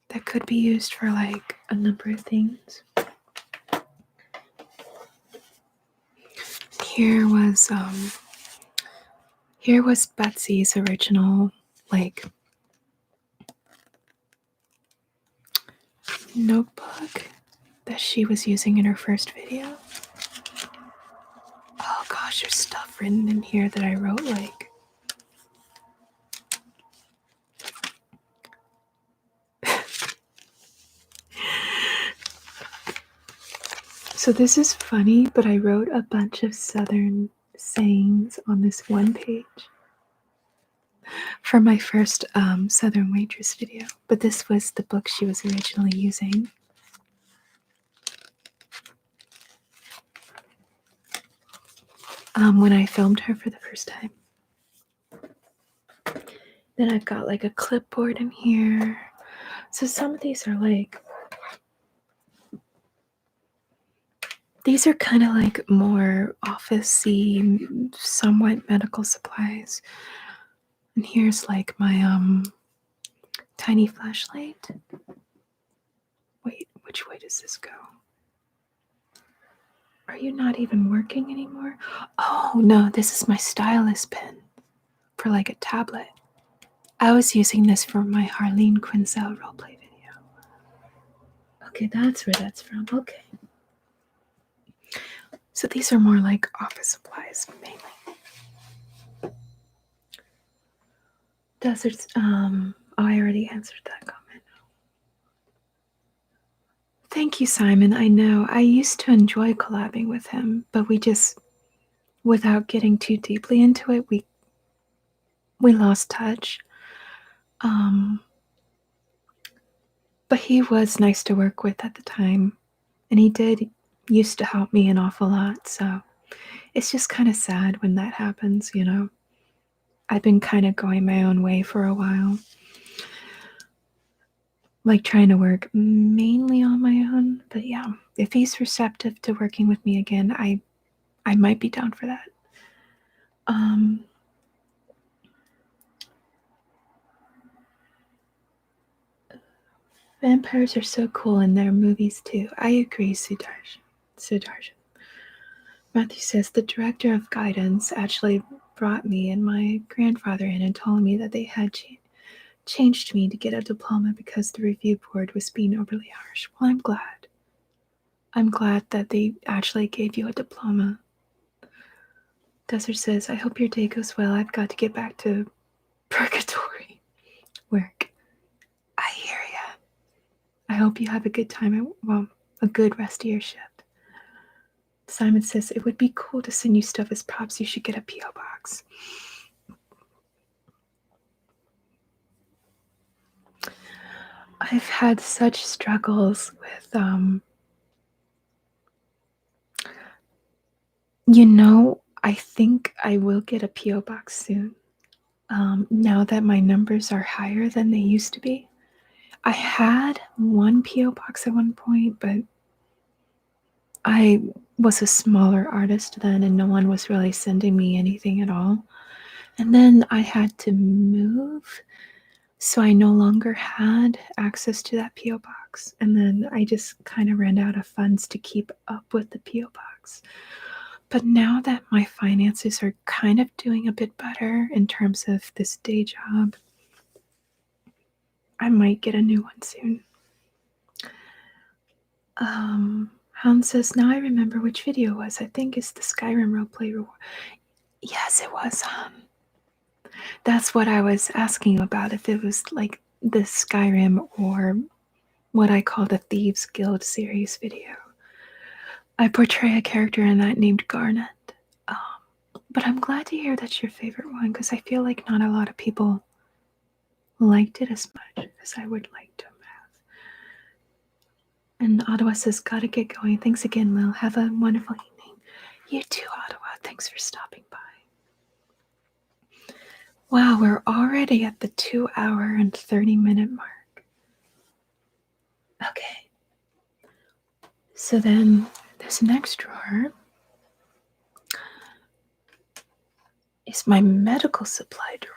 that could be used for a number of things. Here was Here was Betsy's original, like, notebook that she was using in her first video. Oh gosh, there's stuff written in here that I wrote, like. So this is funny, but I wrote a bunch of Southern sayings on this one page for my first Southern Waitress video. But this was the book she was originally using. When I filmed her for the first time. Then I've got like a clipboard in here. So some of these are like, these are kind of like more office-y, somewhat medical supplies. And here's like my tiny flashlight. Wait, which way does this go? Are you not even working anymore? Oh no, this is my stylus pen for like a tablet. I was using this for my Harleen Quinzel roleplay video. Okay, that's where that's from. Okay. So these are more like office supplies, mainly. Deserts, oh, I already answered that comment. Thank you, Simon. I know. I used to enjoy collabing with him, but we just, without getting too deeply into it, we lost touch. But he was nice to work with at the time, and he did used to help me an awful lot, so it's just kind of sad when that happens, you know. I've been kind of going my own way for a while, like trying to work mainly on my own. But yeah, if he's receptive to working with me again, I might be down for that. Vampires are so cool in their movies too. I agree, Sudarshan. Matthew says the director of guidance actually brought me and my grandfather in and told me that they had changed me to get a diploma because the review board was being overly harsh. Well, I'm glad. I'm glad that they actually gave you a diploma. Desert says, I hope your day goes well. I've got to get back to purgatory work. I hear ya. I hope you have a good time, a good rest of your shift. Simon says, it would be cool to send you stuff as props. You should get a P.O. box. I've had such struggles with, I think I will get a P.O. box soon. Now that my numbers are higher than they used to be. I had one P.O. box at one point, but I was a smaller artist then and no one was really sending me anything at all. And then I had to move, so I no longer had access to that P.O. box. And then I just kind of ran out of funds to keep up with the P.O. box. But now that my finances are kind of doing a bit better in terms of this day job, I might get a new one soon. Hans says, now I remember which video it was. I think it's the Skyrim roleplay reward. Yes, it was. That's what I was asking about, if it was like the Skyrim or what I call the Thieves Guild series video. I portray a character in that named Garnet. But I'm glad to hear that's your favorite one, because I feel like not a lot of people liked it as much as I would like to have. And Ottawa says, gotta get going. Thanks again, Lil. Have a wonderful evening. You too, Ottawa. Thanks for stopping by. Wow, we're already at the 2-hour and 30-minute mark. Okay. So then this next drawer is my medical supply drawer.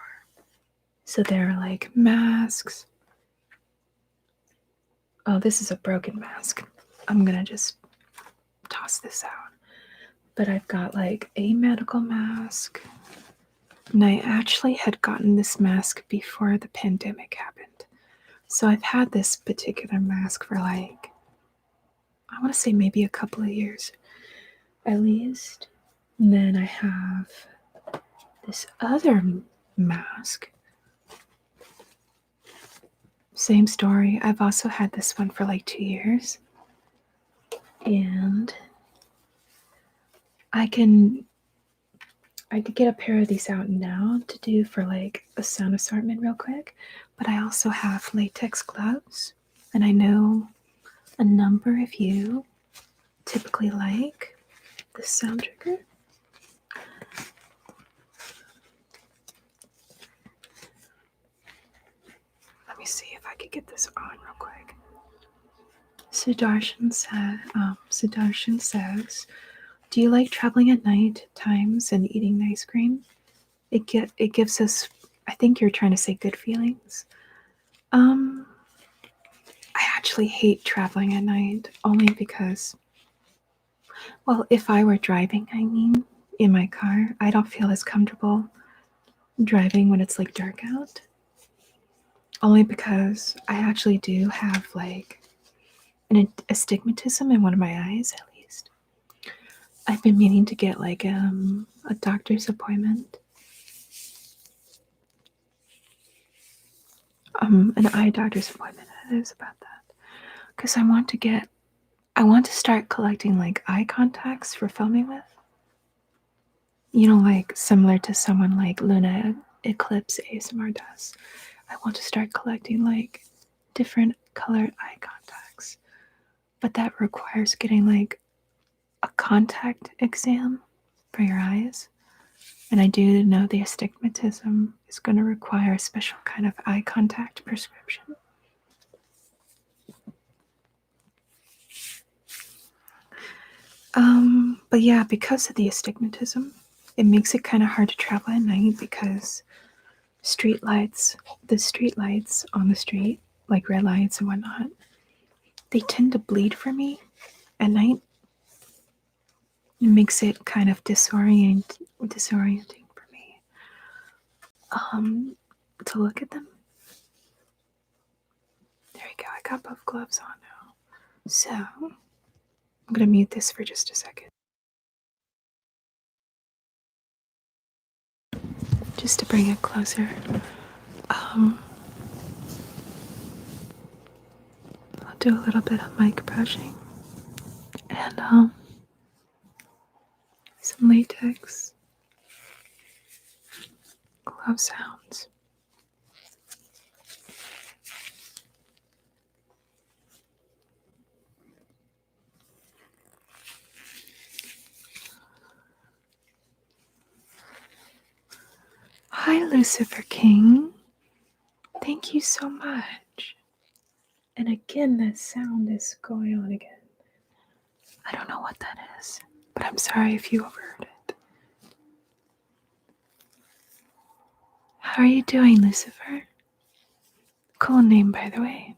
So there are like masks. Oh, this is a broken mask. I'm gonna just toss this out. But I've got like a medical mask, And I actually had gotten this mask before the pandemic happened. So I've had this particular mask for like, I want to say maybe a couple of years at least. And then I have this other mask. Same story. I've also had this one for like 2 years. And I could get a pair of these out now to do for like a sound assortment real quick. But I also have latex gloves. And I know a number of you typically like this sound trigger. Let me see if I could get this on real quick. Sudarshan says, do you like traveling at night times and eating ice cream? It gives us, I think you're trying to say good feelings. I actually hate traveling at night only because, well, if I were driving, I mean, in my car, I don't feel as comfortable driving when it's like dark out. Only because I actually do have like an astigmatism in one of my eyes, at least. I've been meaning to get like a doctor's appointment. An eye doctor's appointment. It is about that. Because I want to start collecting like eye contacts for filming with. You know, like similar to someone like Luna Eclipse ASMR does. I want to start collecting like different colored eye contacts. But that requires getting like a contact exam for your eyes. And I do know the astigmatism is going to require a special kind of eye contact prescription. But yeah, because of the astigmatism, it makes it kind of hard to travel at night because the street lights on the street, like red lights and whatnot, they tend to bleed for me at night. It makes it kind of disorienting for me to look at them. There we go. I got both gloves on now. So I'm going to mute this for just a second. Just to bring it closer. I'll do a little bit of mic brushing and some latex glove sounds. Hi, Lucifer King. Thank you so much. And again, that sound is going on again. I don't know what that is, but I'm sorry if you overheard it. How are you doing, Lucifer? Cool name, by the way.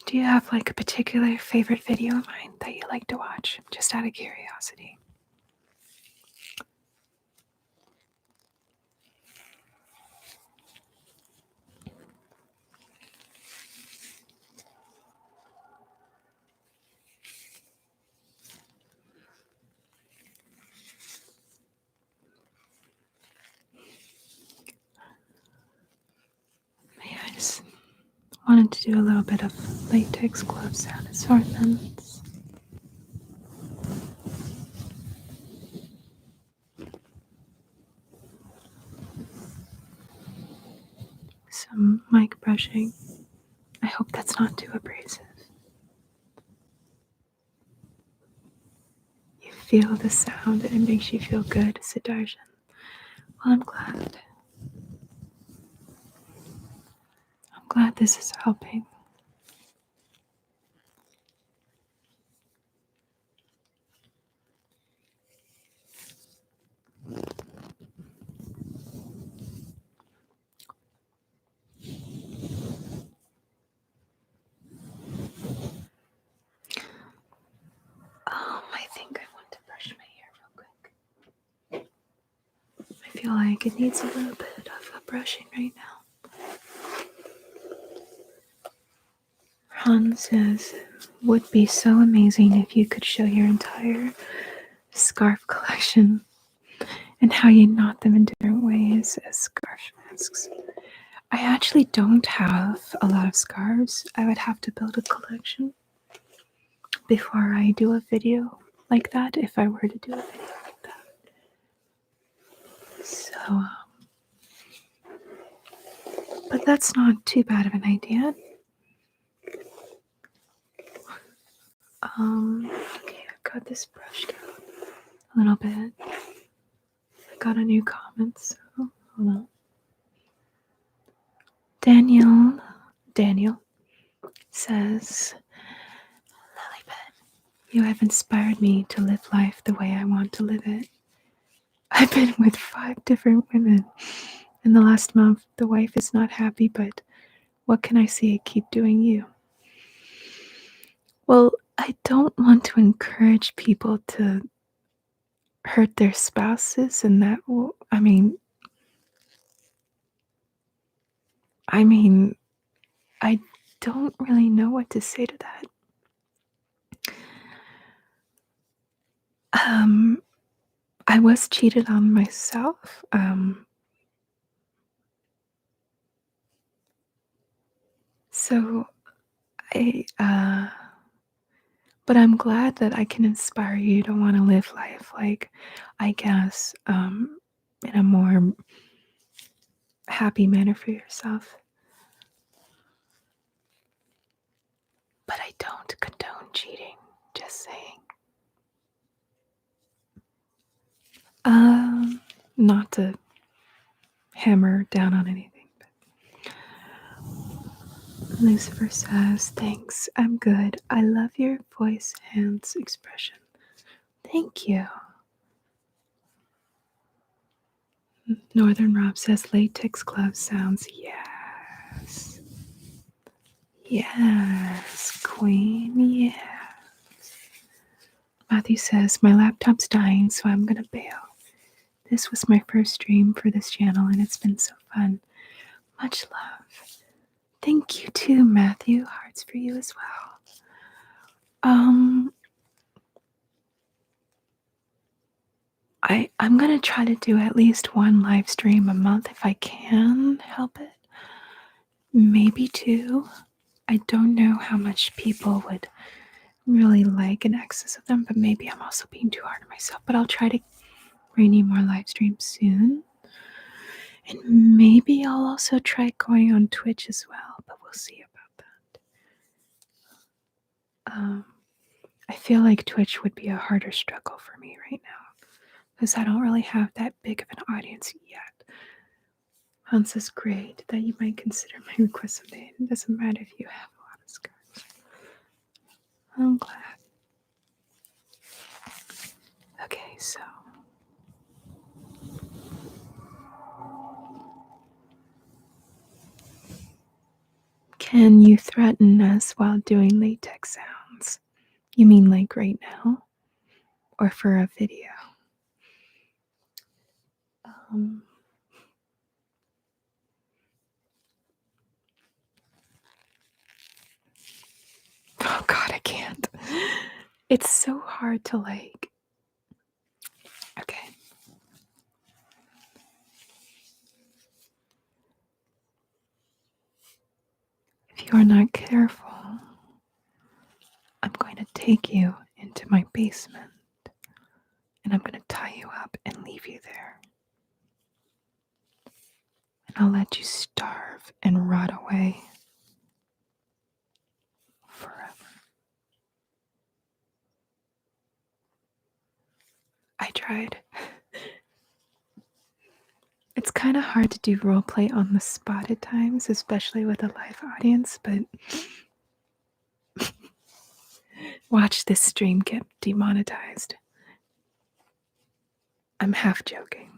Do you have like a particular favorite video of mine that you like to watch, just out of curiosity? I just wanted to do a little bit of latex glove sound assortments. Some mic brushing. I hope that's not too abrasive. You feel the sound and it makes you feel good, Siddharshan. Well, I'm glad. I'm glad this is helping. I think I want to brush my hair real quick. feel like it needs a little bit of a brushing right now. Han says, would be so amazing if you could show your entire scarf collection and how you knot them in different ways as scarf masks. I actually don't have a lot of scarves. I would have to build a collection before I do a video like that, if I were to do a video like that. So, but that's not too bad of an idea. Okay, I've got this brushed out a little bit. I got a new comment, so hold on. Daniel says, Lilibette, you have inspired me to live life the way I want to live it. I've been with 5 different women. In the last month, the wife is not happy, but what can I say? Keep doing you. Well, I don't want to encourage people to hurt their spouses, and that will, I mean, I don't really know what to say to that. I was cheated on myself. So but I'm glad that I can inspire you to want to live life, like, I guess, in a more happy manner for yourself. But I don't condone cheating, just saying. Not to hammer down on anything. Lucifer says, thanks, I'm good. I love your voice, hands, expression. Thank you. Northern Rob says, latex glove sounds. Yes. Yes, queen, yes. Matthew says, my laptop's dying, so I'm gonna bail. This was my first stream for this channel, and it's been so fun. Much love. Thank you too, Matthew. Hearts for you as well. I'm gonna try to do at least 1 live stream a month if I can help it. Maybe 2. I don't know how much people would really like an excess of them, but maybe I'm also being too hard on myself. But I'll try to bring you more live streams soon. And maybe I'll also try going on Twitch as well, but we'll see about that. I feel like Twitch would be a harder struggle for me right now, because I don't really have that big of an audience yet. Hans is great that you might consider my request someday. It doesn't matter if you have a lot of scars. I'm glad. Okay, so can you threaten us while doing latex sounds? You mean like right now? Or for a video? Oh god, I can't. It's so hard to like. Okay. If you are not careful, I'm going to take you into my basement and I'm going to tie you up and leave you there. And I'll let you starve and rot away forever. I tried. It's kind of hard to do roleplay on the spot at times, especially with a live audience, but watch this stream get demonetized. I'm half joking.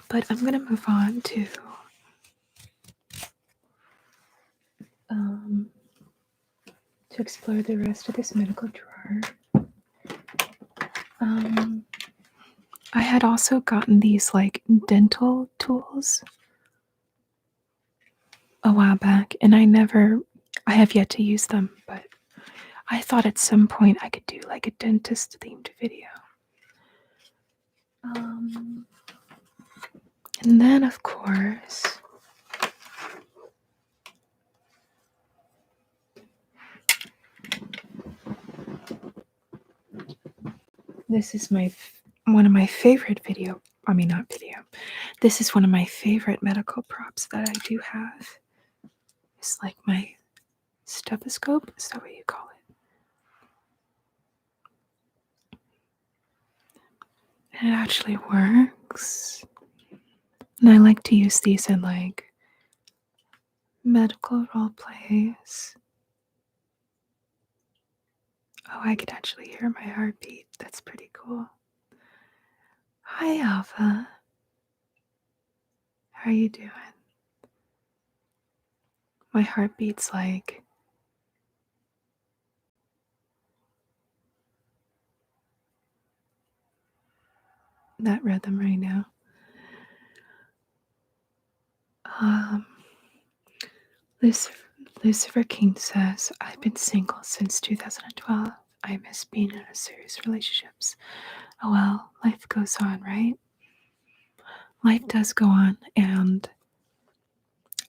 But I'm gonna move on to explore the rest of this medical drawer. I had also gotten these like dental tools a while back, and I have yet to use them, but I thought at some point I could do like a dentist themed video. And then, of course, this is one of my favorite video. I mean, not video. This is one of my favorite medical props that I do have. It's like my stethoscope. Is that what you call it? And it actually works. And I like to use these in like medical role plays. Oh, I could actually hear my heartbeat. That's pretty cool. Hi, Alpha. How are you doing? My heartbeat's like that rhythm right now. Lucifer King says, I've been single since 2012. I miss being in a serious relationships. Oh well, life goes on, right? Life does go on, and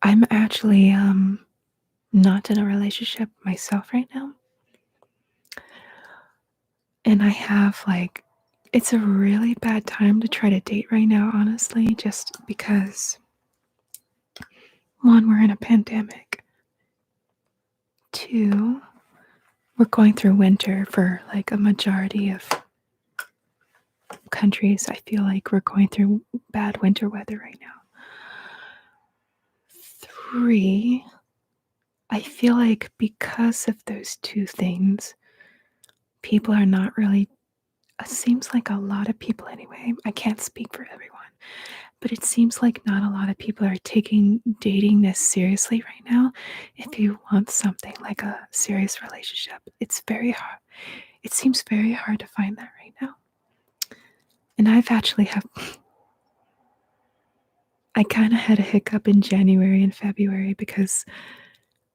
I'm actually not in a relationship myself right now. And I have like it's a really bad time to try to date right now, honestly, just because one, we're in a pandemic. Two, we're going through winter for like a majority of countries. I feel like we're going through bad winter weather right now. Three, I feel like because of those two things, people are not really, it seems like a lot of people anyway, I can't speak for everyone, but it seems like not a lot of people are taking dating this seriously right now. If you want something like a serious relationship, it's very hard. It seems very hard to find that right now. And I kind of had a hiccup in January and February because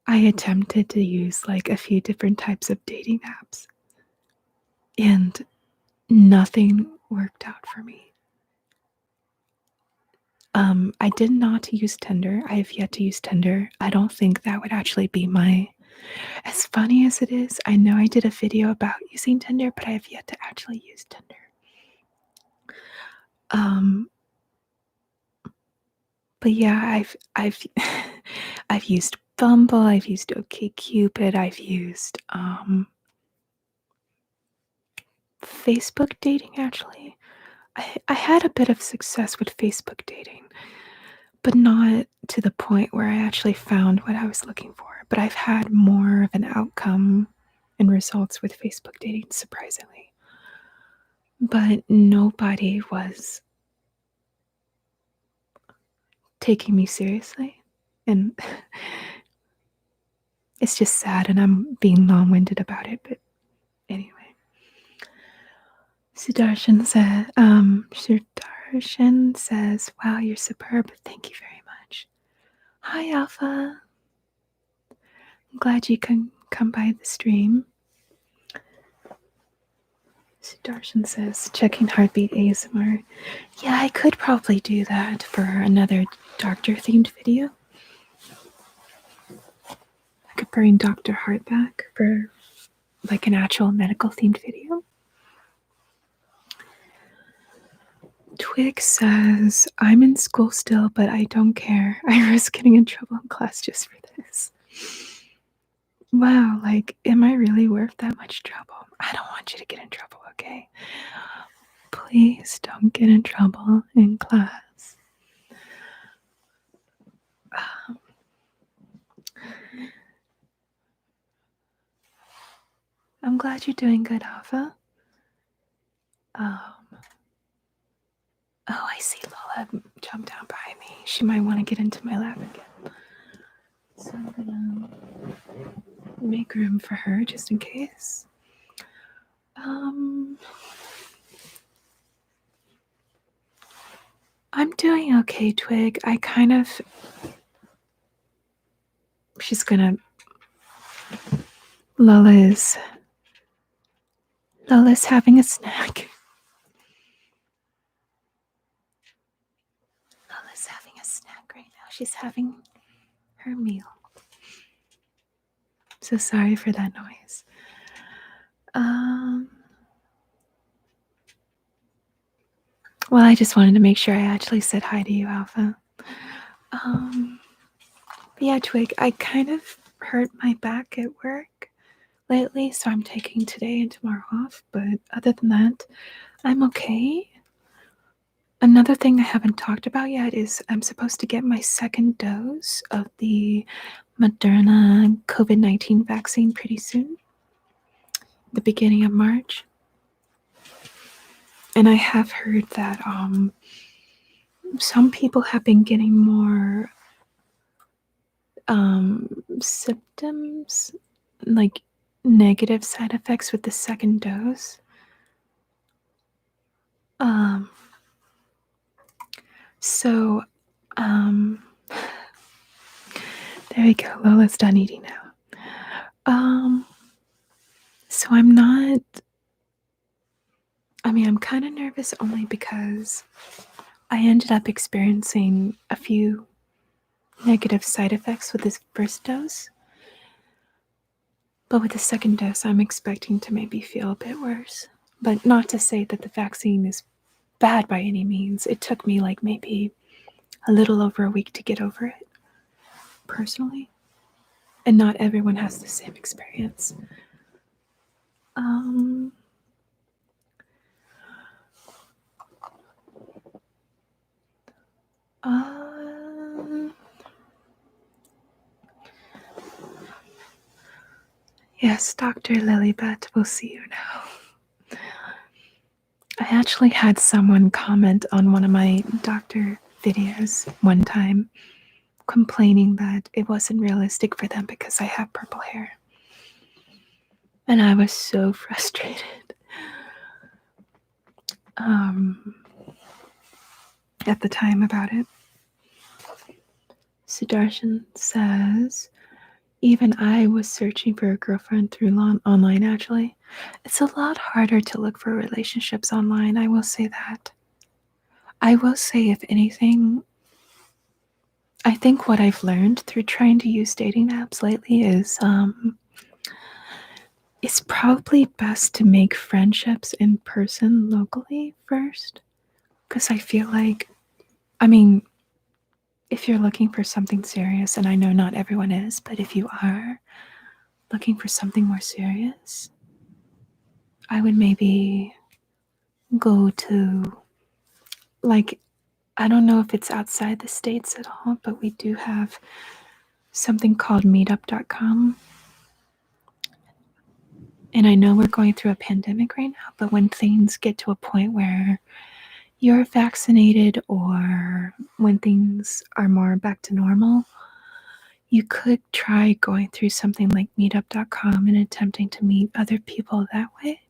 I attempted to use like a few different types of dating apps and nothing worked out for me. I did not use Tinder. I have yet to use Tinder. I don't think that would actually be as funny as it is. I know I did a video about using Tinder, but I have yet to actually use Tinder. But yeah, I've I've used Bumble, I've used OkCupid, I've used Facebook dating actually. I had a bit of success with Facebook dating, but not to the point where I actually found what I was looking for. But I've had more of an outcome and results with Facebook dating, surprisingly. But nobody was taking me seriously. And it's just sad, and I'm being long-winded about it, but anyway. Sudarshan says, wow, you're superb. Thank you very much. Hi, Alpha. I'm glad you can come by the stream. Sudarshan says, checking heartbeat ASMR. Yeah, I could probably do that for another doctor-themed video. I could bring Dr. Hart back for like an actual medical-themed video. Twig says, I'm in school still, but I don't care. I risk getting in trouble in class just for this. Wow, like, am I really worth that much trouble? I don't want you to get in trouble, okay? Please don't get in trouble in class. I'm glad you're doing good, Alpha. Oh, I see Lola jump down behind me. She might want to get into my lap again. So I'm gonna make room for her just in case. I'm doing okay, Twig. She's gonna. Lola's having a snack. Lola's having a snack right now. She's having her meal. So sorry for that noise. Well, I just wanted to make sure I actually said hi to you, Alpha. But yeah, Twig, I kind of hurt my back at work lately, so I'm taking today and tomorrow off. But other than that, I'm okay. Another thing I haven't talked about yet is I'm supposed to get my second dose of the Moderna COVID-19 vaccine pretty soon, the beginning of March. And I have heard that some people have been getting more symptoms, like negative side effects with the second dose. So there we go. Lola's done eating now. So I'm kind of nervous only because I ended up experiencing a few negative side effects with this first dose. But with the second dose, I'm expecting to maybe feel a bit worse. But not to say that the vaccine is bad by any means. It took me like maybe a little over a week to get over it, personally. And not everyone has the same experience. Yes, Dr. Lilibette, we'll see you now. I actually had someone comment on one of my doctor videos one time complaining that it wasn't realistic for them because I have purple hair. And I was so frustrated. At the time about it. Sudarshan says, even I was searching for a girlfriend through online, actually. It's a lot harder to look for relationships online, I will say that. I will say, if anything, I think what I've learned through trying to use dating apps lately is it's probably best to make friendships in person locally first. Because I feel like, if you're looking for something serious, and I know not everyone is, but if you are looking for something more serious, I would maybe go to, like, I don't know if it's outside the States at all, but we do have something called meetup.com. And I know we're going through a pandemic right now, but when things get to a point where you're vaccinated or when things are more back to normal, you could try going through something like meetup.com and attempting to meet other people that way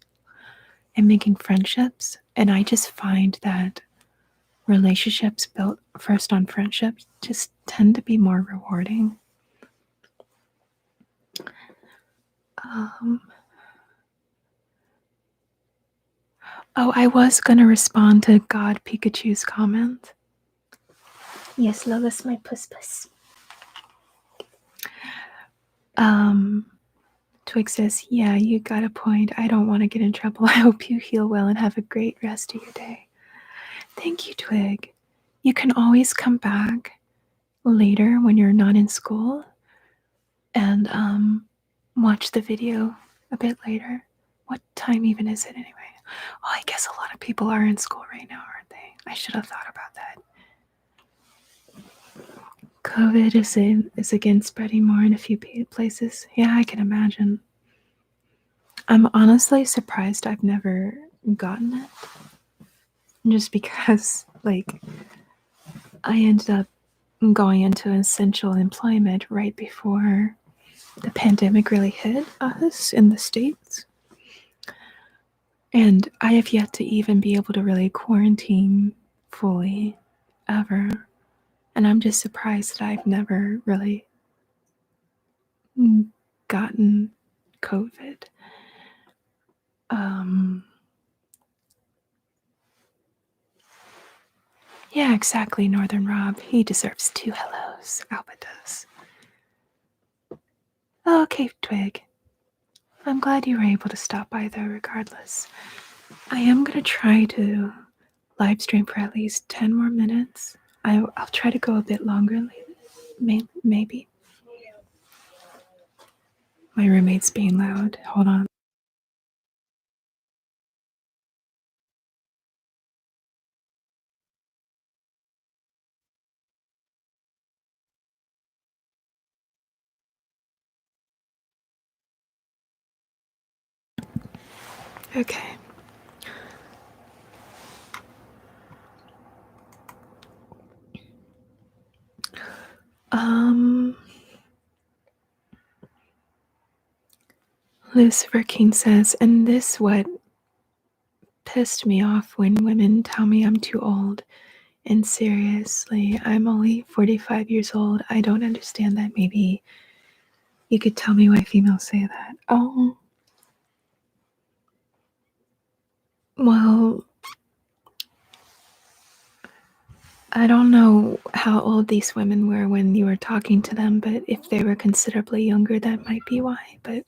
and making friendships. And I just find that relationships built first on friendships just tend to be more rewarding. I was going to respond to God Pikachu's comment. Yes, Lola's my puss puss. Twig says, yeah, you got a point. I don't want to get in trouble. I hope you heal well and have a great rest of your day. Thank you, Twig. You can always come back later when you're not in school and watch the video a bit later. What time even is it anyway? Oh, I guess a lot of people are in school right now, aren't they? I should have thought about that. COVID is again spreading more in a few places. Yeah, I can imagine. I'm honestly surprised I've never gotten it. Just because, like, I ended up going into essential employment right before the pandemic really hit us in the States. And I have yet to even be able to really quarantine fully. ever. And I'm just surprised that I've never really gotten COVID. Yeah, exactly, Northern Rob. He deserves 2 hellos. Alba does. Okay, Twig. I'm glad you were able to stop by though, regardless. I am going to try to live stream for at least 10 more minutes. I'll try to go a bit longer, maybe. My roommate's being loud. Hold on. Okay. Lucifer King says, and this what pissed me off when women tell me I'm too old. And seriously, I'm only 45 years old. I don't understand that. Maybe you could tell me why females say that. Oh, well, I don't know how old these women were when you were talking to them, but if they were considerably younger, that might be why. But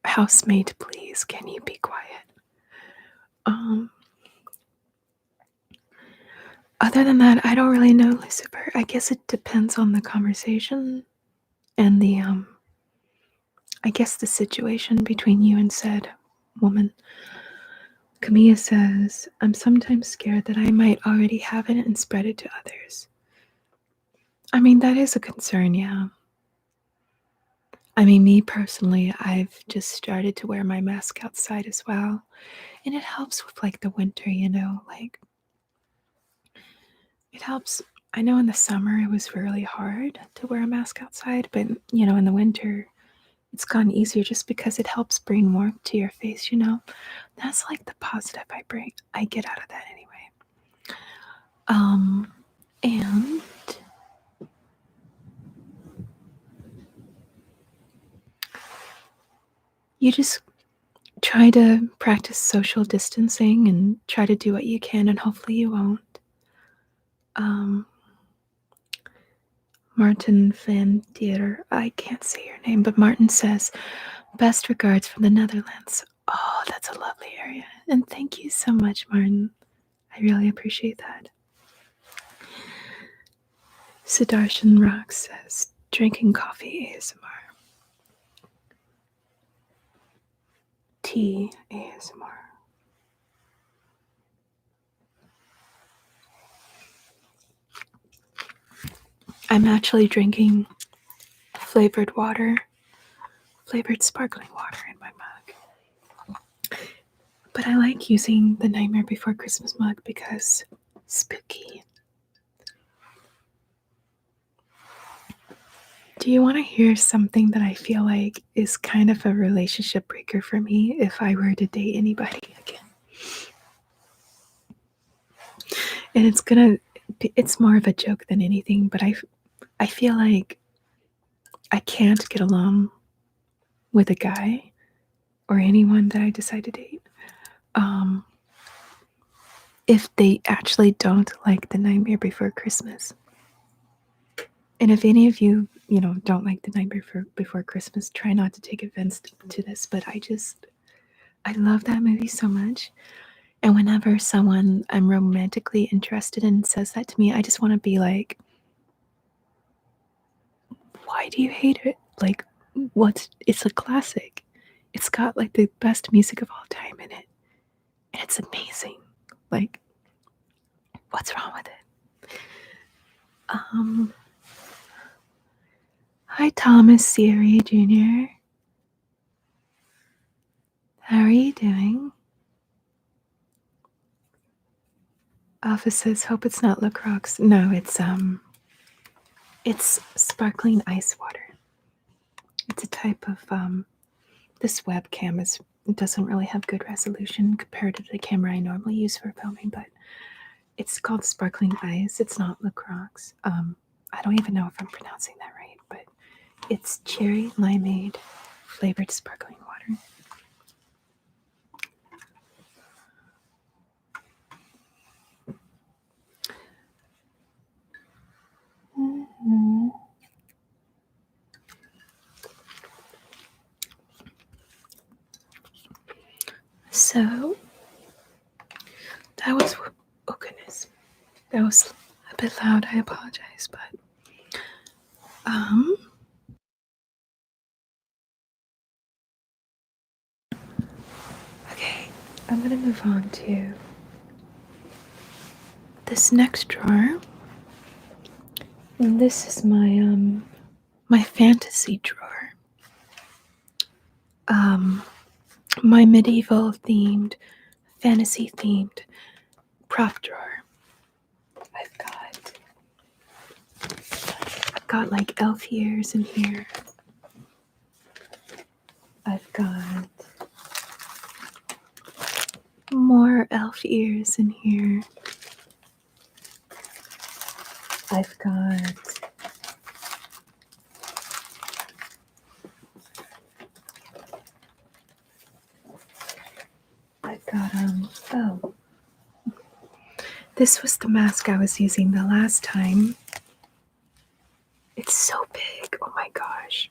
housemate, please, can you be quiet? Other than that, I don't really know, Lucifer. I guess it depends on the conversation and I guess the situation between you and said woman. Camilla says, I'm sometimes scared that I might already have it and spread it to others. I mean, that is a concern, yeah. I mean, me personally, I've just started to wear my mask outside as well. And it helps with like the winter, like it helps. I know in the summer it was really hard to wear a mask outside, but in the winter it's gotten easier just because it helps bring warmth to your face, That's like the positive I get out of that anyway. And you just try to practice social distancing and try to do what you can, and hopefully you won't. Martin van Dieter, I can't say your name, but Martin says, best regards from the Netherlands. Oh, that's a lovely area. And thank you so much, Martin. I really appreciate that. Sidarshan Rock says, drinking coffee ASMR. Tea ASMR. I'm actually drinking flavored sparkling water in my mug. But I like using the Nightmare Before Christmas mug because spooky. Do you want to hear something that I feel like is kind of a relationship breaker for me if I were to date anybody again? And it's more of a joke than anything, but I feel like I can't get along with a guy or anyone that I decide to date if they actually don't like the Nightmare Before Christmas. And if any of you, don't like the Nightmare Before Christmas, try not to take offense to this, but I love that movie so much. And whenever someone I'm romantically interested in says that to me, I just want to be like, why do you hate it? Like, it's a classic. It's got like the best music of all time in it. And it's amazing. Like, what's wrong with it? Hi, Thomas Siri Jr. How are you doing? Alpha says, hope it's not LaCroix. No, it's sparkling ice water. It's a type of, this webcam doesn't really have good resolution compared to the camera I normally use for filming, but It's called Sparkling Ice. It's not LaCroix. I don't even know if I'm pronouncing that right, but it's cherry limeade flavored sparkling water. Mm-hmm. So that was, oh goodness, that was a bit loud. I apologize, but okay, I'm gonna move on to this next drawer. And this is my fantasy drawer. My medieval themed, fantasy themed prop drawer. I've got like elf ears in here. I've got more elf ears in here. I've got oh, this was the mask I was using the last time. It's so big. Oh my gosh.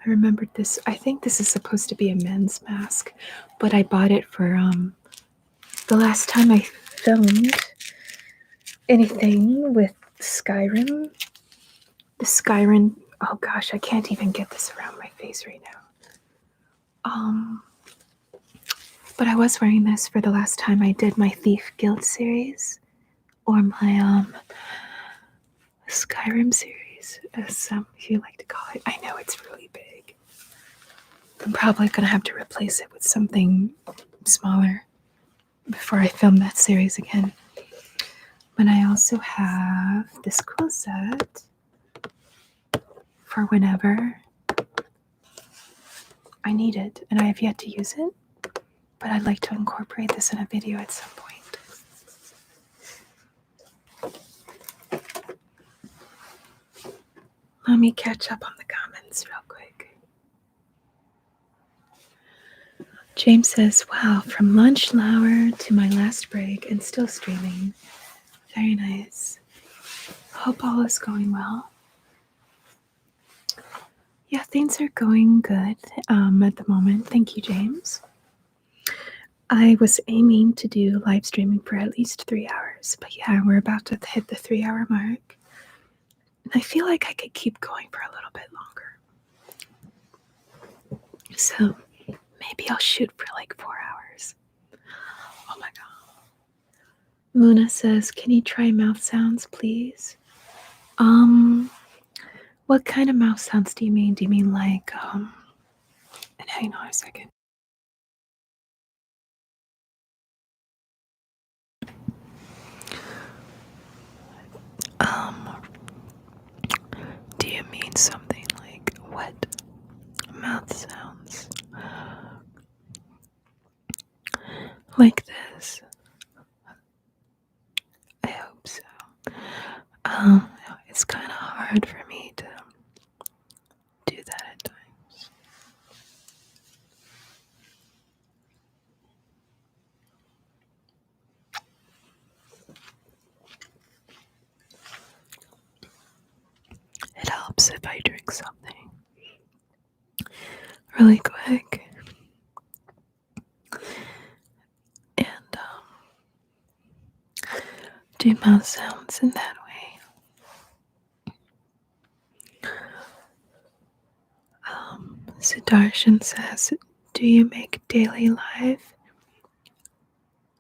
I remembered this. I think this is supposed to be a men's mask, but I bought it for the last time I filmed anything with Skyrim. The Skyrim, oh gosh, I can't even get this around my face right now. But I was wearing this for the last time I did my Thief Guild series, or my Skyrim series, as some of you like to call it. I know it's really big. I'm probably gonna have to replace it with something smaller before I film that series again. But I also have this quill set for whenever I need it, and I have yet to use it, but I'd like to incorporate this in a video at some point. Let me catch up on the comments real quick. James says, wow, from lunch hour to my last break and still streaming. Very nice. Hope all is going well. Yeah, things are going good at the moment. Thank you, James. I was aiming to do live streaming for at least 3 hours, but yeah, we're about to hit the 3-hour mark. And I feel like I could keep going for a little bit longer. So maybe I'll shoot for like 4 hours. Oh my god. Luna says, can you try mouth sounds, please? What kind of mouth sounds do you mean? Do you mean like, and hang on a second. Do you mean something like what mouth sounds? Like this? I hope so. It's kind of hard for me to do that at times. It helps if I drink something really quick. And do mouth sounds in that way. Sudarshan says, do you make daily live?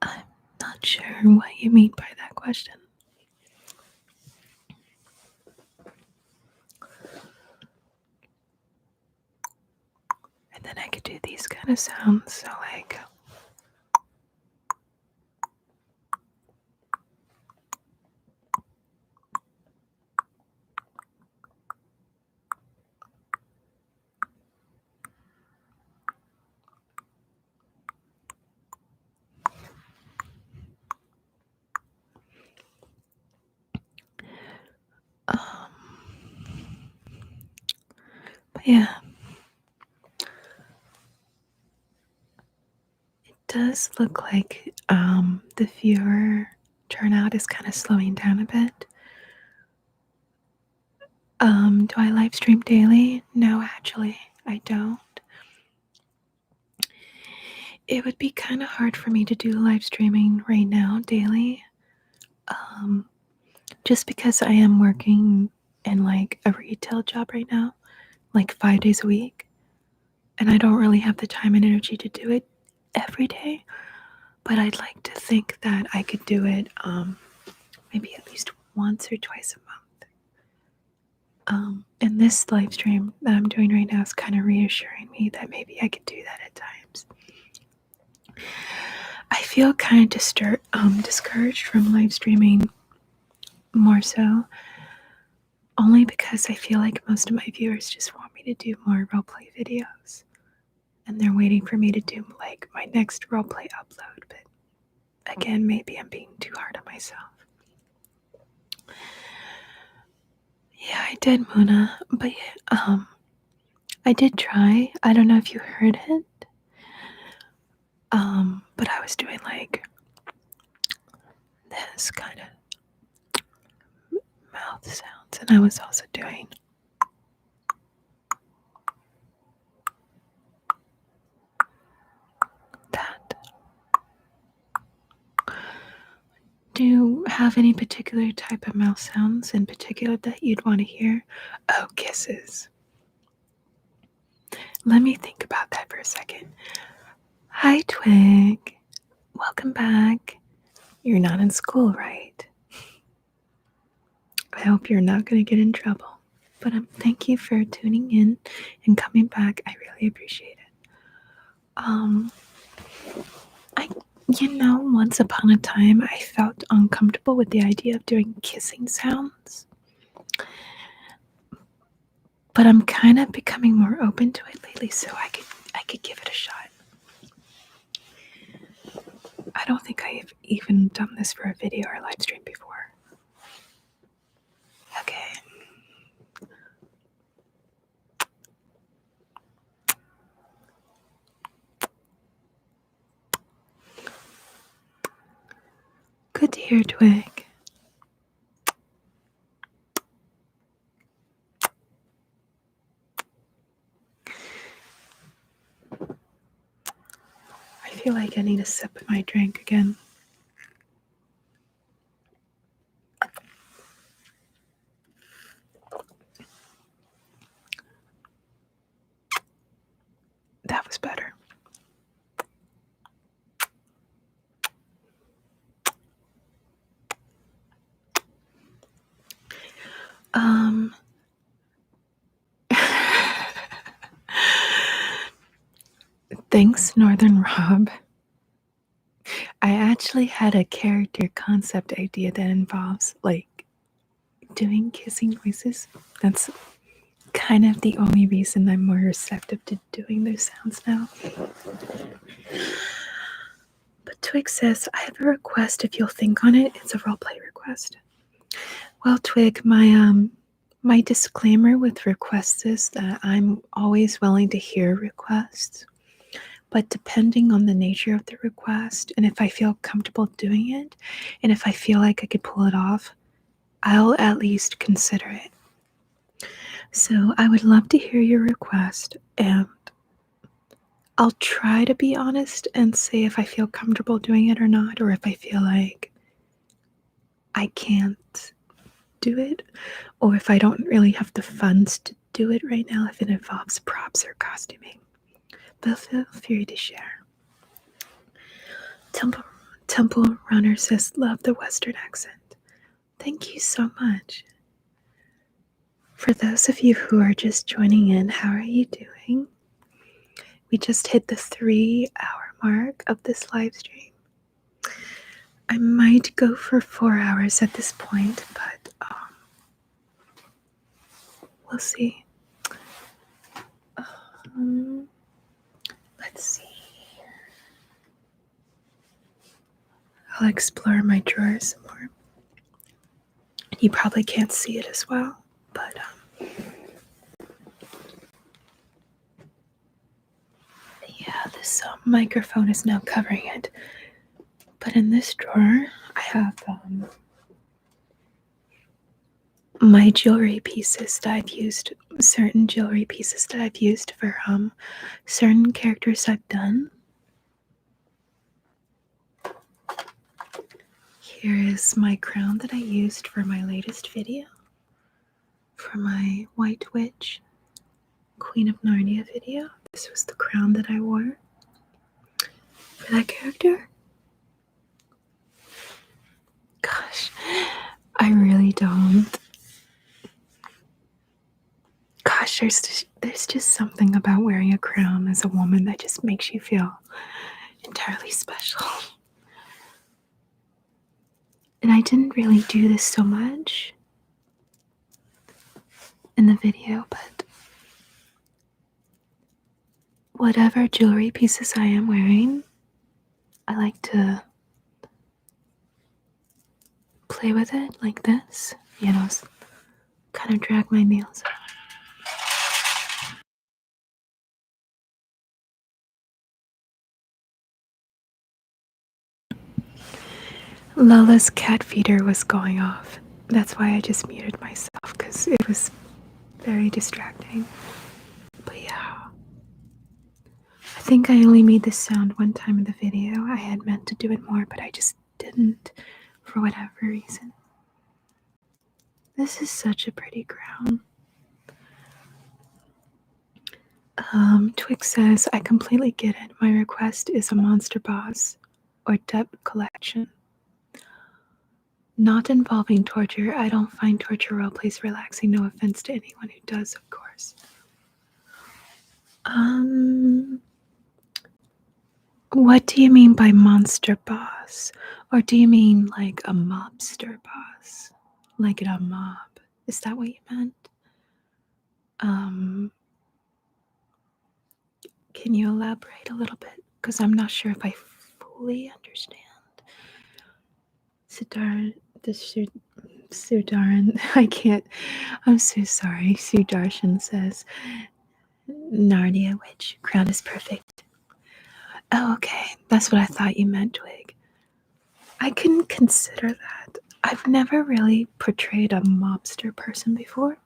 I'm not sure what you mean by that question. And then I could do these kind of sounds, so like Yeah. It does look like the viewer turnout is kind of slowing down a bit. Do I live stream daily? No, actually, I don't. It would be kind of hard for me to do live streaming right now daily. Just because I am working in like a retail job right now, like 5 days a week, and I don't really have the time and energy to do it every day. But I'd like to think that I could do it maybe at least once or twice a month. And this live stream that I'm doing right now is kind of reassuring me that maybe I could do that at times. I feel kind of discouraged from live streaming more so, only because I feel like most of my viewers just want me to do more roleplay videos. And they're waiting for me to do like my next roleplay upload. But again, maybe I'm being too hard on myself. Yeah, I did, Muna. But I did try. I don't know if you heard it. But I was doing like this kind of mouth sounds, and I was also doing that. Do you have any particular type of mouth sounds in particular that you'd want to hear? Oh, kisses. Let me think about that for a second. Hi, Twig. Welcome back. You're not in school, right? I hope you're not going to get in trouble. But thank you for tuning in and coming back. I really appreciate it. Once upon a time, I felt uncomfortable with the idea of doing kissing sounds. But I'm kind of becoming more open to it lately, so I could give it a shot. I don't think I've even done this for a video or live stream before. Okay. Good to hear, Twig. I feel like I need a sip of my drink again. That was better. Thanks, Northern Rob. I actually had a character concept idea that involves like doing kissing noises. That's kind of the only reason I'm more receptive to doing those sounds now. But Twig says, I have a request if you'll think on it. It's a roleplay request. Well, Twig, my disclaimer with requests is that I'm always willing to hear requests. But depending on the nature of the request, and if I feel comfortable doing it, and if I feel like I could pull it off, I'll at least consider it. So I would love to hear your request, and I'll try to be honest and say if I feel comfortable doing it or not, or if I feel like I can't do it, or if I don't really have the funds to do it right now, if it involves props or costuming. But feel free to share. Temple Runner says, love the Western accent. Thank you so much. For those of you who are just joining in, how are you doing? We just hit the 3-hour mark of this live stream. I might go for 4 hours at this point, but we'll see. Let's see. I'll explore my drawers some more. You probably can't see it as well, but this microphone is now covering it. But in this drawer, I have my jewelry pieces that I've used, certain jewelry pieces that I've used for certain characters I've done. Here is my crown that I used for my latest video, for my White Witch, Queen of Narnia video. This was the crown that I wore for that character. Gosh, I really don't. Gosh, there's just something about wearing a crown as a woman that just makes you feel entirely special. And I didn't really do this so much in the video, but whatever jewelry pieces I am wearing, I like to play with it like this, you know, kind of drag my nails out. Lola's cat feeder was going off. That's why I just muted myself, because it was very distracting. But yeah, I think I only made this sound one time in the video. I had meant to do it more, but I just didn't for whatever reason. This is such a pretty crown. Twig says, I completely get it. My request is a monster boss or debt collection. Not involving torture. I don't find torture roleplays relaxing. No offense to anyone who does, of course. What do you mean by monster boss? Or do you mean like a mobster boss? Like in a mob? Is that what you meant? Can you elaborate a little bit? Because I'm not sure if I fully understand. Sudaran, I can't. I'm so sorry. Sudarshan says, Narnia Witch, crown is perfect. Oh, okay. That's what I thought you meant, Twig. I can consider that. I've never really portrayed a mobster person before.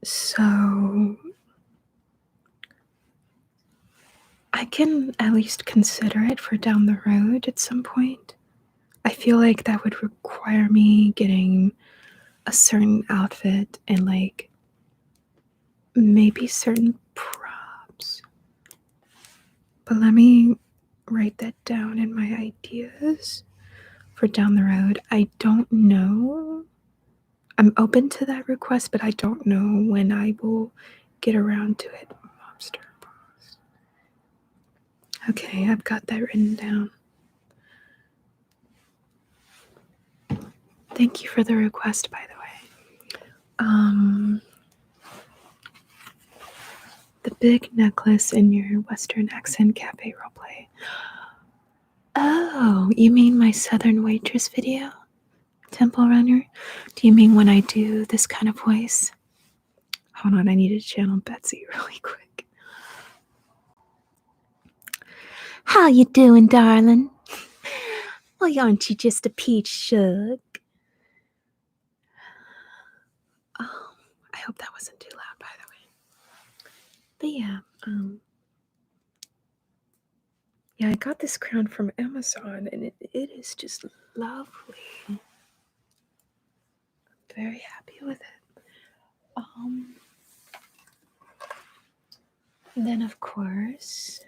So I can at least consider it for down the road at some point. I feel like that would require me getting a certain outfit and like maybe certain props. But let me write that down in my ideas for down the road. I don't know. I'm open to that request, but I don't know when I will get around to it. Mobster boss. Okay, I've got that written down. Thank you for the request, by the way. The big necklace in your Western accent cafe roleplay. Oh, you mean my Southern waitress video? Temple Runner? Do you mean when I do this kind of voice? Hold on, I need to channel Betsy really quick. How you doing, darling? Why aren't you just a peach shug? Oh, I hope that wasn't too loud, by the way. But yeah, yeah, I got this crown from Amazon, and it is just lovely. I'm very happy with it. And then, of course,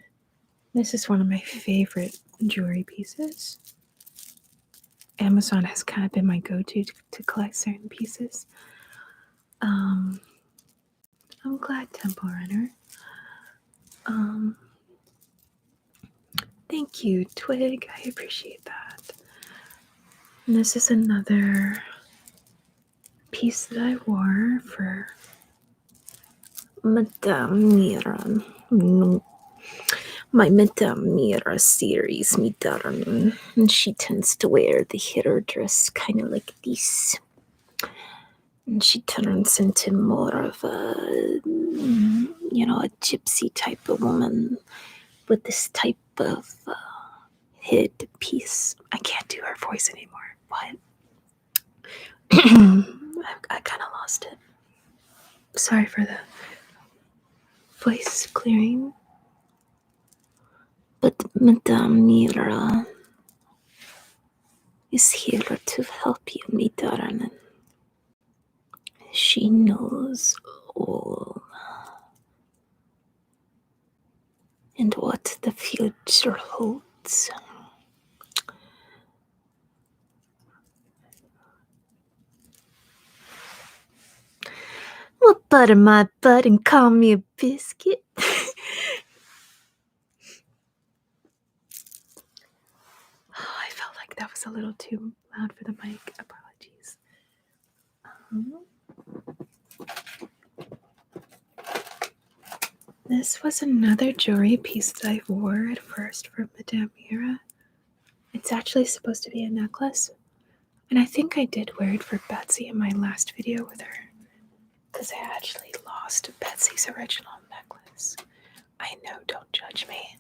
this is one of my favorite jewelry pieces. Amazon has kind of been my go-to to collect certain pieces. I'm glad, Temple Runner. Thank you, Twig. I appreciate that. And this is another piece that I wore for Madame Mira. My Madame Mira series, Madame. And she tends to wear the hero dress kind of like this. And she turns into more of a a gypsy type of woman with this type of headpiece. I can't do her voice anymore, but I kind of lost it. Sorry for the voice clearing. But Madame Mira is here to help you, my darling. She knows all and what the future holds. Well, butter my butt and call me a biscuit. I felt like that was a little too loud for the mic. Apologies. This was another jewelry piece that I wore at first for Madame Mira. It's actually supposed to be a necklace. And I think I did wear it for Betsy in my last video with her. Because I actually lost Betsy's original necklace. I know, don't judge me.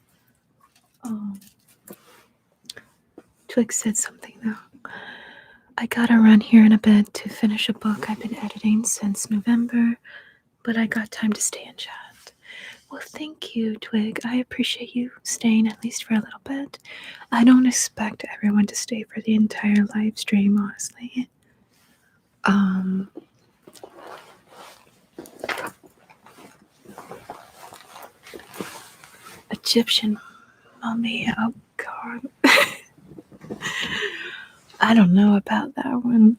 Twig said something though. I gotta run here in a bit to finish a book I've been editing since November, but I got time to stay and chat. Well, thank you, Twig. I appreciate you staying at least for a little bit. I don't expect everyone to stay for the entire live stream, honestly. Egyptian mummy, oh god. I don't know about that one.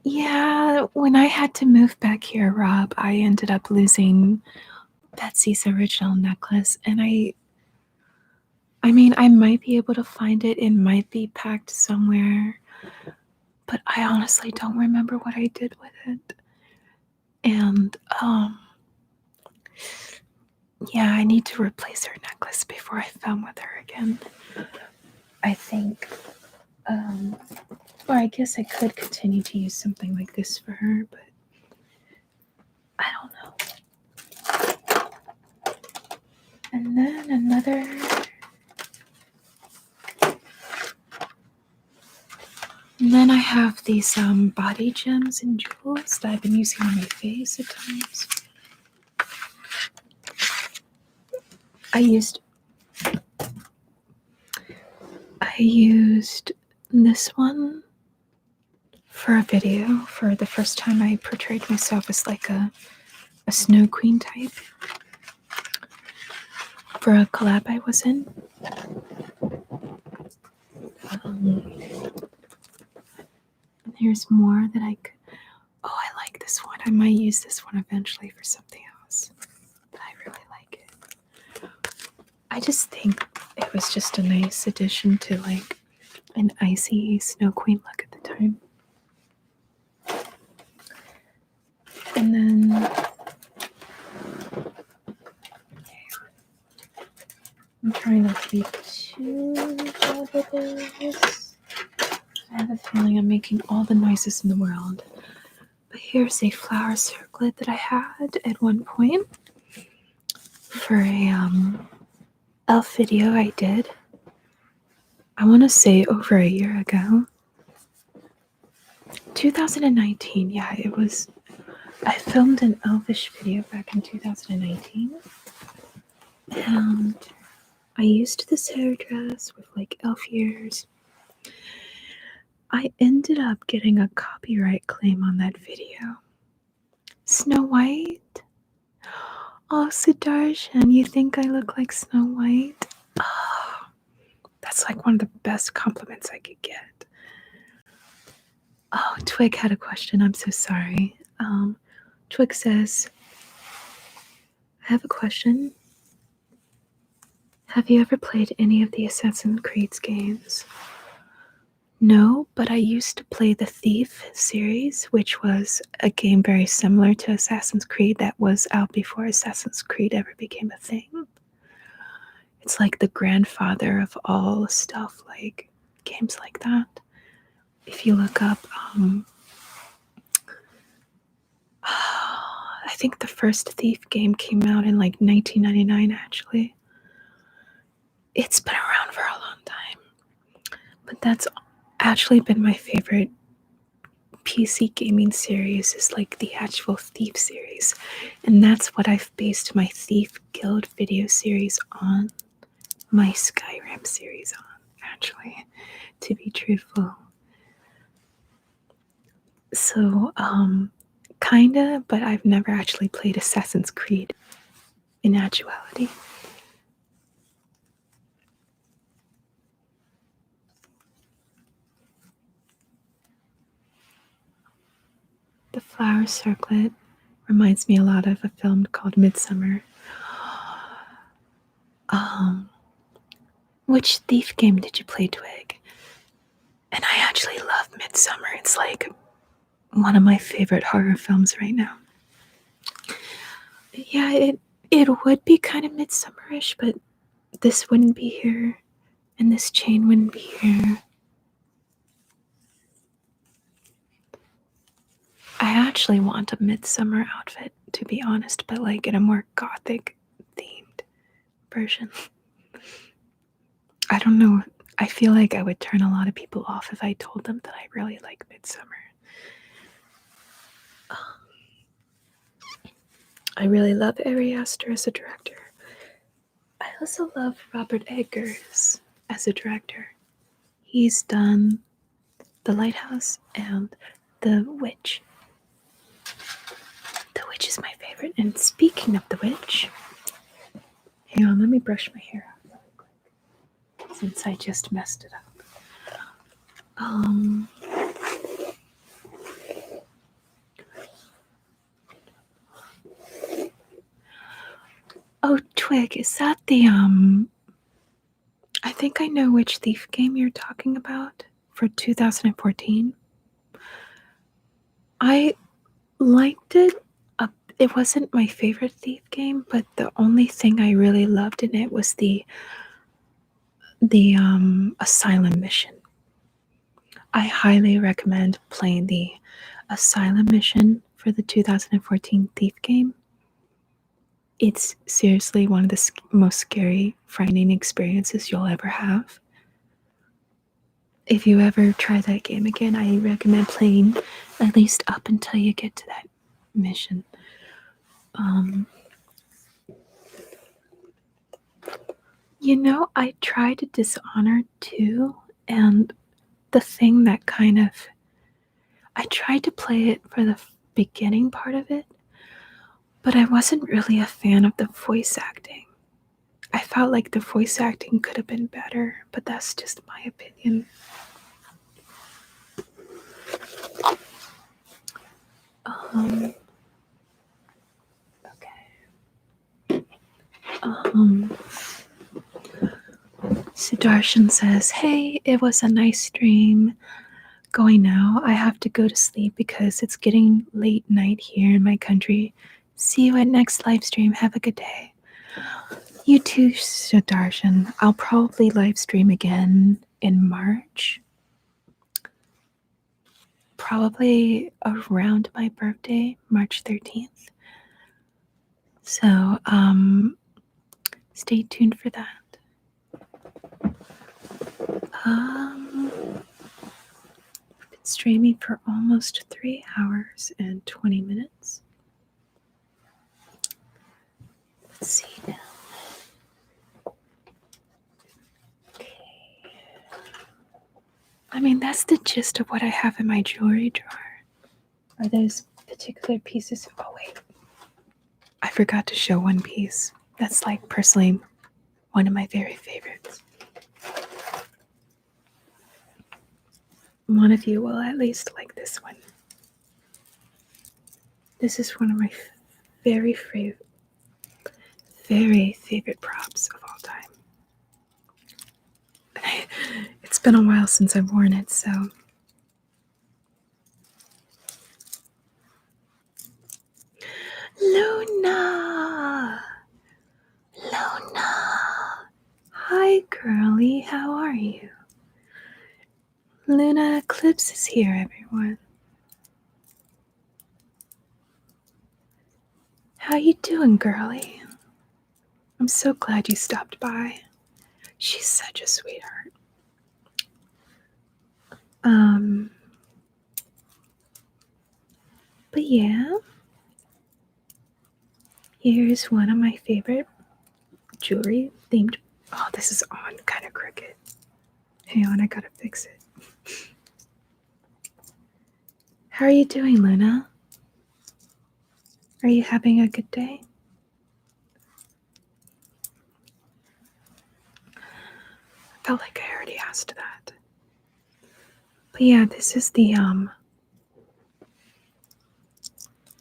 Yeah, when I had to move back here, Rob, I ended up losing Betsy's original necklace, and I mean, I might be able to find it. It might be packed somewhere, but I honestly don't remember what I did with it. And, yeah, I need to replace her necklace before I film with her again. I think, or I guess I could continue to use something like this for her, but I don't know. And then another... And then I have these body gems and jewels that I've been using on my face at times. I used this one for a video for the first time I portrayed myself as like a snow queen type for a collab I was in. There's more that I could... Oh, I like this one. I might use this one eventually for something else. I really like it. I just think it was just a nice addition to like an icy snow queen look at the time. And then I'm trying not to be too loud with this. I have a feeling I'm making all the noises in the world. But here's a flower circlet that I had at one point for a elf video I did. I want to say over a year ago. 2019, yeah, it was. I filmed an elvish video back in 2019. And I used this hairdress with like elf ears. I ended up getting a copyright claim on that video. Snow White? Oh, Sudarshan, you think I look like Snow White? Oh, that's like one of the best compliments I could get. Oh, Twig had a question. I'm so sorry. Twig says, I have a question. Have you ever played any of the Assassin's Creed games? No, but I used to play the Thief series, which was a game very similar to Assassin's Creed that was out before Assassin's Creed ever became a thing. It's like the grandfather of all stuff, like games like that. If you look up, I I think the first Thief game came out in like 1999, actually. It's been around for a long time. But that's actually been my favorite PC gaming series, is like the actual Thief series. And that's what I've based my Thief Guild video series on, my Skyrim series on, actually, to be truthful. So, kinda, but I've never actually played Assassin's Creed in actuality. The flower circlet reminds me a lot of a film called Midsummer. Which Thief game did you play, Twig? And I actually love Midsummer. It's like one of my favorite horror films right now. Yeah, it would be kind of Midsummerish, but this wouldn't be here, and this chain wouldn't be here. I actually want a Midsummer outfit, to be honest, but like in a more gothic themed version. I don't know. I feel like I would turn a lot of people off if I told them that I really like Midsummer. I really love Ari Aster as a director. I also love Robert Eggers as a director. He's done The Lighthouse and The Witch. The Witch is my favorite. And speaking of The Witch, hang on, let me brush my hair out really quick, since I just messed it up. Oh, Twig, is that the, I think I know which Thief game you're talking about for 2014. I liked it. It wasn't my favorite Thief game, but the only thing I really loved in it was the Asylum mission. I highly recommend playing the Asylum mission for the 2014 Thief game. It's seriously one of the most scary, frightening experiences you'll ever have. If you ever try that game again, I recommend playing at least up until you get to that mission. You know, I tried to Dishonored too, and the thing that kind of, I tried to play it for the beginning part of it, but I wasn't really a fan of the voice acting. I felt like the voice acting could have been better, but that's just my opinion. Okay. Sudarshan says, hey, it was a nice stream. Going now. I have to go to sleep because it's getting late night here in my country. See you at next live stream. Have a good day. You too, Sudarshan. I'll probably live stream again in March. Probably around my birthday, March 13th. So, stay tuned for that. I've been streaming for almost 3 hours and 20 minutes. Let's see now. I mean, that's the gist of what I have in my jewelry drawer. Are those particular pieces? Oh, wait. I forgot to show one piece. That's like personally one of my very favorites. One of you will at least like this one. This is one of my very favorite props of all time. It's been a while since I've worn it, so. Luna! Hi, girlie. How are you? Luna Eclipse is here, everyone. How you doing, girlie? I'm so glad you stopped by. She's such a sweetheart. But yeah, here's one of my favorite jewelry themed. Oh, this is on kind of crooked. Hang on, I gotta fix it. How are you doing, Luna? Are you having a good day? I felt like I already asked that. But yeah, this is the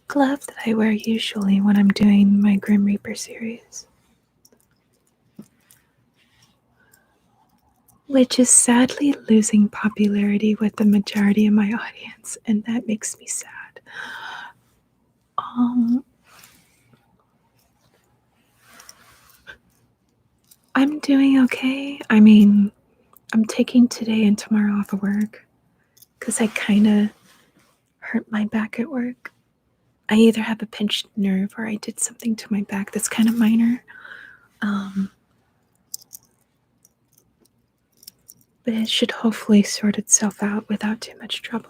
glove that I wear usually when I'm doing my Grim Reaper series. Which is sadly losing popularity with the majority of my audience, and that makes me sad. I'm doing okay. I mean, I'm taking today and tomorrow off of work because I kind of hurt my back at work. I either have a pinched nerve or I did something to my back that's kind of minor. But it should hopefully sort itself out without too much trouble.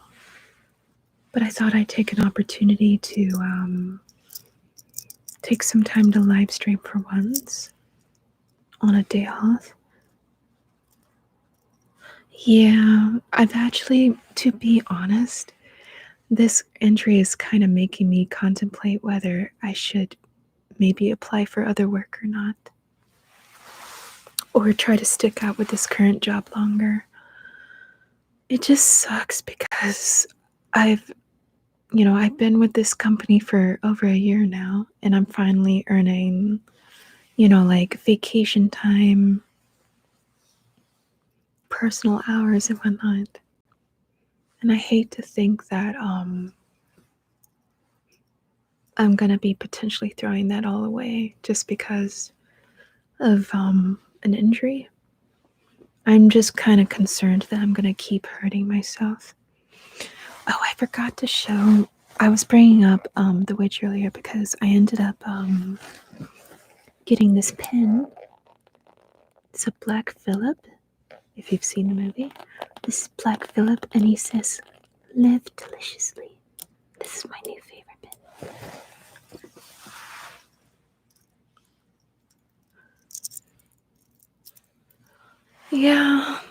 But I thought I'd take an opportunity to take some time to live stream for once on a day off. Yeah, I've actually, to be honest, this entry is kind of making me contemplate whether I should maybe apply for other work or not. Or try to stick out with this current job longer. It just sucks because I've been with this company for over a year now, and I'm finally earning, like vacation time, personal hours and whatnot. And I hate to think that I'm gonna be potentially throwing that all away just because of an injury. I'm just kind of concerned that I'm gonna keep hurting myself. Oh, I forgot to show. I was bringing up the witch earlier because I ended up getting this pin. It's a Black Phillip, if you've seen the movie. This is Black Phillip, and he says, "Live deliciously." This is my new favorite pin. Yeah,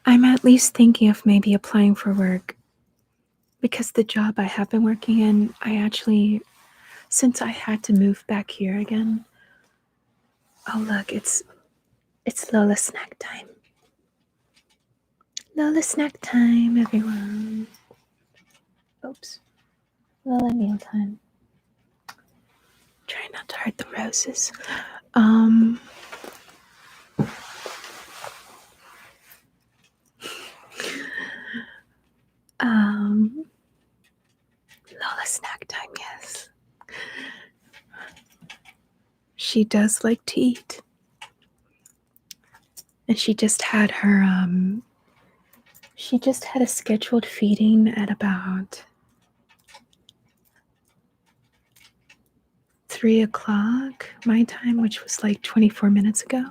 I'm at least thinking of maybe applying for work because the job I have been working in, since I had to move back here again. Oh look, it's Lola snack time. Lola snack time, everyone. Oops. Lola meal time. Try not to hurt the roses. Lola snack time, yes. She does like to eat. And she just had a scheduled feeding at about 3 o'clock my time, which was like 24 minutes ago.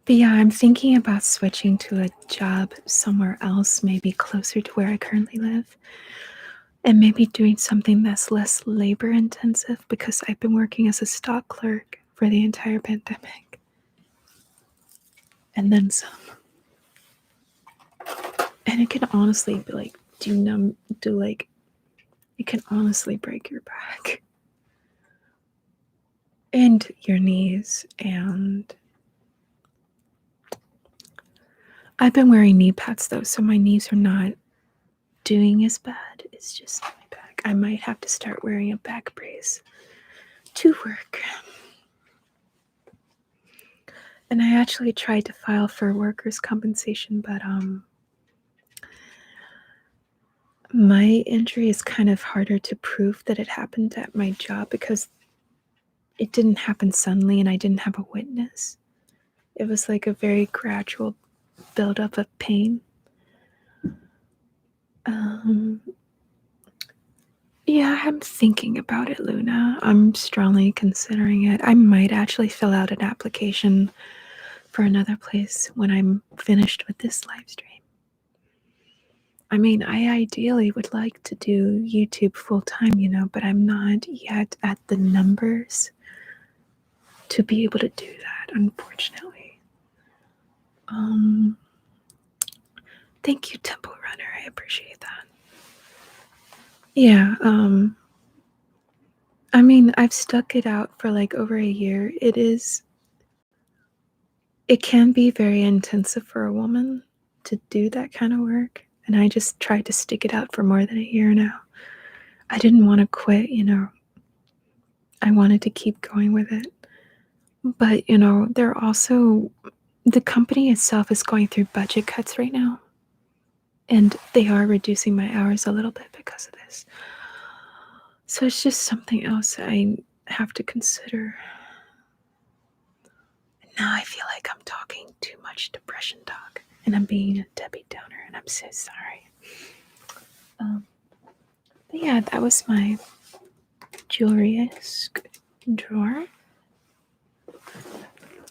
But yeah, I'm thinking about switching to a job somewhere else, maybe closer to where I currently live, and maybe doing something that's less labor intensive because I've been working as a stock clerk for the entire pandemic. And then some. And it can honestly be like, it can honestly break your back and your knees. And I've been wearing knee pads though, so my knees are not doing as bad. It's just my back. I might have to start wearing a back brace to work. And I actually tried to file for workers' compensation, but my injury is kind of harder to prove that it happened at my job because it didn't happen suddenly and I didn't have a witness. It was like a very gradual buildup of pain. Yeah, I'm thinking about it, Luna. I'm strongly considering it. I might actually fill out an application for another place when I'm finished with this live stream. I mean, I ideally would like to do YouTube full time, but I'm not yet at the numbers to be able to do that, unfortunately. Thank you, Temple Runner. I appreciate that. Yeah, I mean, I've stuck it out for like over a year. It can be very intensive for a woman to do that kind of work. And I just tried to stick it out for more than a year now. I didn't want to quit, I wanted to keep going with it. But, they're also, the company itself is going through budget cuts right now. And they are reducing my hours a little bit because of this. So it's just something else I have to consider. And now I feel like I'm talking too much depression talk. And I'm being a Debbie Downer, and I'm so sorry. But yeah, that was my jewelry-esque drawer.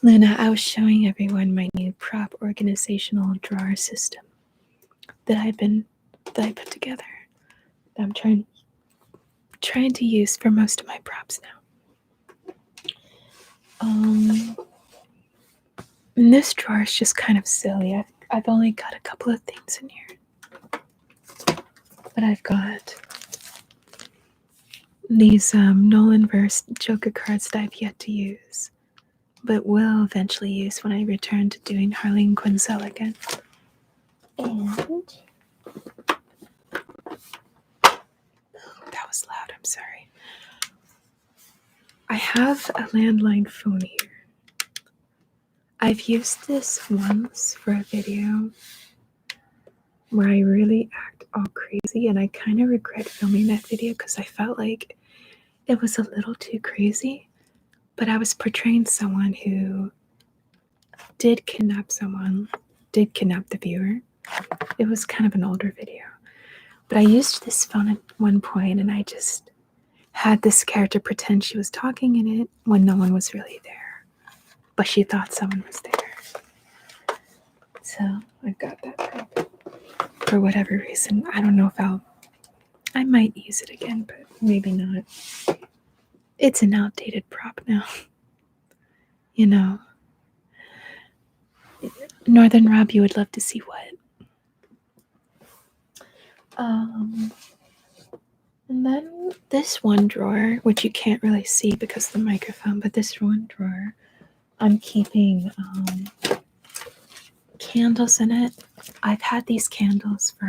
Luna, I was showing everyone my new prop organizational drawer system that I put together. That I'm trying to use for most of my props now. And this drawer is just kind of silly. I've only got a couple of things in here, but I've got these Nolan verse Joker cards that I've yet to use, but will eventually use when I return to doing Harleen Quinzel again. And that was loud, I'm sorry. I have a landline phone here. I've used this once for a video where I really act all crazy, and I kind of regret filming that video because I felt like it was a little too crazy, but I was portraying someone who did kidnap the viewer. It was kind of an older video, but I used this phone at one point, and I just had this character pretend she was talking in it when no one was really there, but she thought someone was there. So I've got that prop for whatever reason. I don't know if I might use it again, but maybe not. It's an outdated prop now. Northern Rob, you would love to see what? And then this one drawer, which you can't really see because of the microphone, but this one drawer, I'm keeping candles in it. I've had these candles for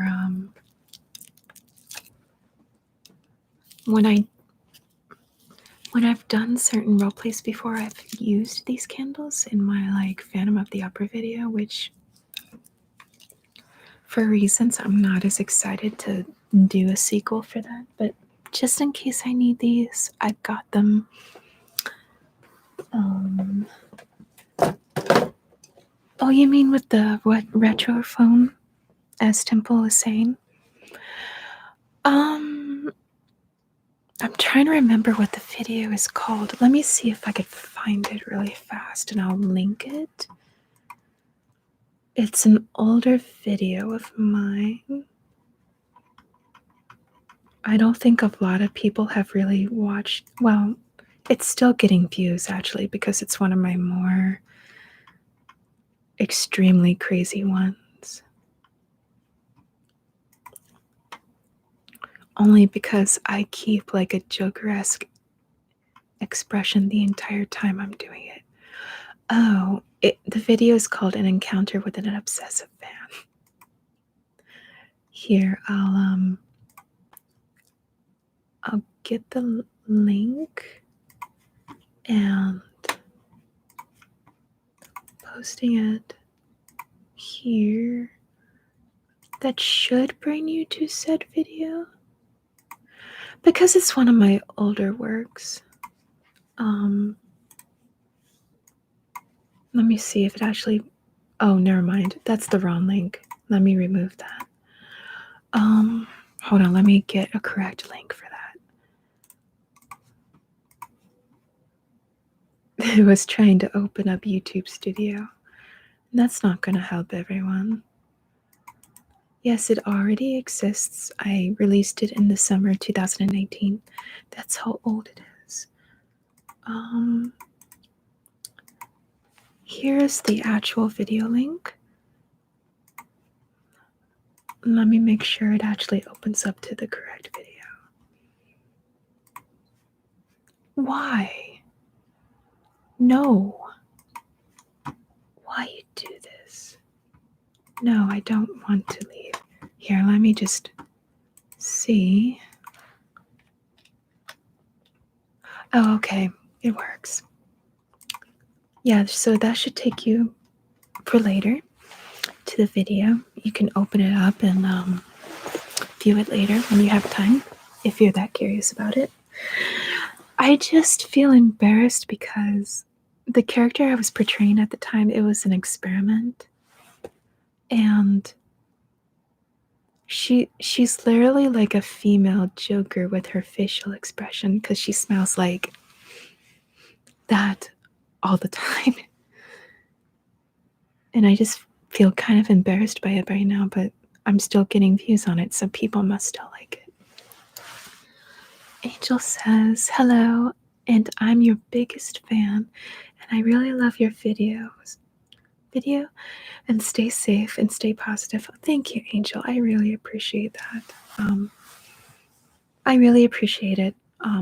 when I've done certain role plays before, I've used these candles in my Phantom of the Opera video, which for reasons I'm not as excited to do a sequel for that, but just in case I need these, I've got them. Oh, you mean with the retro phone, as Temple was saying? I'm trying to remember what the video is called. Let me see if I could find it really fast, and I'll link it. It's an older video of mine. I don't think a lot of people have really watched. Well, it's still getting views, actually, because it's one of my more extremely crazy ones. Only because I keep a Joker-esque expression the entire time I'm doing it. Oh, the video is called An Encounter with an Obsessive Fan. Here, I'll get the link and posting it here. That should bring you to said video. Because it's one of my older works. Let me see if it actually... Oh, never mind. That's the wrong link. Let me remove that. Hold on. Let me get a correct link for that. It was trying to open up YouTube Studio. That's not going to help everyone. Yes, it already exists. I released it in the summer 2018. That's how old it is. Here's the actual video link. Let me make sure it actually opens up to the correct video. Why? No. Why you do this? No, I don't want to leave. Here, let me just see. Oh, okay. It works. Yeah, so that should take you for later to the video. You can open it up and view it later when you have time, if you're that curious about it. I just feel embarrassed because the character I was portraying at the time, it was an experiment. And she's literally like a female Joker with her facial expression because she smells like that all the time. And I just feel kind of embarrassed by it right now, but I'm still getting views on it, so people must still like it. Angel says, hello, and I'm your biggest fan, and I really love your video, and stay safe and stay positive. Thank you, Angel. I really appreciate that. I really appreciate it,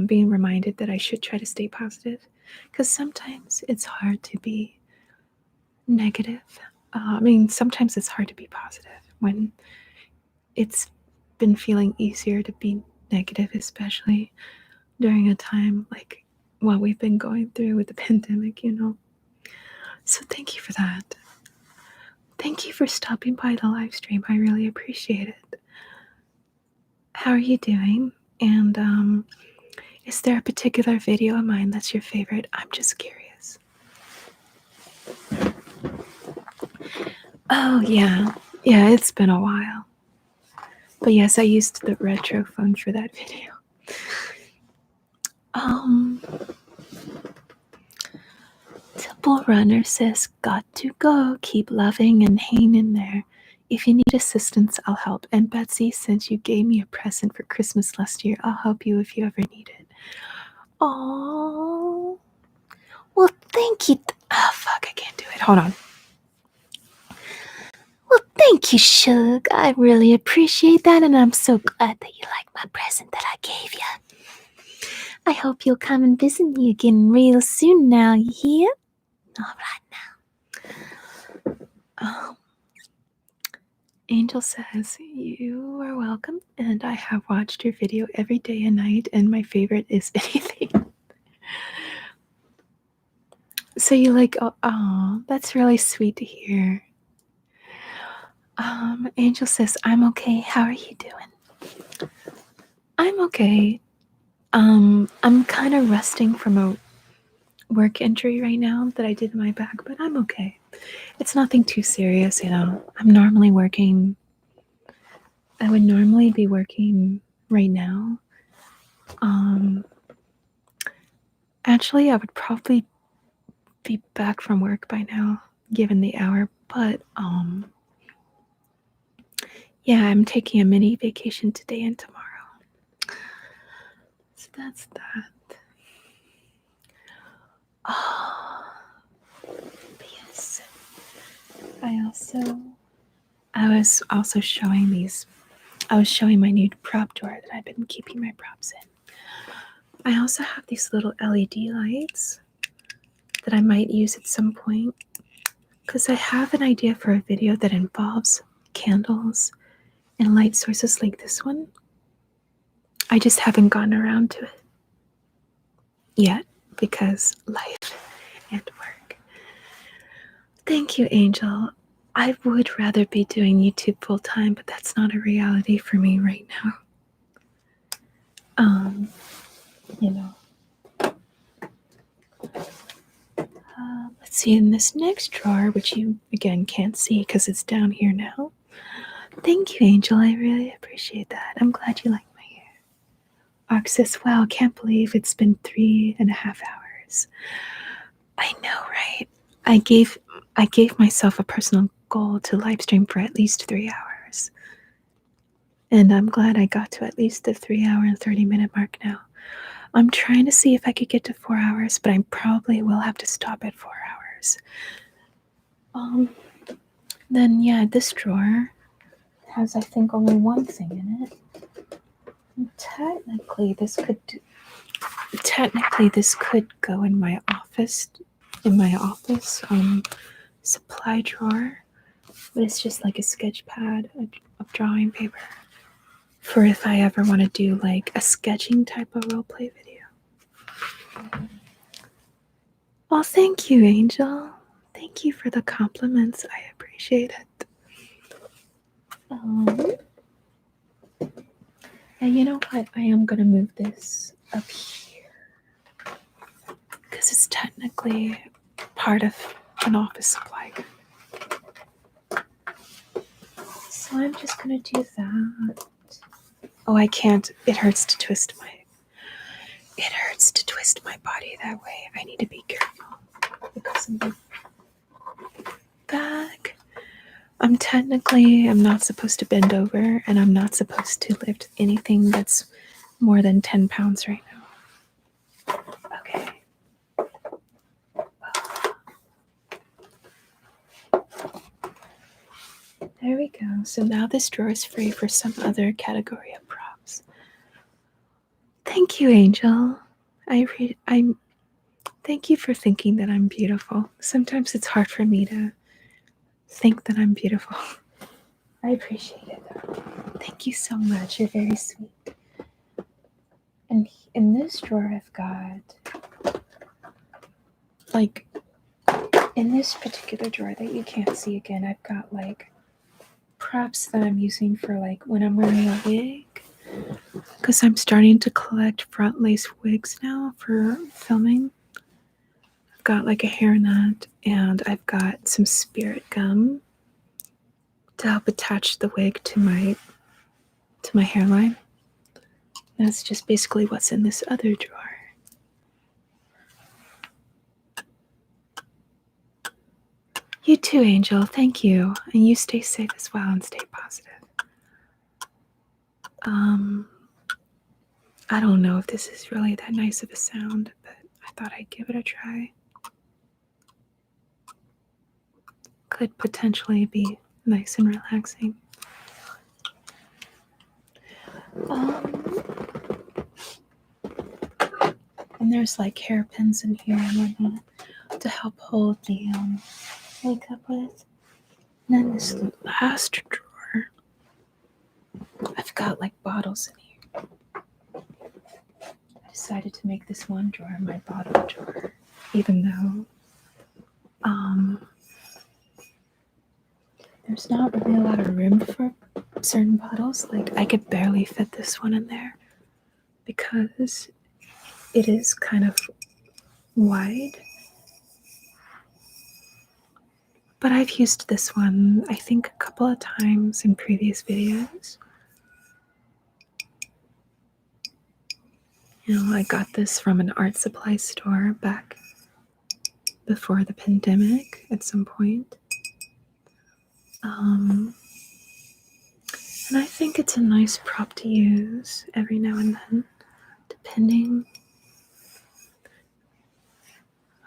being reminded that I should try to stay positive, because sometimes it's hard to be negative. Sometimes it's hard to be positive when it's been feeling easier to be negative, especially during a time like what we've been going through with the pandemic, So thank you for that. Thank you for stopping by the live stream. I really appreciate it. How are you doing? And is there a particular video of mine that's your favorite? I'm just curious. Oh, yeah. Yeah, it's been a while. But yes, I used the retro phone for that video. Temple Runner says, got to go. Keep loving and hang in there. If you need assistance, I'll help. And Betsy, since you gave me a present for Christmas last year, I'll help you if you ever need it. Oh, well, thank you. Oh, fuck, I can't do it. Hold on. Well, thank you, Shug. I really appreciate that, and I'm so glad that you like my present that I gave you. I hope you'll come and visit me again real soon now, you hear? All right now. Angel says, you are welcome, and I have watched your video every day and night, and my favorite is anything. So you like, oh, that's really sweet to hear. Angel says, I'm okay. How are you doing? I'm okay. I'm kind of resting from a work injury right now that I did in my back, but I'm okay. It's nothing too serious, I'm normally working. I would normally be working right now. Actually, I would probably be back from work by now, given the hour, but yeah, I'm taking a mini vacation today and tomorrow. So that's that. Yes. I was also showing my new prop drawer that I've been keeping my props in. I also have these little LED lights that I might use at some point, because I have an idea for a video that involves candles and light sources like this one. I just haven't gotten around to it yet because life and work. Thank you, Angel. I would rather be doing YouTube full time, but that's not a reality for me right now. Let's see in this next drawer, which you again can't see because it's down here now. Thank you, Angel. I really appreciate that. I'm glad you like my hair. Arxis, wow, can't believe it's been 3.5 hours. I know, right? I gave myself a personal goal to live stream for at least 3 hours. And I'm glad I got to at least the 3 hour and 30-minute mark now. I'm trying to see if I could get to 4 hours, but I probably will have to stop at 4 hours. Then yeah, this drawer has, I think, only one thing in it. And technically this could go in my office supply drawer, but it's just like a sketch pad of drawing paper for if I ever want to do like a sketching type of roleplay video. Well, thank you, Angel. Thank you for the compliments. I appreciate it. And you know what? I am going to move this up here because it's technically part of an office supply. So I'm just going to do that. Oh, I can't. It hurts to twist my body that way. I need to be careful because of the bag. I'm not supposed to bend over, and I'm not supposed to lift anything that's more than 10 pounds right now. Okay. There we go. So now this drawer is free for some other category of props. Thank you, Angel. Thank you for thinking that I'm beautiful. Sometimes it's hard for me to think that I'm beautiful. I appreciate it, though. Thank you so much. You're very sweet. And in this drawer, I've got, like, in this particular drawer that you can't see again, I've got, like, props that I'm using for, like, when I'm wearing a wig. Because I'm starting to collect front lace wigs now for filming. I've got, like, a hairnet, and I've got some spirit gum to help attach the wig to my hairline. That's just basically what's in this other drawer. You too, Angel. Thank you. And you stay safe as well and stay positive. I don't know if this is really that nice of a sound, but I thought I'd give it a try. Could potentially be nice and relaxing. And there's like hairpins in here and whatnot to help hold the makeup with. And then this last drawer, I've got like bottles in here. I decided to make this one drawer my bottle drawer, even though there's not really a lot of room for certain bottles. Like I could barely fit this one in there because it is kind of wide. But I've used this one, I think, a couple of times in previous videos. You know, I got this from an art supply store back before the pandemic at some point. And I think it's a nice prop to use every now and then, depending.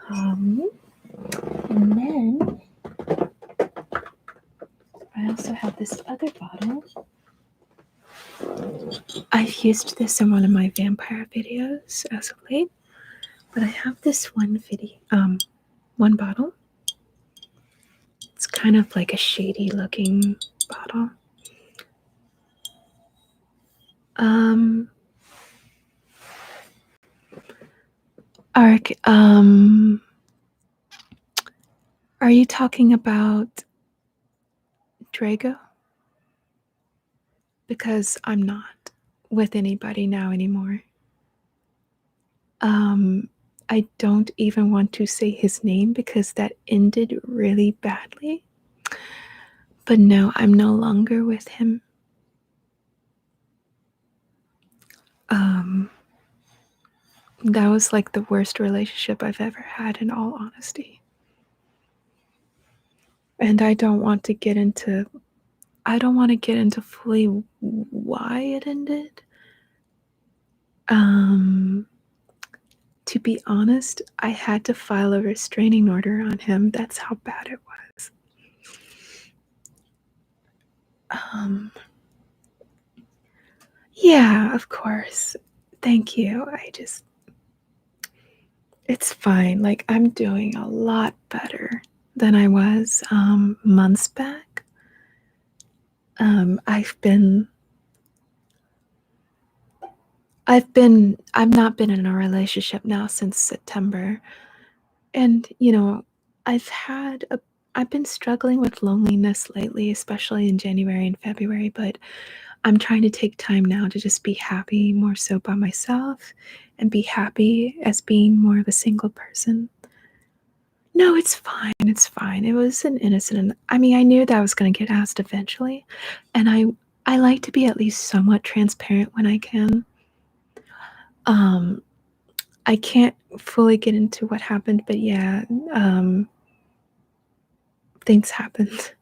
And then I also have this other bottle. I've used this in one of my vampire videos as of late, but I have this one bottle. It's kind of like a shady looking bottle. Are you talking about Drago? Because I'm not with anybody now anymore. I don't even want to say his name because that ended really badly. But no, I'm no longer with him. That was like the worst relationship I've ever had, in all honesty. And I don't want to get into fully why it ended. To be honest, I had to file a restraining order on him. That's how bad it was. Yeah, of course. Thank you. It's fine. Like, I'm doing a lot better than I was months back. I've not been in a relationship now since September. And, I've been struggling with loneliness lately, especially in January and February, but I'm trying to take time now to just be happy more so by myself and be happy as being more of a single person. No, it's fine. It's fine. It was an innocent. I mean, I knew that I was going to get asked eventually, and I like to be at least somewhat transparent when I can. Um, I can't fully get into what happened, but yeah, things happened.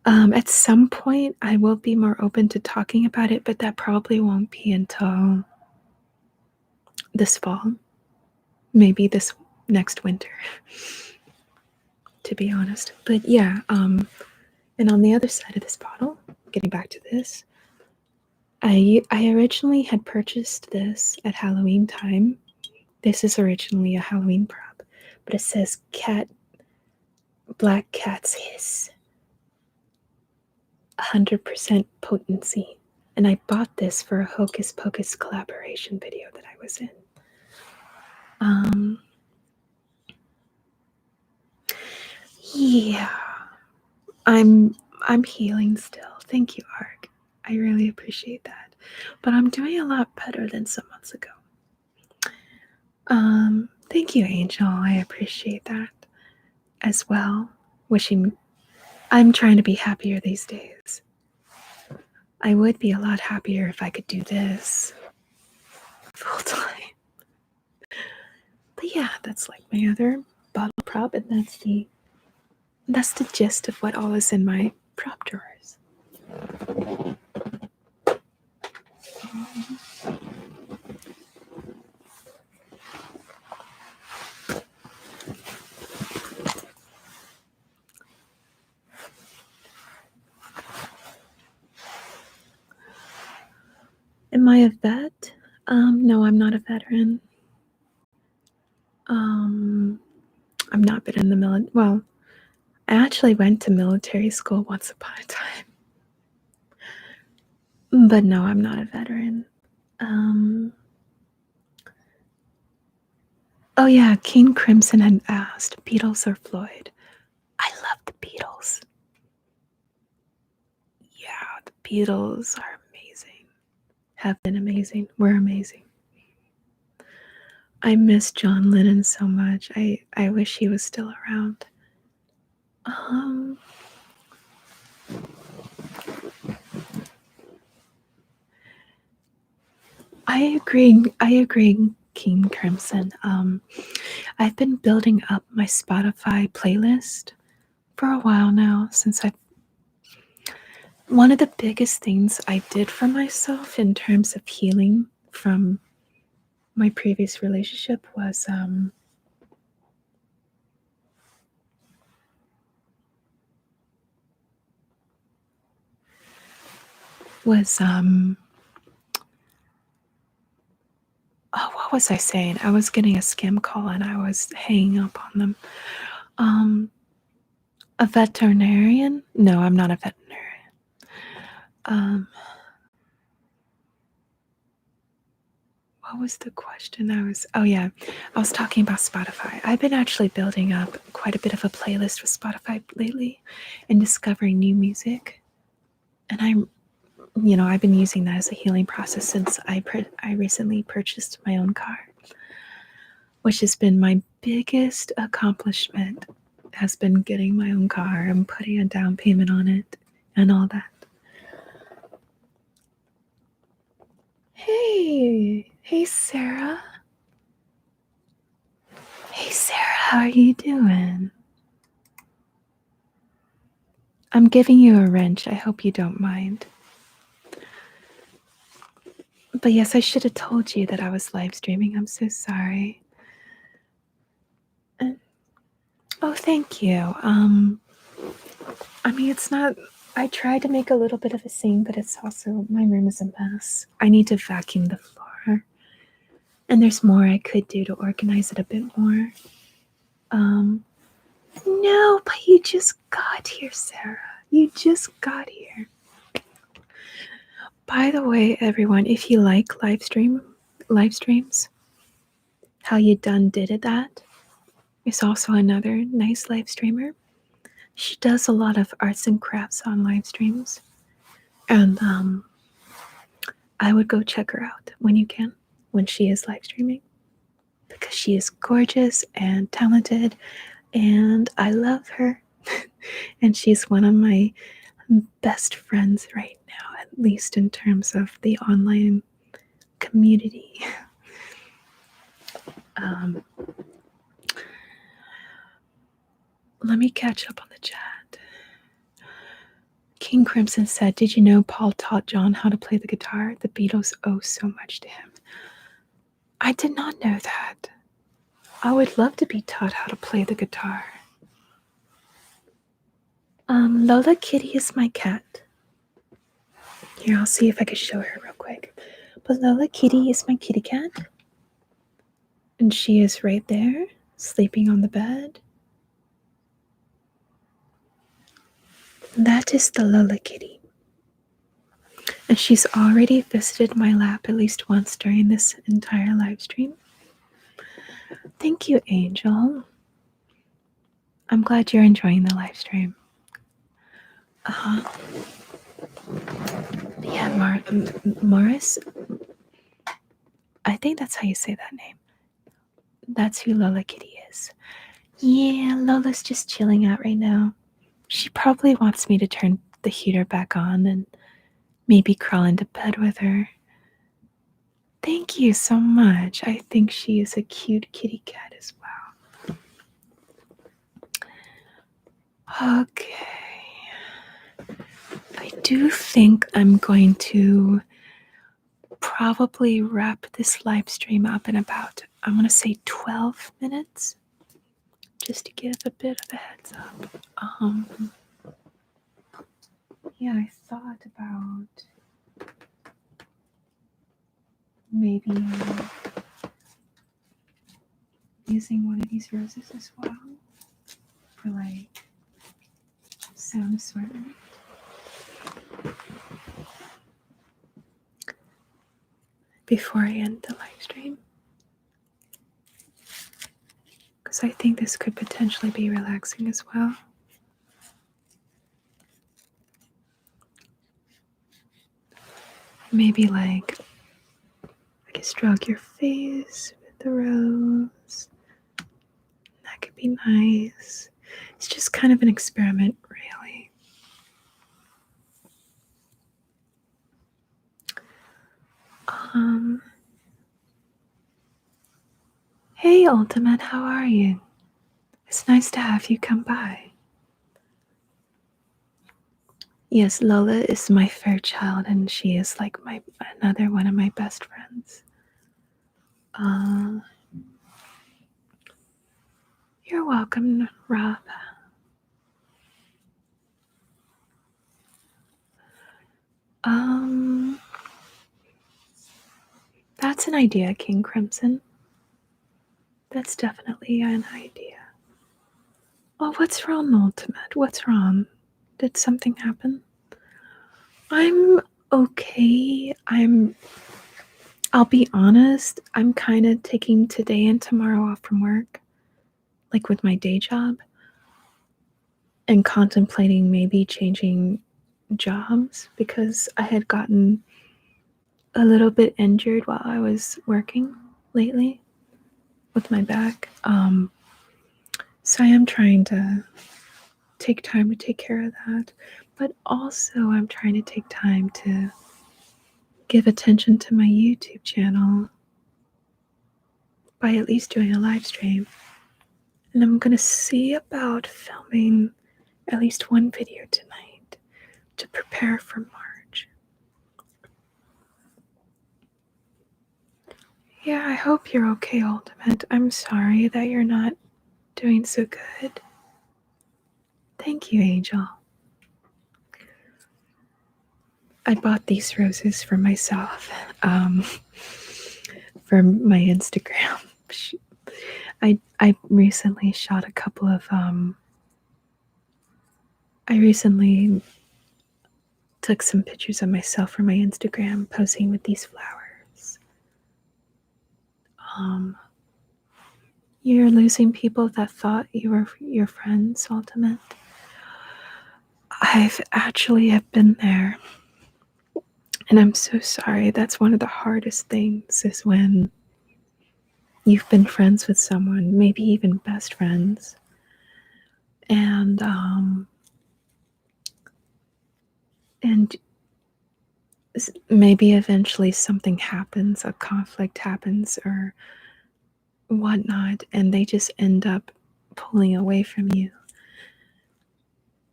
At some point, I will be more open to talking about it, but that probably won't be until this fall, maybe this next winter, to be honest. But yeah, and on the other side of this bottle, getting back to this, I originally had purchased this at Halloween time. This is originally a Halloween prop, but it says black cat's hiss, 100% potency. And I bought this for a Hocus Pocus collaboration video that I was in. Yeah, I'm healing still. Thank you, Ark. I really appreciate that. But I'm doing a lot better than some months ago. Thank you, Angel. I appreciate that as well. I'm trying to be happier these days. I would be a lot happier if I could do this full time. But yeah, that's like my other bottle prop, and that's the gist of what all is in my prop drawers. Am I a vet? No, I'm not a veteran. I've not been in the military. Well, I actually went to military school once upon a time. But no, I'm not a veteran. Oh yeah, King Crimson had asked, Beatles or Floyd? I love the Beatles. Yeah, the Beatles are amazing. Have been amazing. We're amazing. I miss John Lennon so much. I wish he was still around. I agree, King Crimson. I've been building up my Spotify playlist for a while now one of the biggest things I did for myself in terms of healing from my previous relationship was what was I saying? I was getting a scam call and I was hanging up on them. A veterinarian? No, I'm not a veterinarian. What was the question? I was talking about Spotify. I've been actually building up quite a bit of a playlist with Spotify lately and discovering new music. And I've been using that as a healing process since I recently purchased my own car. which has been my biggest accomplishment, has been getting my own car and putting a down payment on it and all that. Hey Sarah. Hey Sarah, how are you doing? I'm giving you a wrench. I hope you don't mind. But yes, I should have told you that I was live streaming. I'm so sorry. Oh, thank you. I mean, it's not. I tried to make a little bit of a scene, but it's also, my room is a mess. I need to vacuum the floor. And there's more I could do to organize it a bit more. No, but you just got here, Sarah. You just got here. By the way, everyone, if you like live streams, How You Done Did It That is also another nice live streamer. She does a lot of arts and crafts on live streams. And I would go check her out when you can, when she is live streaming, because she is gorgeous and talented, and I love her. And she's one of my best friends right now, at least in terms of the online community. Let me catch up on the chat. King Crimson said, did you know Paul taught John how to play the guitar? The Beatles owe so much to him. I did not know that. I would love to be taught how to play the guitar. Lola Kitty is my cat. Here, I'll see if I can show her real quick. But Lola Kitty is my kitty cat. And she is right there, sleeping on the bed. That is the Lola Kitty. And she's already visited my lap at least once during this entire live stream. Thank you, Angel. I'm glad you're enjoying the live stream. Yeah, Morris. I think that's how you say that name. That's who Lola Kitty is. Yeah, Lola's just chilling out right now. She probably wants me to turn the heater back on and maybe crawl into bed with her. Thank you so much. I think she is a cute kitty cat as well. Okay. I do think I'm going to probably wrap this live stream up in about, I want to say 12 minutes, just to give a bit of a heads up. Yeah, I thought about maybe using one of these roses as well for like sound assortment. Before I end the live stream, because I think this could potentially be relaxing as well. Maybe like I could stroke your face with the rose. That could be nice. It's just kind of an experiment, really. Hey, Ultimate, how are you? It's nice to have you come by. Yes, Lola is my fair child, and she is like another one of my best friends. You're welcome, Rob. That's an idea, King Crimson. That's definitely an idea. Oh, what's wrong, Ultimate? What's wrong? Did something happen? I'm okay. I'll be honest, I'm kind of taking today and tomorrow off from work, like with my day job, and contemplating maybe changing jobs because I had gotten a little bit injured while I was working lately. with my back. So I am trying to take time to take care of that. But also I'm trying to take time to give attention to my YouTube channel by at least doing a live stream. And I'm going to see about filming at least one video tonight to prepare for March. Yeah, I hope you're okay, Ultimate. I'm sorry that you're not doing so good. Thank you, Angel. I bought these roses for myself for my Instagram. I recently shot a couple of I recently took some pictures of myself for my Instagram posing with these flowers. You're losing people that thought you were your friends, Ultimate. I've actually have been there. And I'm so sorry. That's one of the hardest things is when you've been friends with someone, maybe even best friends. And maybe eventually something happens, a conflict happens or whatnot, and they just end up pulling away from you.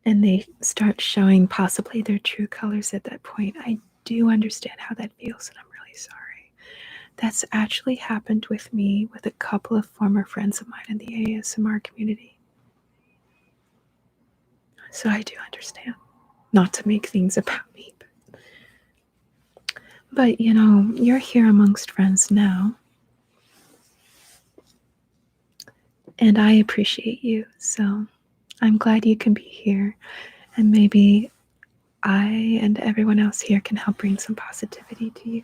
And they start showing possibly their true colors at that point. I do understand how that feels, and I'm really sorry. That's actually happened with me with a couple of former friends of mine in the ASMR community. So I do understand. Not to make things about me. But you know, you're here amongst friends now. And I appreciate you. So I'm glad you can be here. And maybe I and everyone else here can help bring some positivity to you.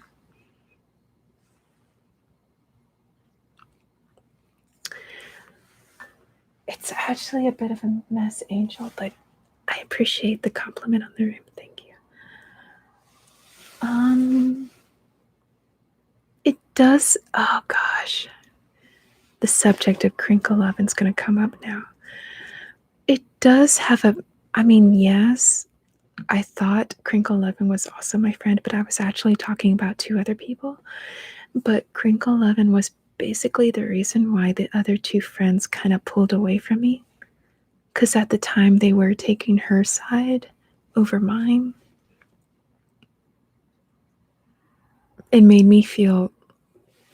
It's actually a bit of a mess, Angel, but I appreciate the compliment on the room. Thank you. It does, oh gosh. The subject of Crinkle Oven's going to come up now. It does have yes, I thought Crinkle Oven was also my friend, but I was actually talking about two other people. But Crinkle Oven was basically the reason why the other two friends kind of pulled away from me. Because at the time they were taking her side over mine. It made me feel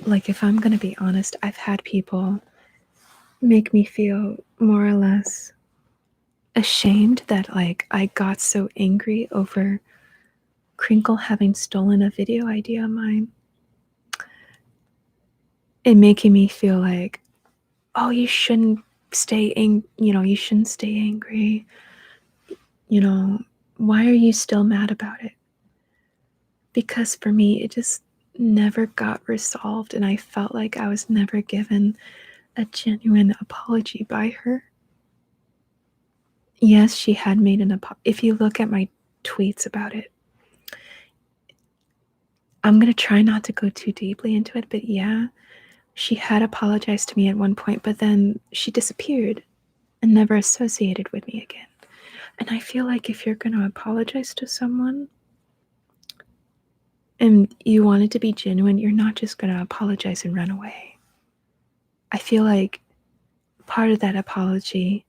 like, if I'm going to be honest, I've had people make me feel more or less ashamed that like I got so angry over Crinkle having stolen a video idea of mine. And making me feel like, oh, you shouldn't stay you shouldn't stay angry. Why are you still mad about it? Because for me, it just never got resolved, and I felt like I was never given a genuine apology by her. Yes, she had made an apology. If you look at my tweets about it, I'm going to try not to go too deeply into it, but yeah, she had apologized to me at one point, but then she disappeared and never associated with me again. And I feel like if you're going to apologize to someone and you want it to be genuine, you're not just going to apologize and run away. I feel like part of that apology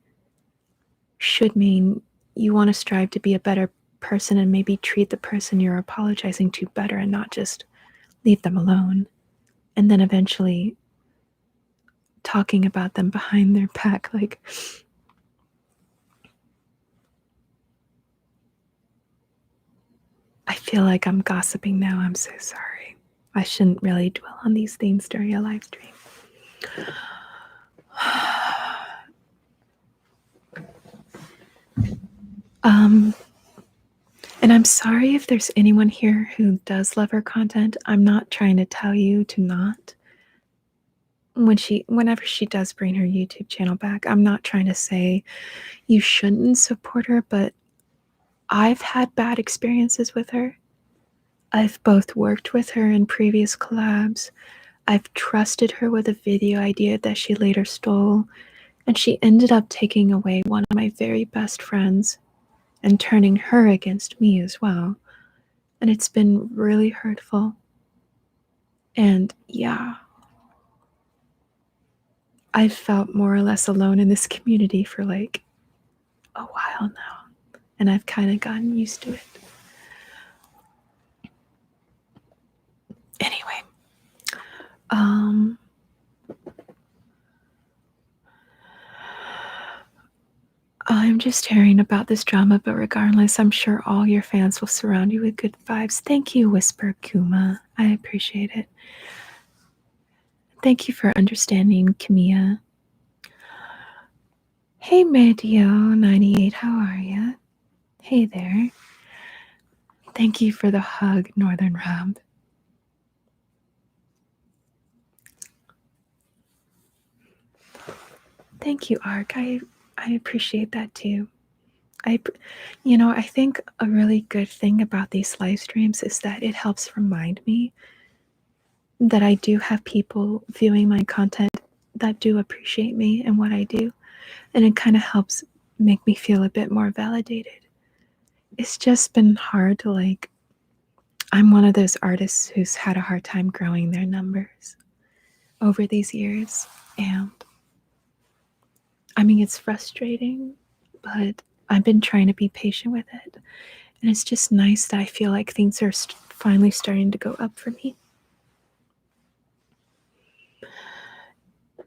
should mean you want to strive to be a better person and maybe treat the person you're apologizing to better and not just leave them alone. And then eventually talking about them behind their back, like, I feel like I'm gossiping now. I'm so sorry. I shouldn't really dwell on these things during a live stream. And I'm sorry if there's anyone here who does love her content. I'm not trying to tell you to not. Whenever she does bring her YouTube channel back, I'm not trying to say you shouldn't support her, but I've had bad experiences with her. I've both worked with her in previous collabs. I've trusted her with a video idea that she later stole, and she ended up taking away one of my very best friends and turning her against me as well. And it's been really hurtful. And yeah, I've felt more or less alone in this community for like a while now, and I've kind of gotten used to it. Anyway, I'm just hearing about this drama, but regardless, I'm sure all your fans will surround you with good vibes. Thank you, Whisper Kuma. I appreciate it. Thank you for understanding, Kamiya. Hey, Medio98, how are ya? Hey there. Thank you for the hug, Northern Rob. Thank you, Ark. I appreciate that too. I think a really good thing about these live streams is that it helps remind me that I do have people viewing my content that do appreciate me and what I do. And it kind of helps make me feel a bit more validated. It's just been hard to I'm one of those artists who's had a hard time growing their numbers over these years. And I mean, it's frustrating, but I've been trying to be patient with it. And it's just nice that I feel like things are finally starting to go up for me.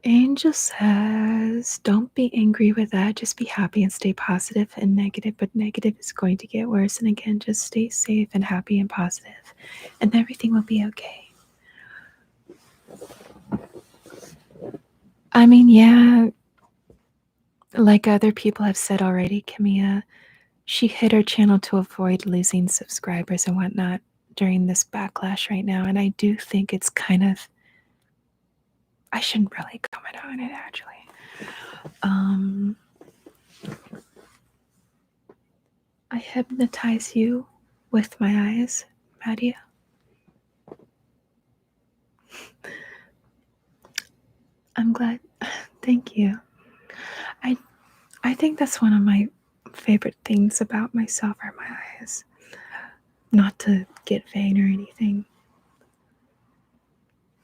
Angel says, don't be angry with that. Just be happy and stay positive and negative. But negative is going to get worse. And again, just stay safe and happy and positive, and everything will be okay. I mean, yeah, like other people have said already, Kamiya, she hid her channel to avoid losing subscribers and whatnot during this backlash right now. And I do think it's kind of, I shouldn't really comment on it actually. I hypnotize you with my eyes, Madia. I'm glad. Thank you. I think that's one of my favorite things about myself are my eyes. Not to get vain or anything.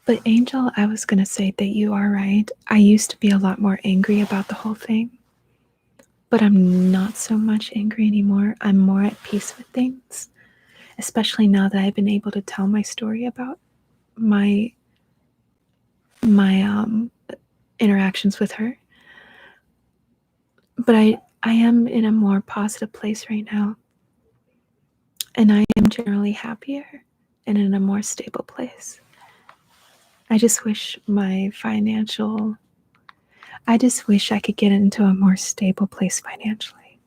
But Angel, I was going to say that you are right. I used to be a lot more angry about the whole thing. But I'm not so much angry anymore. I'm more at peace with things. Especially now that I've been able to tell my story about my interactions with her. But I am in a more positive place right now. And I am generally happier and in a more stable place. I just wish I could get into a more stable place financially.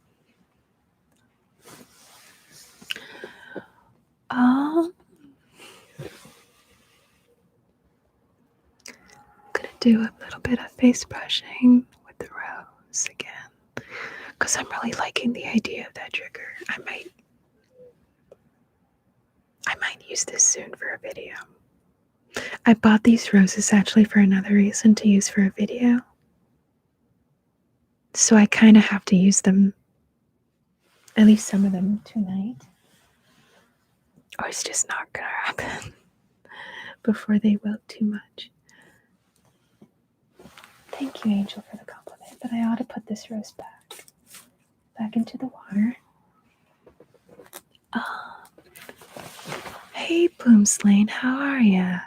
I'm gonna do a little bit of face brushing with the rose again, because I'm really liking the idea of that trigger. I might use this soon for a video. I bought these roses actually for another reason, to use for a video. So I kind of have to use them, at least some of them, tonight. Or it's just not gonna happen before they wilt too much. Thank you, Angel, for the compliment, but I ought to put this rose back into the water. Hey, Bloomslane, how are ya?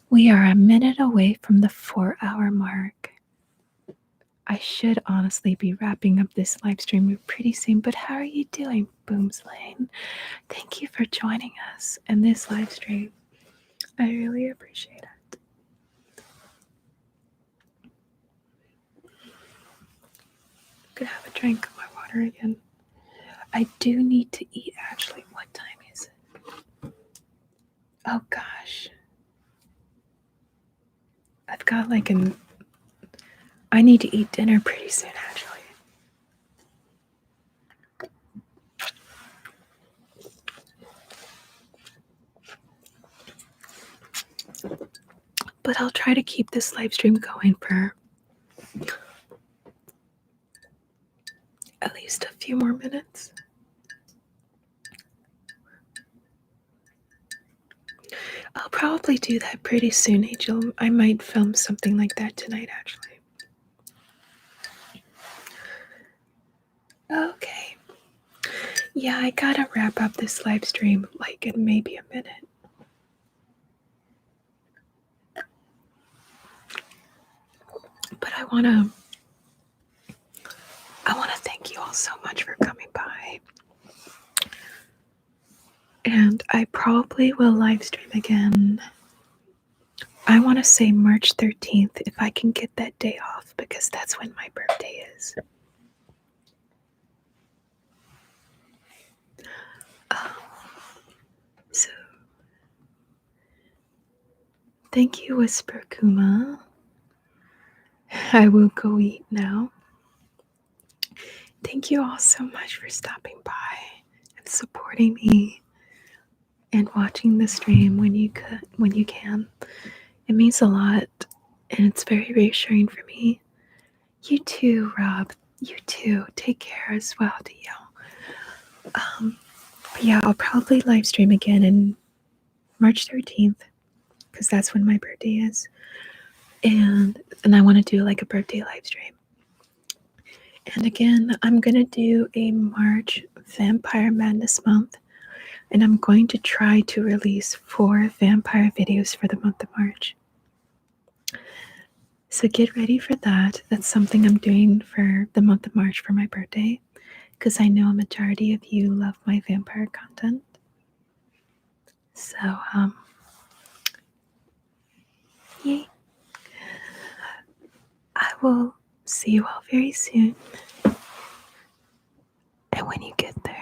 We are a minute away from the 4-hour mark. I should honestly be wrapping up this live stream pretty soon, but how are you doing, Boomslane? Thank you for joining us in this live stream. I really appreciate it. I'm gonna have a drink of my water again. I do need to eat, actually. What time is it? Oh gosh. I've got I need to eat dinner pretty soon, actually. But I'll try to keep this live stream going for at least a few more minutes. I'll probably do that pretty soon, Angel. I might film something like that tonight, actually. Okay. Yeah, I gotta wrap up this live stream like in maybe a minute. But I wanna thank you all so much for coming by. And I probably will live stream again. I want to say March 13th if I can get that day off, because that's when my birthday is. So, thank you, Whisper Kuma. I will go eat now. Thank you all so much for stopping by and supporting me and watching the stream when you can. It means a lot, and it's very reassuring for me. You too, Rob. You too. Take care as well to you. But yeah, I'll probably live stream again in March 13th, because that's when my birthday is. And I want to do like a birthday live stream. And again, I'm going to do a March Vampire Madness month. And I'm going to try to release 4 vampire videos for the month of March. So get ready for that. That's something I'm doing for the month of March for my birthday, because I know a majority of you love my vampire content. So, yay. I will see you all very soon. And when you get there,